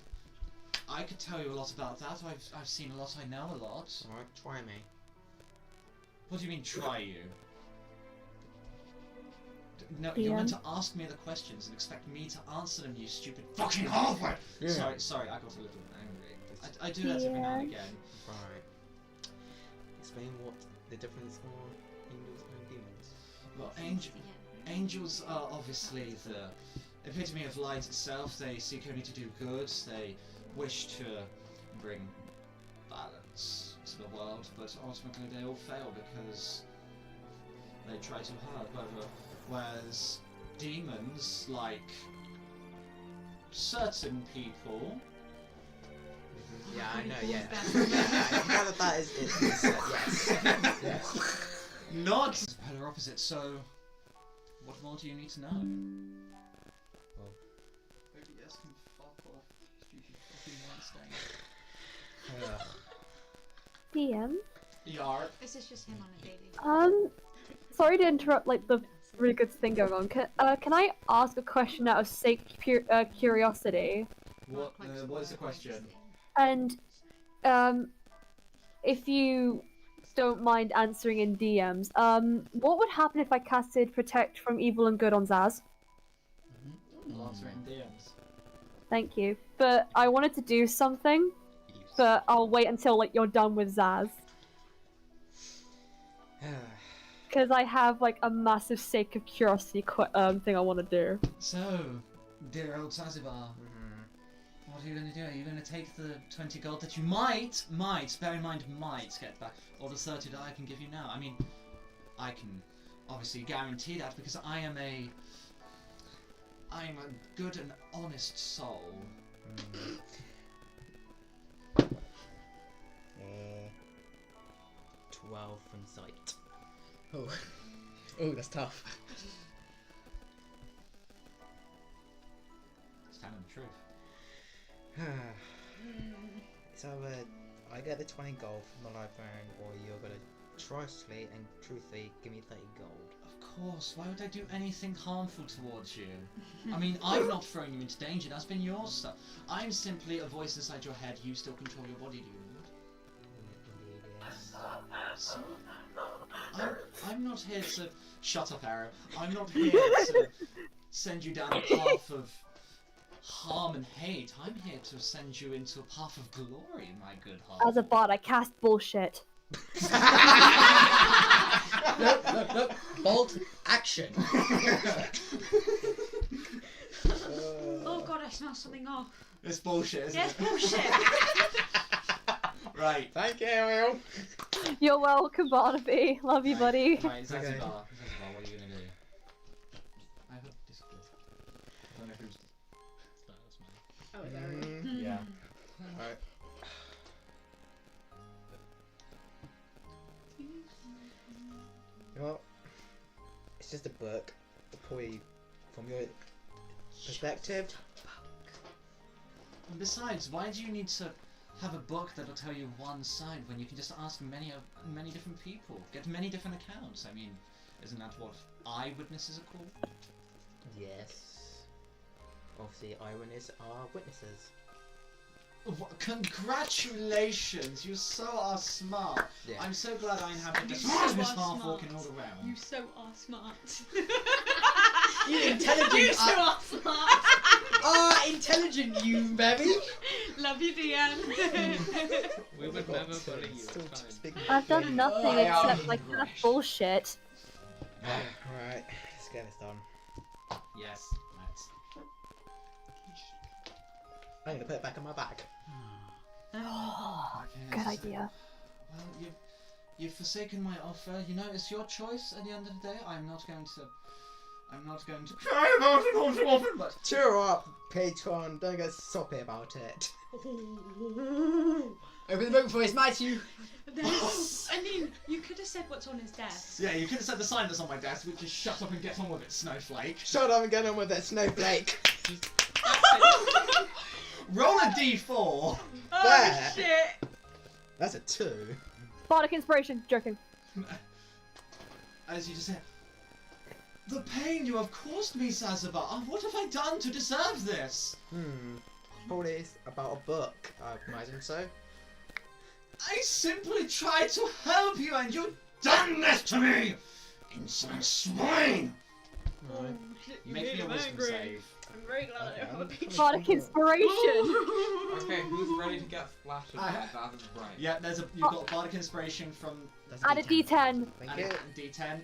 I could tell you a lot about that. I've seen a lot. I know a lot. Alright, try me. What do you mean, try you? No, you're meant to ask me the questions and expect me to answer them, you stupid fucking halfway! Yeah. Sorry, I got a little angry. I do that every now and again. Right. Explain what the difference are angels and demons. Well, angels are obviously the epitome of light itself. They seek only to do good. They wish to bring balance to the world, but ultimately they all fail because they try too hard. Whereas demons, like certain people... Yeah, I know, yeah. Now that is yes. Yes. Not polar opposite, so what more do you need to know? Well, maybe yes can fuck off, stupid fucking Wednesday. DM? Yar. This is just him on a daily. Sorry to interrupt, like, the really good thing going on. Can I ask a question out of sake curiosity? What is the question? And, if you don't mind answering in DMs, what would happen if I casted Protect from Evil and Good on Zaz? I'll answer it in DMs. Thank you. But I wanted to do something, but I'll wait until, like, you're done with Zaz. Because I have, like, a massive sake of curiosity thing I want to do. So, dear old Zanzibar, what are you going to do? Are you going to take the 20 gold that you might, bear in mind, might get back, or the 30 that I can give you now? I mean, I can obviously guarantee that because I am a good and honest soul. 12 from sight. Oh, that's tough. It's telling the truth. So, I get the 20 gold from the librarian, or you're gonna trustfully and truthfully give me 30 gold. Of course, why would I do anything harmful towards you? I mean, I've not thrown you into danger, that's been your stuff. I'm simply a voice inside your head, you still control your body, dude. Indeed, yes. So, I'm not here to shut up, Arrow. I'm not here to send you down a path of harm and hate. I'm here to send you into a path of glory, my good heart. As a bard, I cast bullshit. Look. Bolt action. Oh god, I smell something off. It's bullshit, isn't Yes, it? bullshit. Right. Thank you, Ariel. You're welcome, Barnaby. Love you, buddy. Right, Zanzibar. Okay. Zanzibar, what are you gonna do? I have a discipline. I don't know who's... That's mine. Oh, it's Ariel. Yeah. Alright. You know what? It's just a book. Probably from your perspective. And besides, why do you need to have a book that'll tell you one side when you can just ask many different people, get many different accounts? I mean, isn't that what eyewitnesses are called? Yes. Obviously, eyewitnesses are witnesses. Congratulations! You so are smart. Yeah. I'm so glad I inhabit this You so half are walking smart. all around. You so are smart. You intelligent. You so are smart. Intelligent, you baby. Love you, DM. We would never bully you. Still It's fine. speaking I've done plain. nothing I am except like cast bullshit. Right, let's get this done. Yes, let's. I'm gonna put it back on my bag. Good idea. Well, you've forsaken my offer. You know, it's your choice. At the end of the day, I'm not going to cry about it all too often. But Cheer up, Patron. Don't get soppy about it. Open the book before he smites you. I mean, you could have said what's on his desk. yeah, you could have said the sign that's on my desk, which is "Shut up and get on with it, snowflake." Shut up and get on with it, Snowflake. Roll a d4. Oh There. shit! That's a 2. Bardic inspiration. Joking. As you just said, the pain you have caused me, Zanzibar. What have I done to deserve this? Probably it's about a book. I imagine so. I simply tried to help you, and you've done this to me, insolent swine. Right. Make me a wisdom save. I'm very glad I don't have a picture. Bardic inspiration. Okay, who's ready to get splattered by Zaz's brain? Yeah, you've got bardic inspiration from That's Add a D10. Thank and you. D10.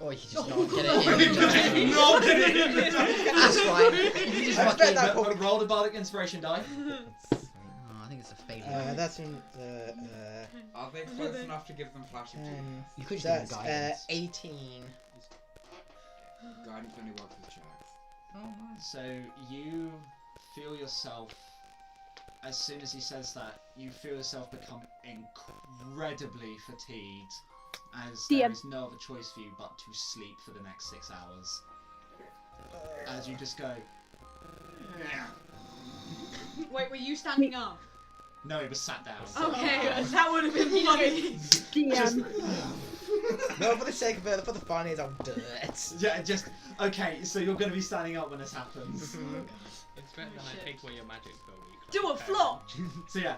Oh, you just not get it in. No, get it in. That's fine. You just I fucking. bet that probably- Roll the bardic inspiration die. Oh, I think it's a failure. That's in Are they close enough to give them flashing 10. You could just give That's them guidance. 18. Guidance only works with checks. So you feel yourself, as soon as he says that, you feel yourself become incredibly fatigued, as there is no other choice for you but to sleep for the next 6 hours. As you just go. Wait, were you standing up? No, he was sat down. Okay, that would have been funny. DM. No, for the sake of it, for the funnies, I'll do it. Yeah, just okay. So you're going to be standing up when this happens. It's better than I take away your magic for a week. Do a flop. So yeah,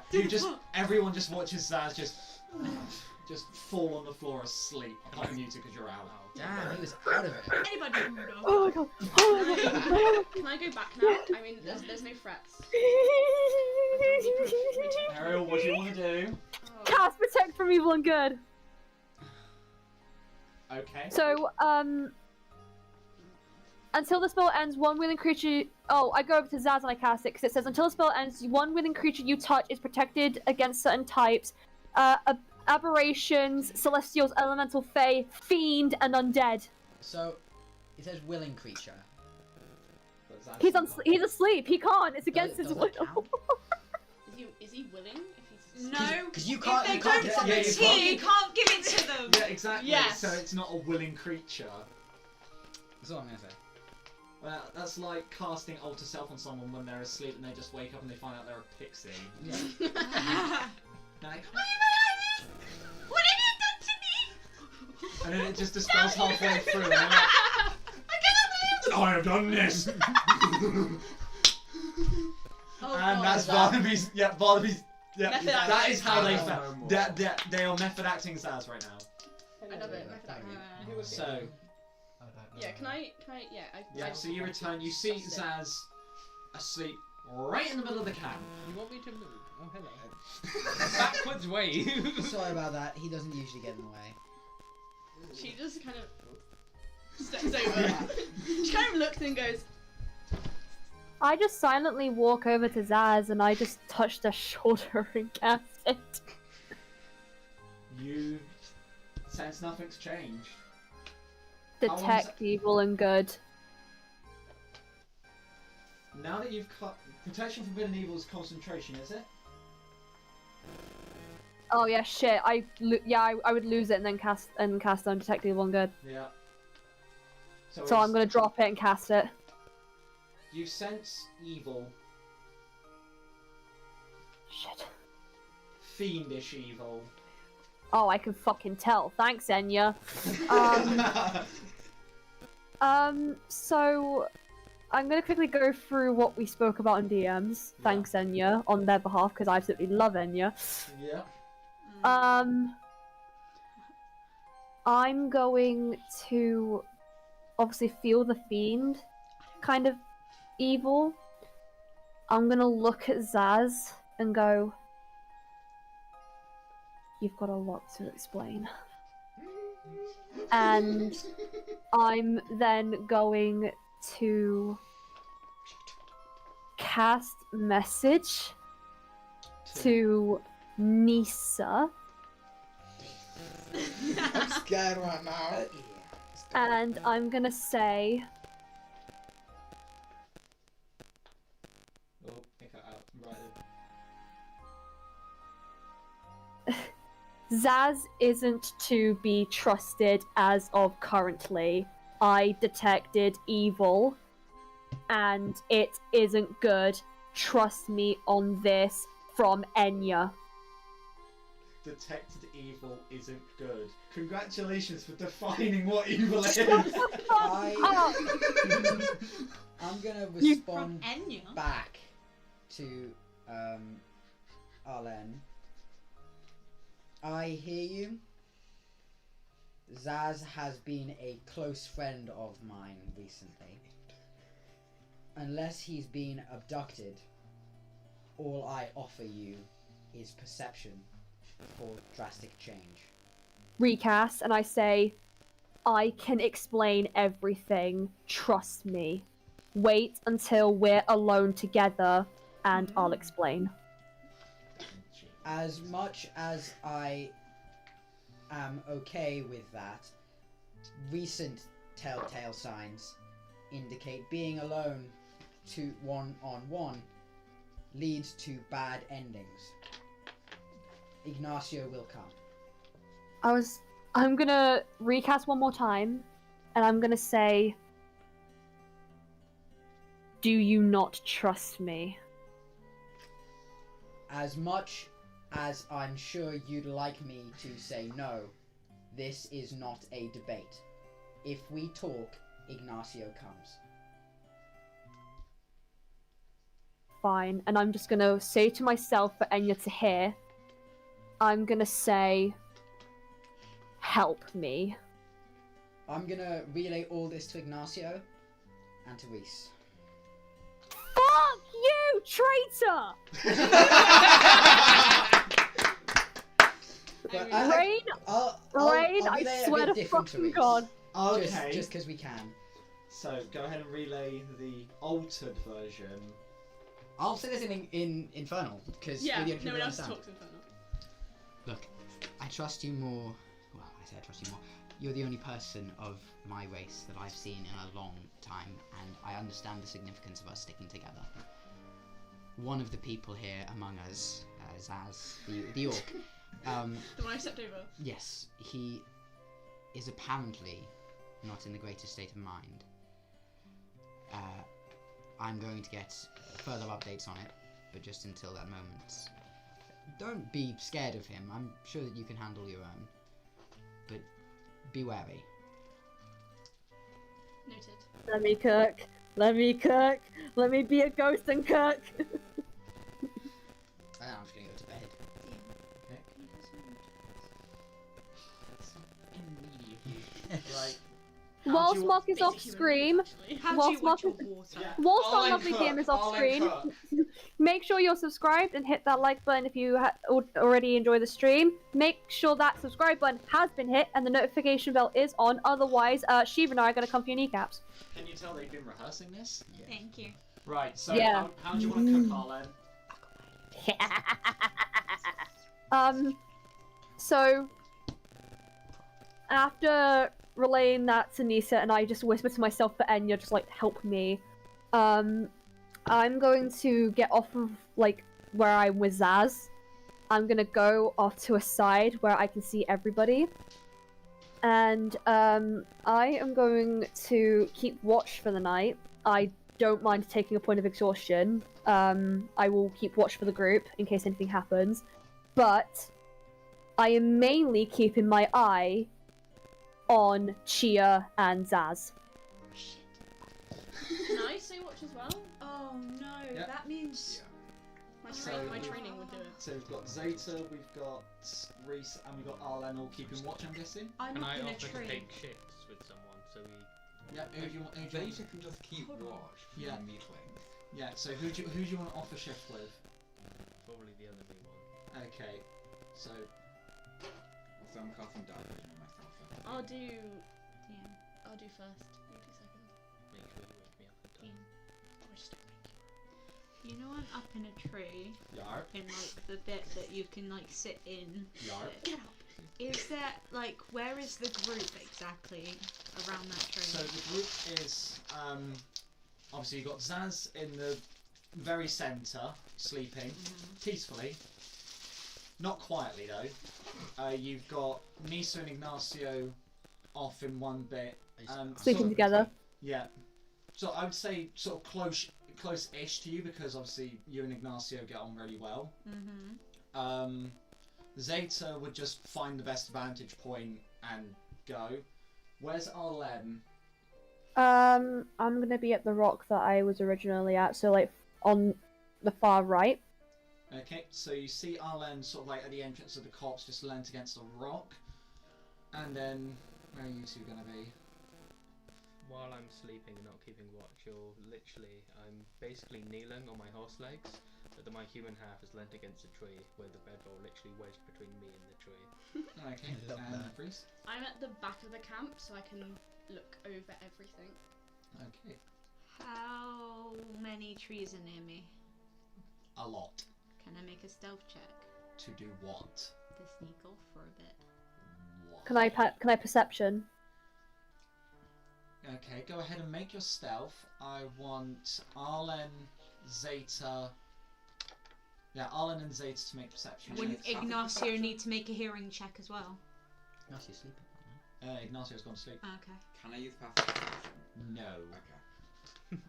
everyone just watches Zaz just fall on the floor asleep. I can't mute it because you're out. Damn, he was out of it. Anybody can do Oh my god. Oh my god. Can I go back now? I mean, there's no threats. Ariel, what do you want to do? Cast protect from evil and good. Okay. So, until the spell ends, one willing creature. Oh, I go over to Zaz and I cast it because it says until the spell ends, one willing creature you touch is protected against certain types, aberrations, celestials, elemental, fae, fiend, and undead. So, it says willing creature. He's asleep. He can't. It's against his does will. that count? Is he willing? If he's No, Because you if can't. they You can't don't get yeah, something. you volunteer, can't. you can't give it to them. Yeah, exactly. Yes. So it's not a willing creature. That's all I'm gonna say. Well, that's like casting alter self on someone when they're asleep and they just wake up and they find out they're a pixie. Yeah. They're like, What have you done to me? and then it just dispels halfway through. And they're like, I cannot believe I have done this. Oh, And God. that's Barnaby's. Yeah, Barnaby's Yeah, Method that acting. is how they Oh, felt. no more. They are method acting Zaz right now. I love it. Method acting. So, Yeah, can I, yeah. yeah, so you return, you see Zaz asleep right in the middle of the camp. You want me to move? Oh, hello. Backwards way. Sorry about that. He doesn't usually get in the way. She just kind of steps over. She kind of looks and goes, I just silently walk over to Zaz and I just touch their shoulder and cast it. You sense nothing's changed. How long's Detect evil and good. Now that you've cut protection from forbidden evil's concentration, is it? Oh yeah, shit. I would lose it and then cast on detect evil and good. Yeah. So I'm gonna drop it and cast it. You sense evil, Shit. fiendish evil. Oh, I can fucking tell. Thanks, Enya. So I'm gonna quickly go through what we spoke about in DMs. Thanks, Enya, on their behalf, because I absolutely love Enya. Yeah. I'm going to obviously feel the fiend kind of evil. I'm gonna look at Zaz and go, you've got a lot to explain. And I'm then going to cast message to Nisa. I'm scared right now. And I'm gonna say, Oh, pick that out. Right. Zaz isn't to be trusted as of currently. I detected evil, and it isn't good. Trust me on this, from Enya. Detected evil isn't good. Congratulations for defining what evil is. I'm gonna respond Enya? back to Arlen. I hear you. Zaz has been a close friend of mine recently. Unless he's been abducted, all I offer you is perception for drastic change. Recast, and I say, I can explain everything. Trust me. Wait until we're alone together, and I'll explain. As much as I am okay with that, recent telltale signs indicate being alone to one-on-one leads to bad endings. Ignacio will come. I'm gonna recast one more time, and I'm gonna say, do you not trust me? As much as I'm sure you'd like me to say no, this is not a debate. If we talk, Ignacio comes. Fine, and I'm just gonna say to myself for Enya to hear, I'm gonna say, help me. I'm gonna relay all this to Ignacio and to Reese. Fuck you, traitor! But Rain, I'll Rain, relay I a swear bit to different fucking Reese. God. Okay. Just because we can. So go ahead and relay the altered version. I'll say this in Infernal, because yeah, we're the only no people one who else understand. talks Infernal. Look, I trust you more. Well, I say I trust you more. You're the only person of my race that I've seen in a long time, and I understand the significance of us sticking together. One of the people here among us, Zaz, the orc, The one I stepped over. yes, he is apparently not in the greatest state of mind. I'm going to get further updates on it, but just until that moment, don't be scared of him. I'm sure that you can handle your own, but be wary. Noted. Let me cook. Let me cook. Let me be a ghost and cook. I'm just gonna go to bed. whilst Mark is off screen, How do whilst you watch your Mark is- water? whilst our Arlen lovely cook, game is off Arlen screen, cook. make sure you're subscribed and hit that like button if you already enjoy the stream. Make sure that subscribe button has been hit and the notification bell is on. Otherwise, Shiva and I are going to come for your kneecaps. Can you tell they've been rehearsing this? Thank you. Right, so Yeah. how do you want to cook, Arlen? So after relaying that to Nisa and I just whispered to myself for Enya, just like, help me. I'm going to get off of like where I'm with Zaz. I'm gonna go off to a side where I can see everybody. And I am going to keep watch for the night. I don't mind taking a point of exhaustion. I will keep watch for the group in case anything happens. But I am mainly keeping my eye on Chia and Zaz. Can I say watch as well? Oh no, Yeah. that means My, So my we've- training would do it. So we've got Zeta, we've got Reese, and we've got Arlen all keeping watch, I'm guessing? I'm Can up I in a offer to tree. take shifts with someone so we... Yeah, who do you want? Who do you want? Zeta can just keep watch for Yeah. the meetlings. Yeah, so who do you want to offer shift with? Probably the other big one. Okay, so Also, I'm casting dark vision on myself. I'll do Yeah. I'll do first. You do second. Make sure you wake me up at dawn. Or just don't make you. You know I'm up in a tree Yar, in like the bit that you can like sit in. Yar. Get up. Is there like where is the group exactly around that tree? So the group is obviously you've got Zaz in the very centre, sleeping peacefully. Not quietly though. You've got Nisa and Ignacio off in one bit. Sleeping sort of- together. Yeah. So I would say sort of close-ish to you because obviously you and Ignacio get on really well. Mm-hmm. Zeta would just find the best vantage point and go. Where's Arlen? I'm gonna be at the rock that I was originally at, so like on the far right. Okay, so you see Arlen sort of like at the entrance of the copse, just leant against a rock. And then, where are you two gonna be? While I'm sleeping and not keeping watch, you're literally... I'm basically kneeling on my horse legs, but my human half is leant against a tree, where the bedroll literally wedged between me and the tree. Okay, I love and that. Reese? I'm at the back of the camp so I can look over everything. Okay. How many trees are near me? A lot. Can I make a stealth check To do what? to sneak off for a bit? What? Can I perception? Okay, go ahead and make your stealth. I want Arlen, Zeta... Yeah, Arlen and Zeta to make perception Wouldn't checks. Ignacio need to make a hearing check as well? Nice, you're sleeping. Ignacio's gone to sleep. Okay. Can I use passive perception? No. Okay.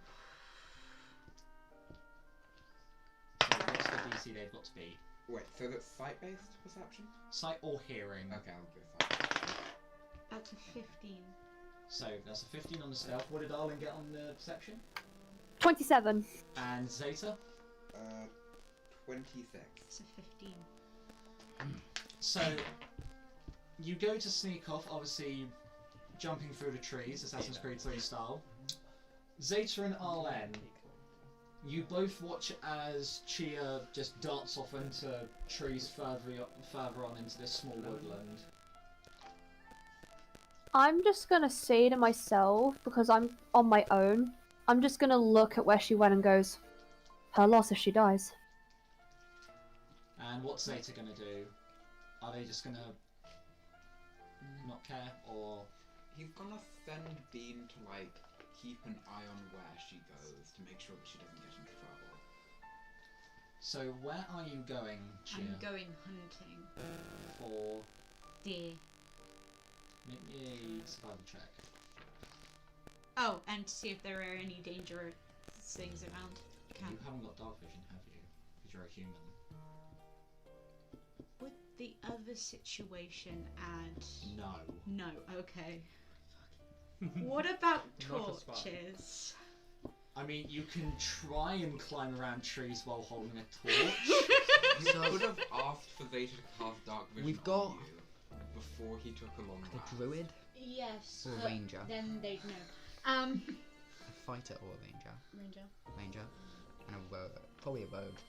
So what's the DC they've got to be? Wait, so that's sight-based perception? Sight or hearing? Okay, I'll go sight. That's a 15. So that's a 15 on the stealth. What did Arlen get on the perception? 27. And Zeta? 26. It's a 15. So you go to sneak off, obviously jumping through the trees, Assassin's Creed 3 style. Zeta and Arlen, you both watch as Chia just darts off into trees further on into this small woodland. I'm just gonna say to myself, because I'm on my own, I'm just gonna look at where she went and goes, her loss if she dies. And what's Zeta gonna do? Are they just gonna not care, or He's gonna send Bean to, like, keep an eye on where she goes to make sure that she doesn't get into trouble. so? Where are you going, Chia? I'm going hunting. For Deer. make me a survival check. Oh, and to see if there are any dangerous things around. You haven't got dark vision, have you? Because you're a human. Would the other situation add... No. No, okay. What about Not a spy. torches? I mean, you can try and climb around trees while holding a torch. You So- could have asked for Zeta to cast dark vision We've got- on you before he took a long The rest. druid. Yes. Or a but ranger. Then they'd know. A fighter or a ranger. Ranger. Ranger. And a rogue. Probably a rogue.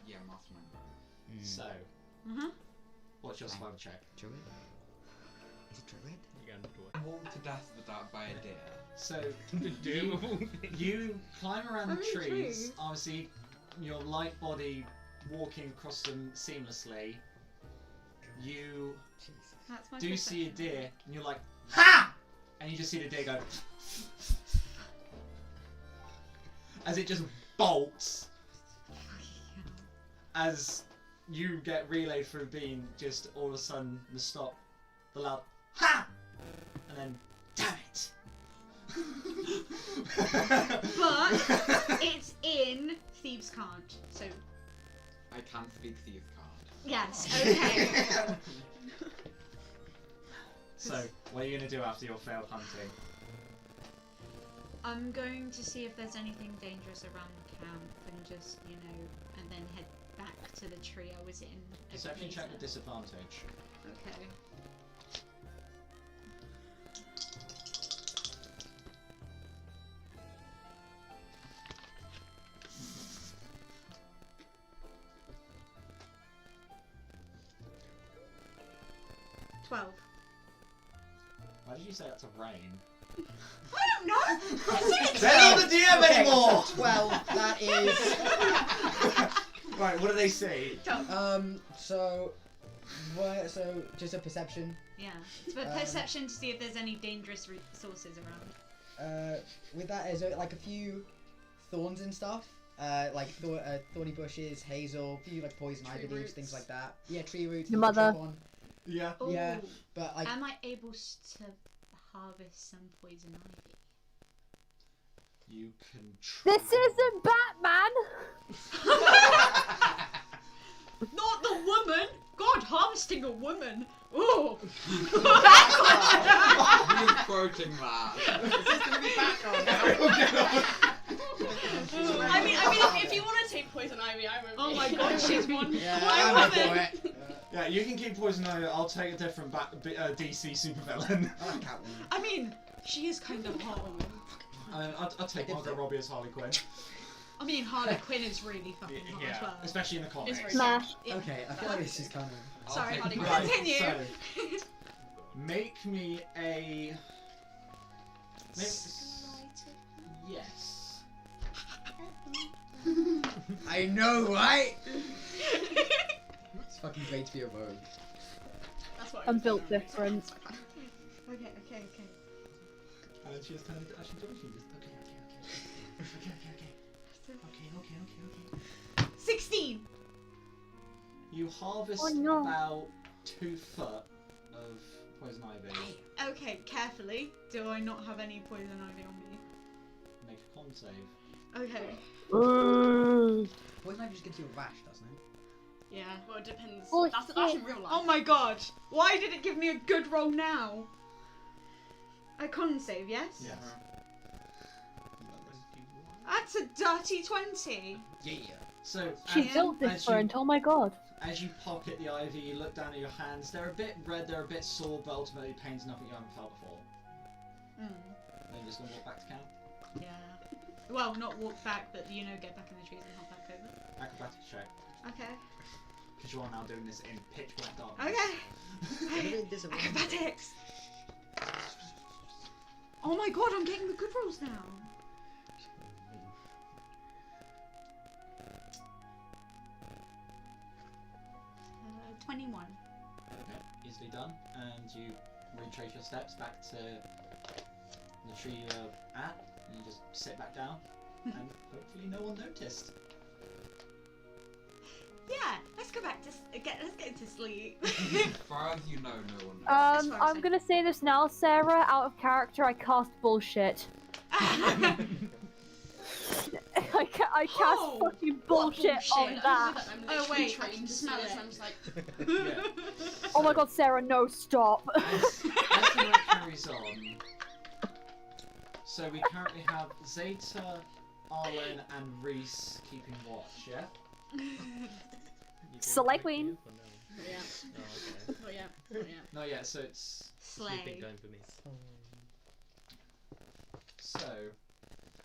Yeah, mastermind. So, what's your survival check? Druid? Is it druid? You're going to Walked to death in the dark by a deer. So, do. you climb around the Oh, trees. trees. Obviously, your light body walking across them seamlessly. You That's my do see a perception. deer, and you're like, ha! And you just see the deer go, as it just bolts, as you get relayed through being just all of a sudden the stop, the loud, ha! And then, damn it! But it's in Thieves Can't, so I can speak thief card. yes, okay. So, what are you going to do after your failed hunting? I'm going to see if there's anything dangerous around the camp and just, you know, and then head back to the tree I was in. Deception check with Ebenezer. disadvantage. Okay. Why did you say that's a rain? I don't know! They're not the DM anymore! So 12, that is... Right, what do they say? So just a perception. Yeah. It's for perception to see if there's any dangerous resources around. With that, is like a few thorns and stuff. Like thorny bushes, hazel, a few like poison Tree ivy leaves, roots. things like that. Yeah, tree roots. Your you can mother. trip on. Yeah. Yeah, Ooh. but like Am I able to harvest some poison ivy? You can try. This isn't Batman! Not the woman! God, harvesting a woman! Ooh! Who's quoting that? Is this gonna be back on now? I mean, if you want to take poison ivy, I won't. Oh be. my god, she's one. yeah, one I'm woman. for it. Yeah, you can keep poison ivy. I'll take a different DC supervillain. I like Catwoman. I mean, she is kind of hot. I'll take Margot Robbie as Harley Quinn. I mean, Harley Quinn is really fucking hot as well. Especially in the comics. very Smash. Yeah. Okay, I feel like this is kind of. Sorry, Harley Quinn. Right, Continue. so make me a. Yes. I know, right? It's fucking great to be a rogue. That's what I'm built different. Okay. And she just turned. Actually, don't she just? Okay. 16! You harvest Oh, no. about 2 foot of poison ivy. Okay, carefully. Do I not have any poison ivy on me? Make a con save. Okay. Poison ivy just gives you a rash, doesn't it? Yeah. Well, it depends. Oh, that's shit. in real life. Oh my god! Why did it give me a good roll now? A con save, yes? Yes. That's a dirty 20! Yeah. So She's as- built as different, oh my god. As you pocket the ivy, you look down at your hands. They're a bit red, they're a bit sore, but ultimately pain's nothing you haven't felt before. Mm. Then you're just gonna walk back to camp. Yeah. Well, not walk back, but you know, get back in the trees and hop back over. Acrobatics check. Okay. Because you are now doing this in pitch black darkness. Okay! Acrobatics! Oh my god, I'm getting the good rolls now! 21. Okay, easily done. And you retrace your steps back to the tree you're at, and you just sit back down, and hopefully no one noticed. Yeah, let's go back to let's get into sleep. As far as you know, no one knows. As far as I- I'm gonna say this now, Sarah. Out of character, I cast bullshit. I cast Oh, fucking bullshit on that. I'm Oh, literally wait, I trained can to smell this, it. and I'm just like, Yeah. Oh my god, Sarah, no, stop. As the night carries on, so we currently have Zeta, Arlen, and Reese keeping watch, yeah? Slay Queen. Oh yeah. Not yet, so it's... Sleeping Slay. time for me. So,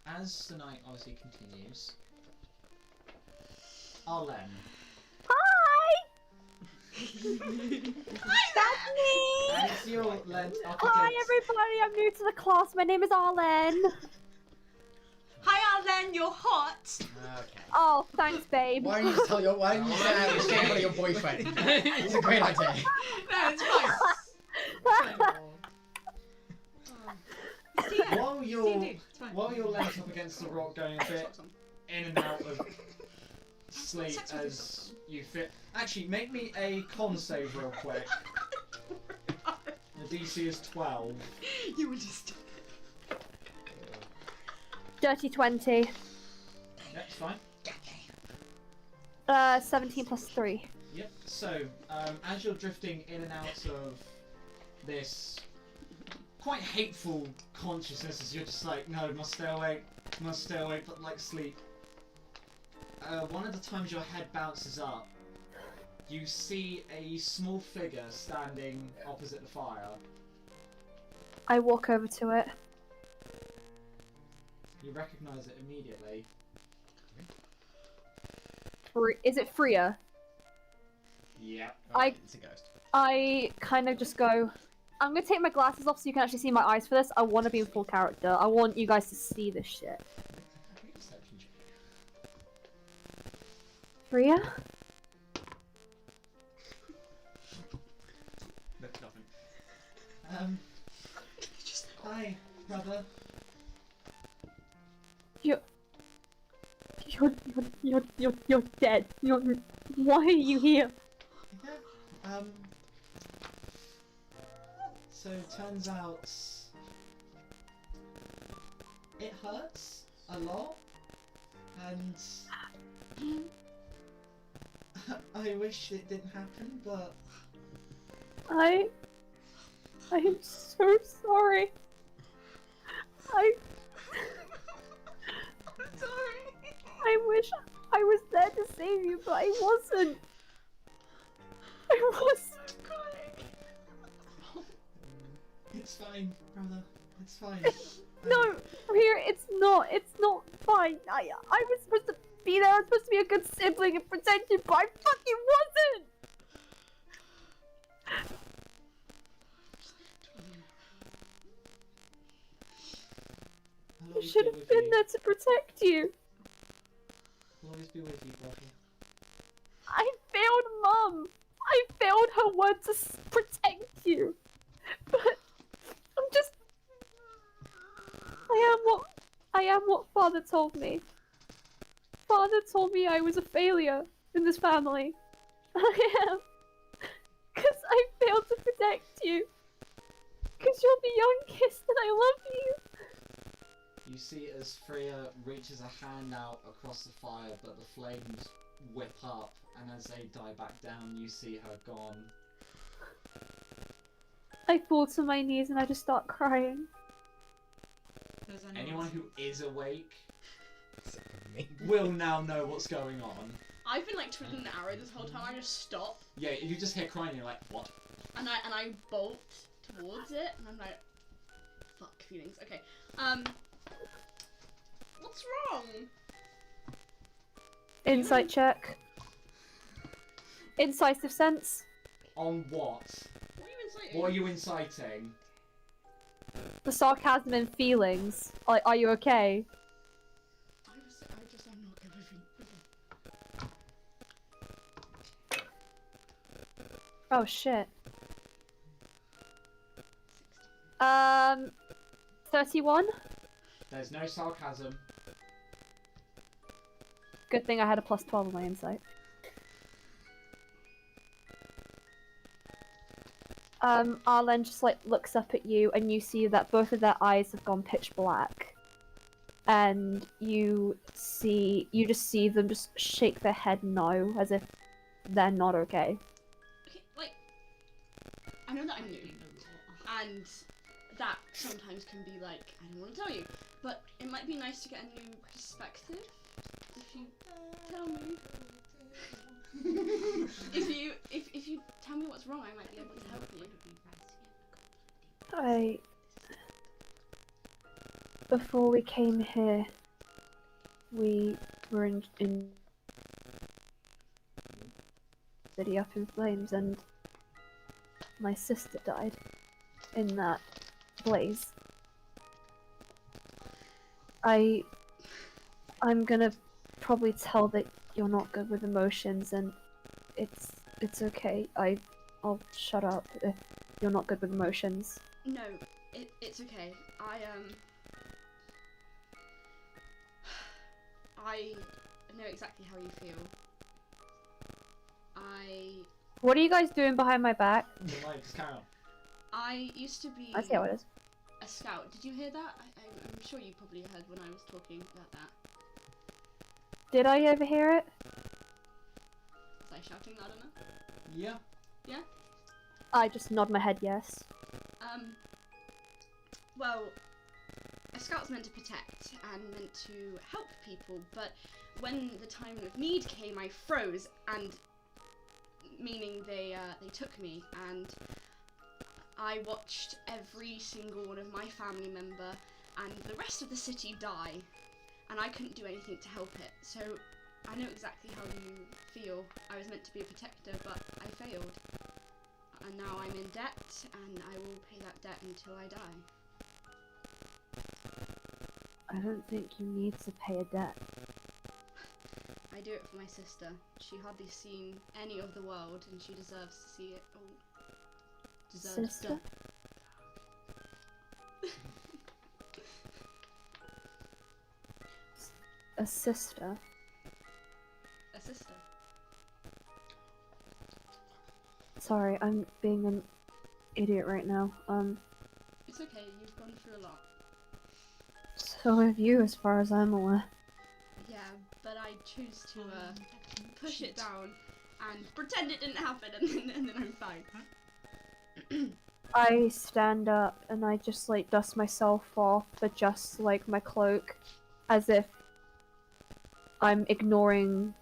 as the night obviously continues... Arlen. Hi! That's me! As you're led up Hi against... everybody, I'm new to the class. My name is Arlen. Hi Arlen, you're hot! Okay. Oh, thanks, babe. Why don't you just tell your why don't you say your boyfriend? It's a great idea. No, it's fine. While you're D&D, it's fine. while you're leant up against the rock, going a bit in and out of sleep Sex with as you fit. Actually, make me a con save real quick. The DC is 12. You were just. Dirty 20. Yeah, it's fine. 17 plus 3. Yep. So, as you're drifting in and out of this quite hateful consciousness, as you're just like, no, must stay awake, but like sleep. One of the times your head bounces up, you see a small figure standing opposite the fire. I walk over to it. You recognise it immediately. Is it Freya? Yeah. It's a ghost. I kind of just go, I'm gonna take my glasses off so you can actually see my eyes for this. I want to be in full character. I want you guys to see this shit. Freya? Hi, brother. You're dead. Why are you here? Yeah. So turns out it hurts a lot, and I wish it didn't happen, but I am so sorry. I'm sorry. I wish I was there to save you, but I wasn't. I wasn't. it's fine, brother. It's fine. No, Freya, it's not. It's not fine. I was supposed to be there. I was supposed to be a good sibling and protect you, but I fucking wasn't. I should have been there to protect you. I'll always be with you, brother. I failed Mum. I failed her word to protect you. But I'm just. I am what Father told me. Father told me I was a failure in this family. I am. Because I failed to protect you. Because you're the youngest and I love you. You see as Freya reaches a hand out across the fire, but the flames whip up, and as they die back down, you see her gone. I fall to my knees and I just start crying. Anyone who is awake will now know what's going on. I've been like twiddling the arrow this whole time. I just stop Yeah, you just hear crying and you're like, what? and I bolt towards it, and I'm like, fuck feelings. Okay. What's wrong? Insight check. Incisive sense. On what? What are you inciting? What are you inciting? The sarcasm and feelings. Like, are you okay? I'm not good with it. Oh shit. 31? There's no sarcasm. Good thing I had a plus 12 on my insight. Arlen just like looks up at you and you see that both of their eyes have gone pitch black. And you just see them just shake their head no, as if they're not okay. Okay, like, I know that I'm new, and that sometimes can be like, I don't want to tell you, but it might be nice to get a new perspective if you tell me. If you tell me what's wrong, I might be able to help you. Before we came here, we were in city up in flames, and my sister died in that blaze. I'm gonna probably tell that you're not good with emotions, and it's okay. I'll shut up if you're not good with emotions. No, it's okay. I know exactly how you feel. What are you guys doing behind my back? Just carry on. I used to be I see how it is. a scout. Did you hear that? I'm sure you probably heard when I was talking about that. Did I overhear it? Was I shouting loud enough? Yeah. Yeah? I just nod my head yes. Well, a scout's meant to protect and meant to help people, but when the time of need came, I froze, and meaning they took me, and I watched every single one of my family member and the rest of the city die, and I couldn't do anything to help it. So I know exactly how you feel. I was meant to be a protector, but I failed. And now I'm in debt, and I will pay that debt until I die. I don't think you need to pay a debt. I do it for my sister. She hardly seen any of the world, and she deserves to see it all. Deserves Sister? A sister? A sister. Sorry, I'm being an idiot right now. It's okay, you've gone through a lot. So have you, as far as I'm aware. Yeah, but I choose to push it down and pretend it didn't happen, and then I'm fine. I stand up and I just like dust myself off, adjust like my cloak, as if I'm ignoring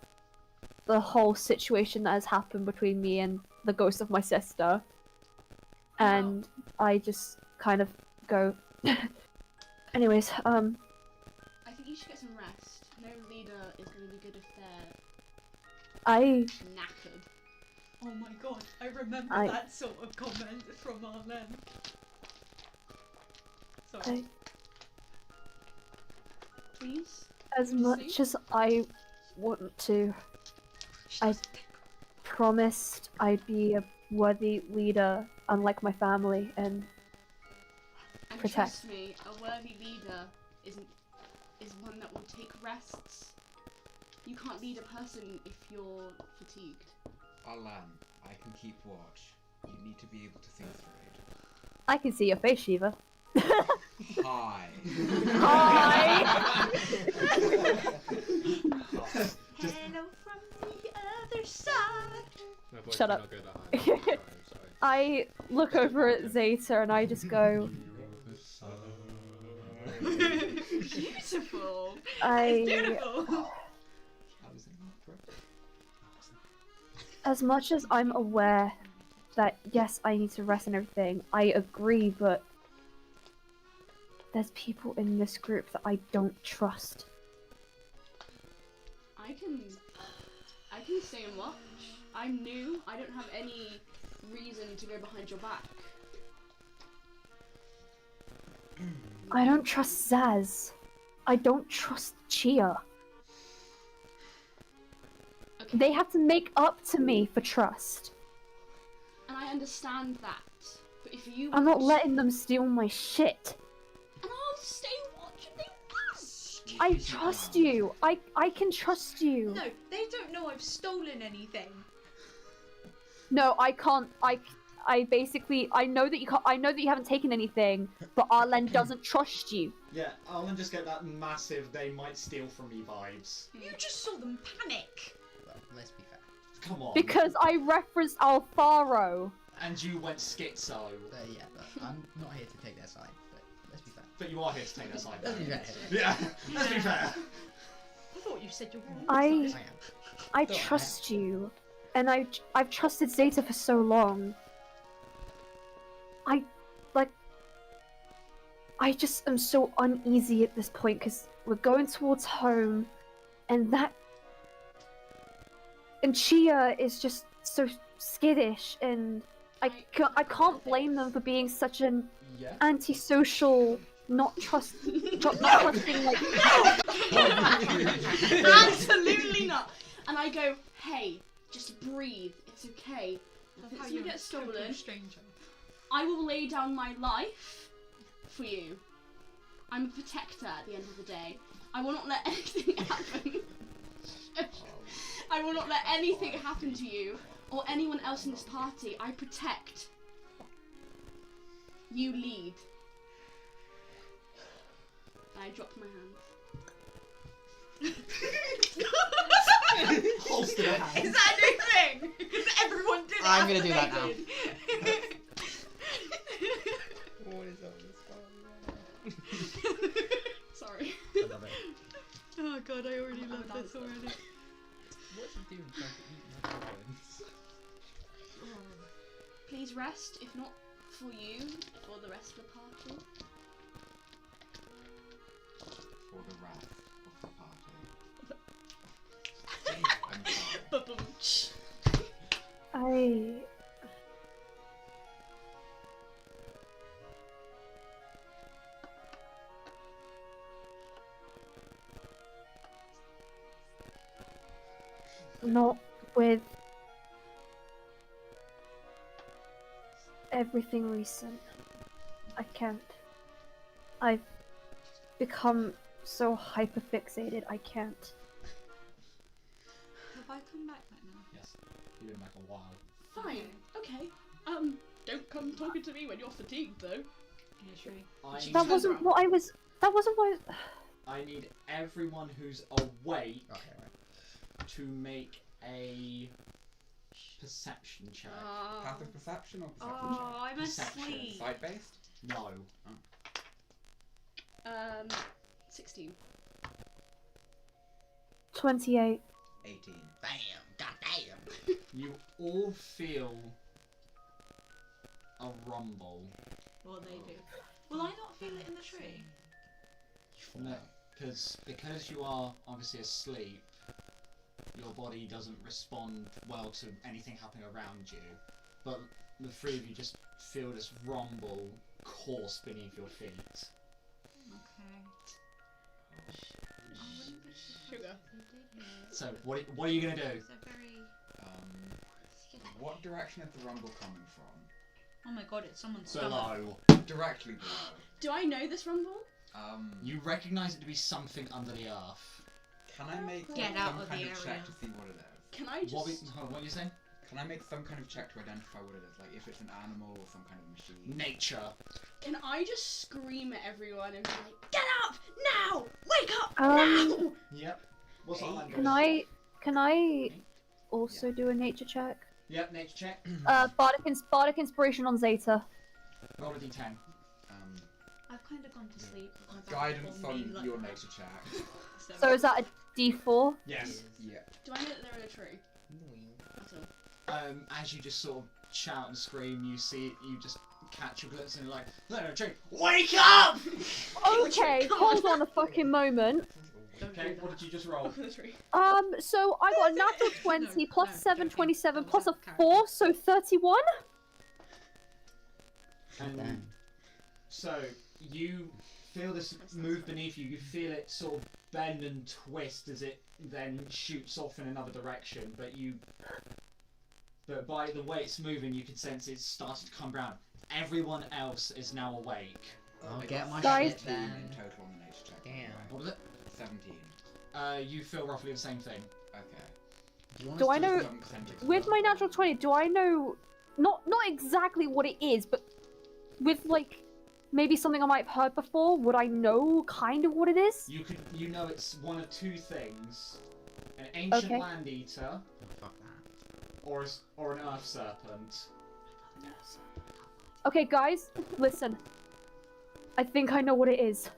the whole situation that has happened between me and the ghost of my sister. And I just kind of go. Anyways, I think you should get some rest. No leader is going to be good if they're knackered. Oh my god, I remember that sort of comment from Arlen. Sorry. Please? As much as I want to, I promised I'd be a worthy leader, unlike my family, and protect. Trust me, a worthy leader is one that will take rests. You can't lead a person if you're fatigued. Alan, I can keep watch. You need to be able to think through it. I can see your face, Shiva. Hi. Hi. Hello from the other side. Shut up. I look over at Zeta and I just go. Beautiful. It's beautiful. As much as I'm aware that yes, I need to rest and everything, I agree, but there's people in this group that I don't trust. I can stay and watch. I'm new. I don't have any reason to go behind your back. I don't trust Zaz. I don't trust Chia. Okay. They have to make up to me for trust. And I understand that. But if you I'm not letting them steal my shit. And I'll stay watching they will. I trust you. I can trust you. No, they don't know I've stolen anything. No, I can't. I basically know that you can't. I know that you haven't taken anything, but Arlen doesn't trust you. Yeah, Arlen just get that massive "they might steal from me" vibes. You just saw them panic. Well, let's be fair. Come on. Because I referenced Alfaro. And you went schizo. Yeah, but I'm not here to take their side. But let's be fair. But you are here to take their side. Let's be fair. Yeah, let's be fair. I thought you said you were. I I trust you, and I've trusted Zeta for so long. I just am so uneasy at this point because we're going towards home, and Chia is just so skittish, and I can't blame them for being such an antisocial, not trusting like. Absolutely not. And I go, hey, just breathe. It's okay. If it's gonna get stolen, I will lay down my life for you. I'm a protector at the end of the day. I will not let anything happen. I will not let anything happen to you or anyone else in this party. I protect. You lead. I dropped my hands. Holster the hand. Is that a new thing? Because everyone did it. I'm gonna after do that they now. did. What is all this Sorry. I love it. Oh god, I already love this already. What's he doing trying to eat macarons? Please rest, if not for you, for the rest of the party. For the wrath of the party. I'm sorry. Ba-boom-tsh. Not with everything recent. I can't. I've become so hyperfixated, I can't. Have I come back right now? Yes, you've been back a while. Fine, okay. Don't come talking to me when you're fatigued, though. Yeah, true. That wasn't what I was. That wasn't what. I need everyone who's awake to make a perception check. Path of perception or perception Oh, check? I'm Perception. asleep. Side based? No. 16. 28. 18. Damn, goddamn. You all feel a rumble. Well, they do. Will I not feel it in the tree? No, because you are obviously asleep, your body doesn't respond well to anything happening around you. But the three of you just feel this rumble course beneath your feet. Okay. Sugar. So what are you gonna do? It's a very... What direction is the rumble coming from? Oh my god, it's someone's stomach. Below. Directly below. Do I know this rumble? You recognise it to be something under the earth. Can I make Get out some of kind the of area. check to see what it is? Can I just... What are you saying? Can I make some kind of check to identify what it is? Like if it's an animal or some kind of machine? Nature. Can I just scream at everyone and be like, get up now! Wake up Um, now! Yep. What's that one? Can I also do a nature check? Yep, nature check. Bardic inspiration on Zeta. Roll a d10. I've kind of gone to sleep. My back Guidance will be on like your that. nature check. So is that a D4? Yes. Yeah. Do I know that they're in a tree? At all? As you just sort of shout and scream, you just catch your glimpse and you're like, no, tree, wake up! Okay, hold on a fucking moment. Okay, what did you just roll? So I got a natural 20 plus 7, 27 plus a 4, so 31. And so you feel this move beneath you. You feel it sort of bend and twist as it then shoots off in another direction. But by the way it's moving, you can sense it's starting to come round. Everyone else is now awake. I'll get my Guys. shit then. In total on the nature check. Damn. What was it? 17. You feel roughly the same thing. Okay. Do I know, Some percentage with my natural 20, do I know, not exactly what it is, but with like, maybe something I might have heard before, would I know kind of what it is? You know it's one of two things: an ancient Okay. land eater, Oh, fuck that. or an earth serpent. Okay, guys, listen. I think I know what it is.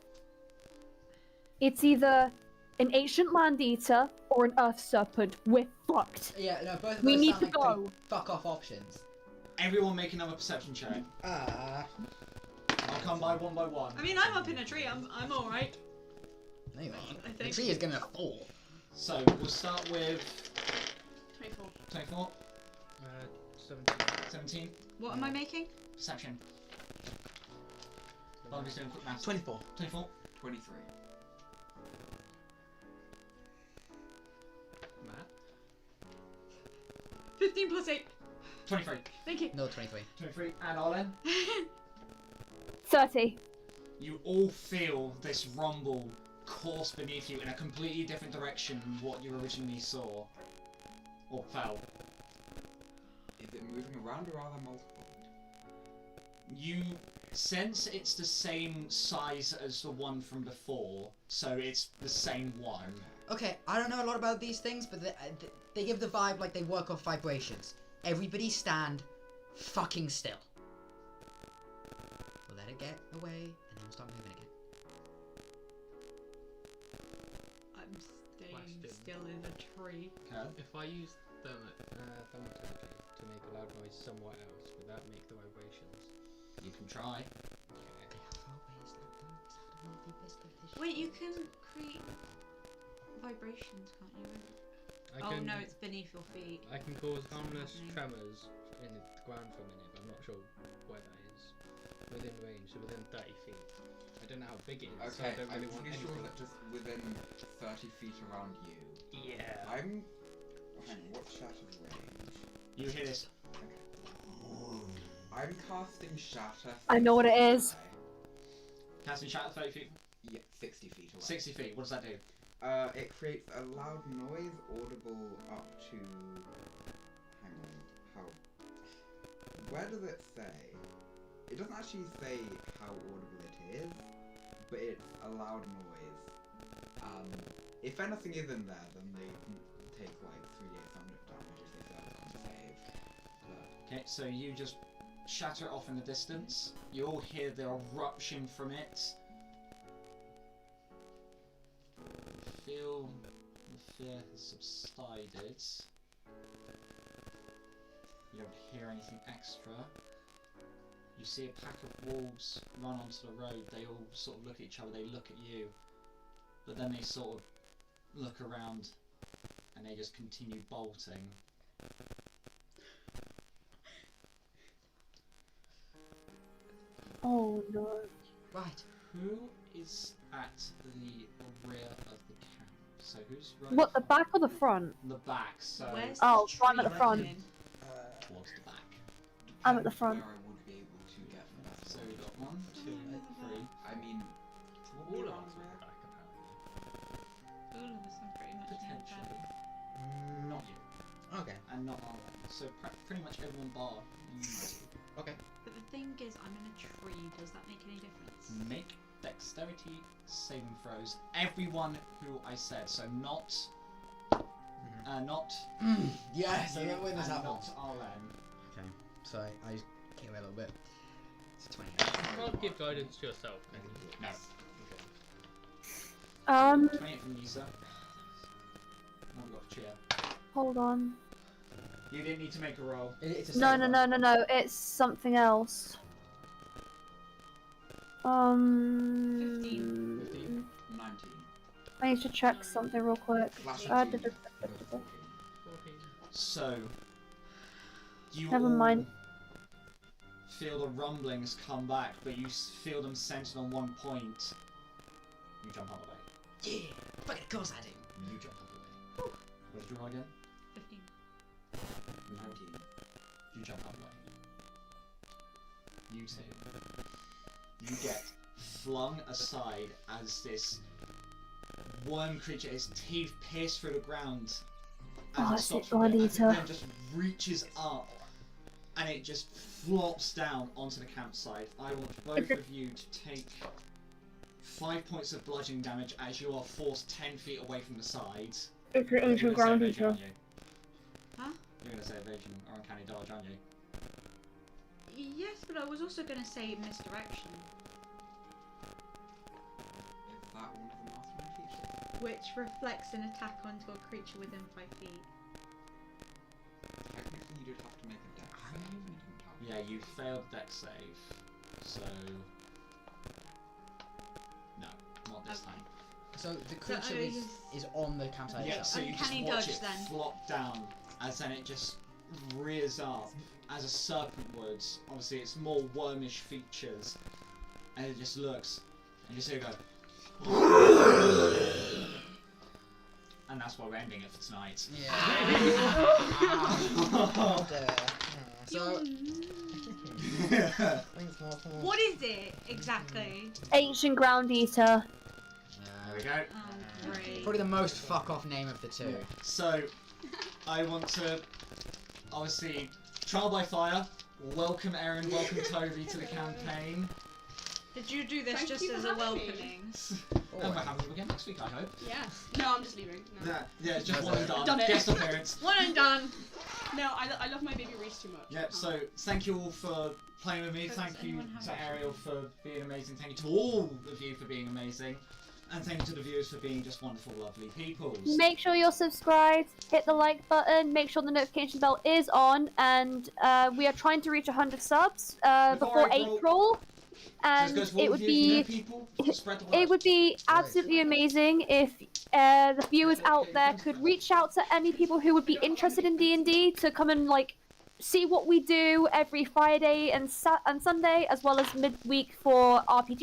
It's either an ancient land eater or an earth serpent. We're fucked. Yeah, no, both of We those need sound to like go. pretty fuck off options. Everyone make another perception check. Ah. I'll come by one. I mean, I'm up in a tree. I'm all right. No, you aren't. I The think. tree is gonna fall. So we'll start with 24. 24, 17. 17, What am I making? perception. Barnaby's doing quick maths. 24. 24. 23. Matt? 15 plus 8. 23. Thank you. No, 23. 23. And Arlen, 30. you all feel this rumble course beneath you in a completely different direction than what you originally saw. Or felt. Is it moving around or are there multiple? You sense it's the same size as the one from before, so it's the same one. Okay, I don't know a lot about these things, but they give the vibe like they work off vibrations. Everybody stand fucking still. We'll let it get away, and then we'll start moving again. I'm staying Question. still in a tree. Okay. If I use thaumaturgy to make a loud noise somewhere else, would that make the vibrations? You can try. Okay. Wait, you can create vibrations, can't you? I can, Oh no, it's beneath your feet. I can cause It's not harmless happening. tremors in the ground for a minute, but I'm not sure where that is. Within range, so within 30 feet. I don't know how big it is, so I Okay, don't really I'm want pretty sure anything. that just within 30 feet around you. Yeah. Hang on, what's Shatter's range? You hear this. I'm casting Shatter. I know what it 30 is. away. Casting shatter 30 feet. Yeah, 60 feet away. 60 feet. What does that do? It creates a loud noise audible up to. Hang on, how? Where does it say? It doesn't actually say how audible it is, but it's a loud noise. If anything is in there, then they take like 3d8 thunder damage if they fail to save. But Okay, so you just shatter it off in the distance. You all hear the eruption from it. Feel the fear has subsided. You don't hear anything extra. You see a pack of wolves run onto the road. They all sort of look at each other, they look at you. But then they sort of look around and they just continue bolting. Oh no. Right. Who is at the rear of the camp? So who's running What, the back or the front? the back? So Where's Oh, the so I'm at tree the front. in? towards the back. I'm at the depends front. Where I would be able to get from that. So we've got 1, 2, 3. I mean, All of around us there. are back, apparently. All of us are pretty much in the Potentially. back. Not you. Okay. And not Arlen. So pretty much everyone bar you two. Okay. But the thing is, I'm in a tree. Does that make any difference? Make dexterity saving throws. Everyone who I said. So not... not... Yes, I you get when this and happens. not Arlen. Okay. So I just came away a little bit. It's 20. You can't give guidance to yourself, can you? No. Okay. 28 from Lisa. Now we've got Chia. Hold on. You didn't need to make a roll. It's a No, save no, roll. no, no, no. It's something else. 15. 19. I need to check something real quick. Flash Uh, of genius. 14. So... You Never all mind. feel the rumblings come back, but you feel them centered on one point. You jump out of the way. Yeah, fucking of course I do. You jump out of the way. What did you roll again? 15. 19. You jump out of the way. You two. You get flung aside as this worm creature, its teeth pierce through the ground. Oh, As it it's stops a from there, as it God-eater. then just reaches up and it just flops down onto the campsite. I want both of you to take 5 points of bludgeoning damage as you are forced 10 feet away from the sides. It's an You're ancient gonna say ground evasion, eater. aren't you? Huh? You're going to say evasion or uncanny dodge, aren't you? Yes, but I was also going to say misdirection. Is that one of the mastermind features? which reflects an attack onto a creature within 5 feet. Technically, you did have to make a dex save, and you didn't have Yeah, you failed dex save, so no, not this time. So the creature is on the campsite Yeah, itself. so you just Uncanny watch dodge, it then. flop down as then it just rears up as a serpent would. Obviously, it's more wormish features, and it just looks, and you see it go. And that's why we're ending it for tonight. Yeah. So. What is it exactly? Ancient Ground Eater. There we go. Oh, great. Probably the most fuck off name of the two. So, I want to, obviously, Trial by Fire, welcome Erin, welcome Toby to the campaign. Did you do this Thank just you for as a having me. welcoming? And we're having you again next week, I hope. Yeah. No, I'm just leaving. No, Yeah, it's just one and done. Done it. Guest appearance. One and done. no I love my baby Reese too much. Yep, so thank you all for playing with me. Does Thank you anyone have to a- Ariel for being amazing. Thank you to all of you for being amazing. And thank you to the viewers for being just wonderful, lovely peoples. Make sure you're subscribed, hit the like button, make sure the notification bell is on, and we are trying to reach 100 subs before April. And it would be absolutely amazing if the viewers out there could reach out to any people who would be interested in D&D to come and like see what we do every Friday and Sunday, as well as midweek for RPG